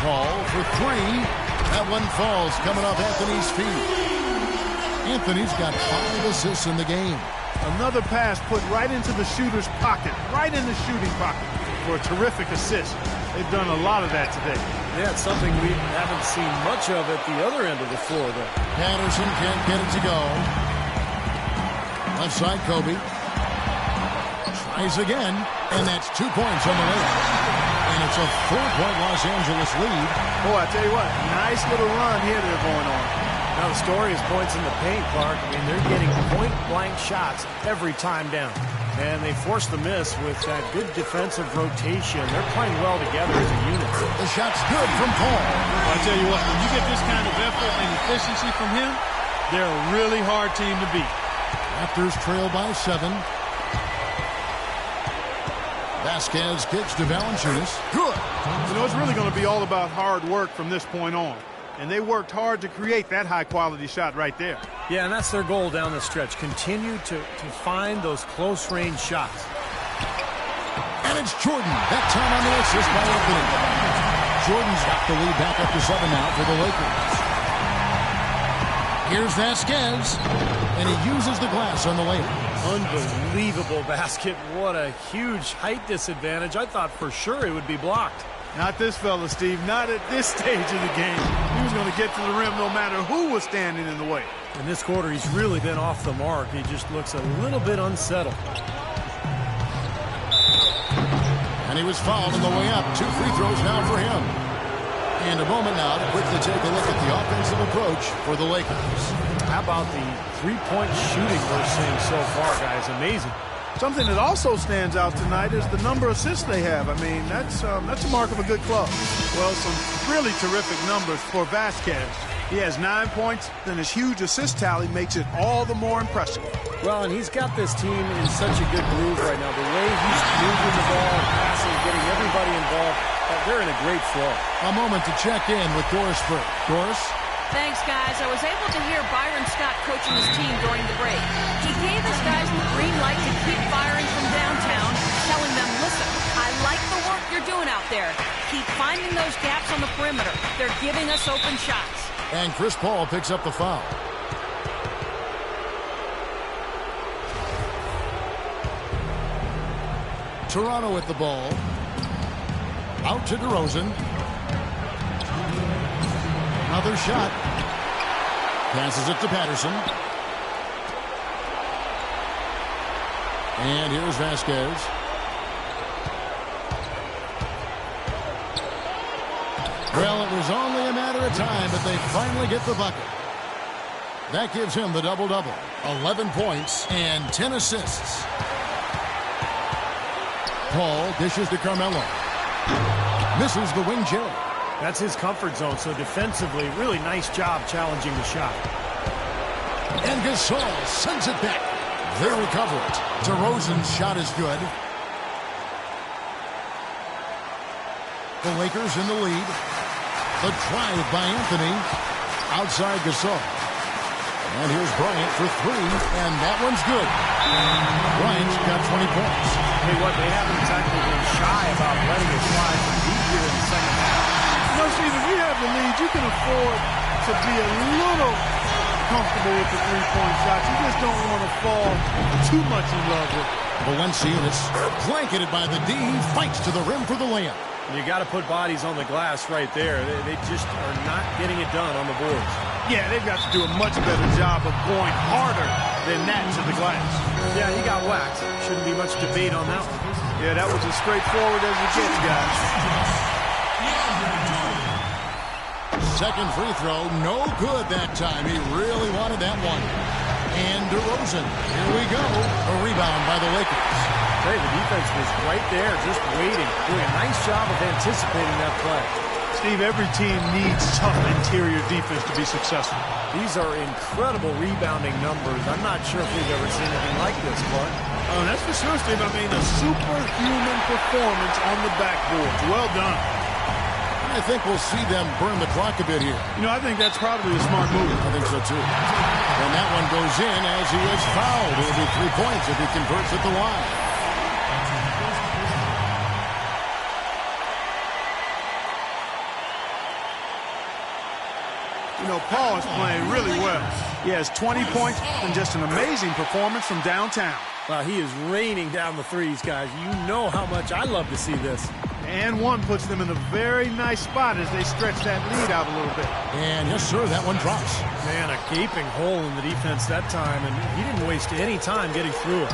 Speaker 3: Paul for three. That one falls, coming off Anthony's feet. Anthony's got 5 assists in the game.
Speaker 5: Another pass put right into the shooter's pocket, right in the shooting pocket for a terrific assist. They've done a lot of that today.
Speaker 4: Yeah, it's something we haven't seen much of at the other end of the floor, though.
Speaker 3: Patterson can't get it to go. Left side, Kobe. Tries again, and that's 2 points on the way. And it's a 4-point Los Angeles lead.
Speaker 5: Boy, I tell you what, nice little run here they're going on.
Speaker 4: Now the story is points in the paint, Clark. I mean, they're getting point-blank shots every time down. And they force the miss with that good defensive rotation. They're playing well together as a unit.
Speaker 3: The shot's good from Paul.
Speaker 5: Well, I tell you what, when you get this kind of effort and efficiency from him, they're a really hard team to beat.
Speaker 3: Raptors trail by 7. Vasquez kicks to Valanciunas. Good.
Speaker 5: You know, it's really going to be all about hard work from this point on. And they worked hard to create that high-quality shot right there.
Speaker 4: Yeah, and that's their goal down the stretch. Continue to find those close-range shots.
Speaker 3: And it's Jordan. That time on the assist by Anthony. Jordan's got the lead back up to 7 now for the Lakers. Here's Vasquez, and he uses the glass on the layup.
Speaker 4: Unbelievable basket. What a huge height disadvantage. I thought for sure it would be blocked.
Speaker 5: Not this fella, Steve. Not at this stage of the game. He was going to get to the rim no matter who was standing in the way.
Speaker 4: In this quarter, he's really been off the mark. He just looks a little bit unsettled.
Speaker 3: And he was fouled on the way up. 2 free throws now for him. And a moment now to quickly take a look at the offensive approach for the Lakers.
Speaker 4: How about the three-point shooting we're seeing so far, guys? Amazing.
Speaker 5: Something that also stands out tonight is the number of assists they have. I mean, that's a mark of a good club. Well, some really terrific numbers for Vasquez. He has 9 points, then his huge assist tally makes it all the more impressive.
Speaker 4: Well, and he's got this team in such a good groove right now. The way he's moving the ball, passing, getting everybody involved, they're in a great flow.
Speaker 3: A moment to check in with Doris Burke. Doris?
Speaker 6: Thanks, guys. I was able to hear Byron Scott coaching his team during the break. He gave his guys the green light to keep firing from downtown, telling them, listen, I like the work you're doing out there. Keep finding those gaps on the perimeter. They're giving us open shots.
Speaker 3: And Chris Paul picks up the foul. Toronto with the ball. Out to DeRozan. Another shot. Passes it to Patterson. And here's Vasquez. Well, it was only a matter of time, but they finally get the bucket. That gives him the double-double. 11 points and 10 assists. Paul dishes to Carmelo. Misses the wing J.
Speaker 4: That's his comfort zone, so defensively, really nice job challenging the shot.
Speaker 3: And Gasol sends it back. They'll recover it. DeRozan's shot is good. The Lakers in the lead. The drive by Anthony. Outside Gasol. And here's Bryant for 3, and that one's good. Bryant's got 20 points.
Speaker 4: Hey, what, they haven't exactly been shy about letting it fly from deep here in the second half.
Speaker 5: You know, Steve, if you have the lead, you can afford to be a little comfortable with the three-point shots. You just don't want to fall too much in love with it.
Speaker 3: Valanciunas, blanketed by the D, fights to the rim for the layup.
Speaker 4: You got to put bodies on the glass right there. They just are not getting it done on the boards.
Speaker 5: Yeah, they've got to do a much better job of going harder than that to the glass.
Speaker 4: Yeah, he got waxed. Shouldn't be much debate on that one.
Speaker 5: Yeah, that was as straightforward as it gets, guys.
Speaker 3: second free throw, no good that time. He really wanted that one. And DeRozan, here we go. A rebound by the Lakers.
Speaker 4: Hey, the defense was right there, just waiting, doing a nice job of anticipating that play.
Speaker 5: Steve, every team needs tough interior defense to be successful.
Speaker 4: These are incredible rebounding numbers. I'm not sure if we've ever seen anything like this, Clark.
Speaker 5: Oh, that's for sure, Steve. I mean, a superhuman performance on the backboards. Well done.
Speaker 3: I think we'll see them burn the clock a bit here.
Speaker 5: You know, I think that's probably a smart move.
Speaker 3: I think so, too. And that one goes in as he is fouled. It'll be 3 points if he converts at the line.
Speaker 5: You know, Paul is playing really well. He has 20 points and just an amazing performance from downtown.
Speaker 4: Wow, he is raining down the threes, guys. You know how much I love to see this.
Speaker 5: And one puts them in a very nice spot as they stretch that lead out a little bit.
Speaker 3: And yes, sir, that one drops.
Speaker 4: Man, a gaping hole in the defense that time, and he didn't waste any time getting through it.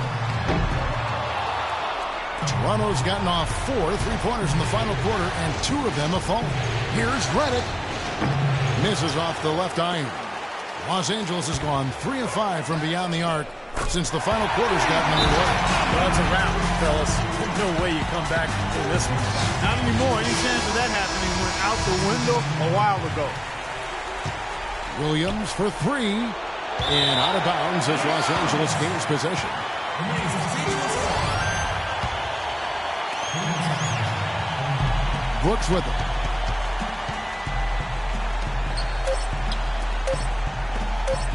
Speaker 3: Toronto's gotten off 4 3-pointers in the final quarter, and 2 of them have fallen. Here's Reddick. Misses off the left iron. Los Angeles has gone 3 of 5 from beyond the arc since the final quarter's gotten underway.
Speaker 4: Well, that's a wrap, fellas. There's no way you come back in this one.
Speaker 5: Not anymore. Any chance of that happening went out the window a while ago.
Speaker 3: Williams for 3. And out of bounds as Los Angeles gains possession. Brooks with it.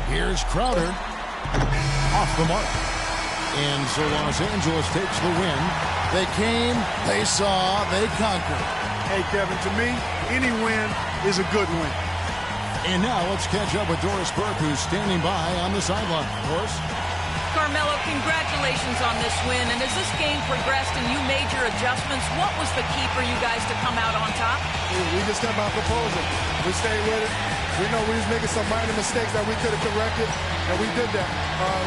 Speaker 3: Here's Crowder. Off the mark. And so Los Angeles takes the win. They came, they saw, they conquered.
Speaker 5: Hey, Kevin, to me, any win is a good win.
Speaker 3: And now let's catch up with Doris Burke, who's standing by on the sideline. Doris?
Speaker 6: Carmelo, congratulations on this win. And as this game progressed and you made your adjustments, what was the key for you guys to come out on top?
Speaker 14: We just kept our proposal. We stayed with it. We know we was making some minor mistakes that we could have corrected, and we did that.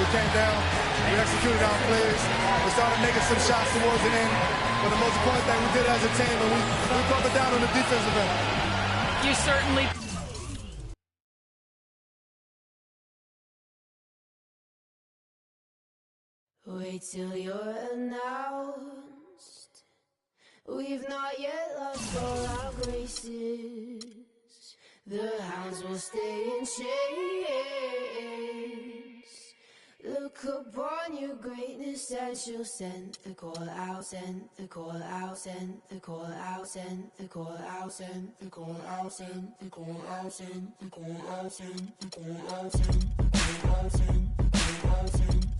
Speaker 14: We came down, we executed our plays, we started making some shots towards the end. But the most important thing we did as a team, and we broke it down on the defensive end.
Speaker 6: You certainly...
Speaker 16: Wait till you're announced. We've not yet lost all our graces. The hounds will stay in chains. Look upon your greatness as you'll send the call out, send the call out, send the call out, send the call out, send the call out, send the call out, send the call out, send the call out, send the call out, send the call out, send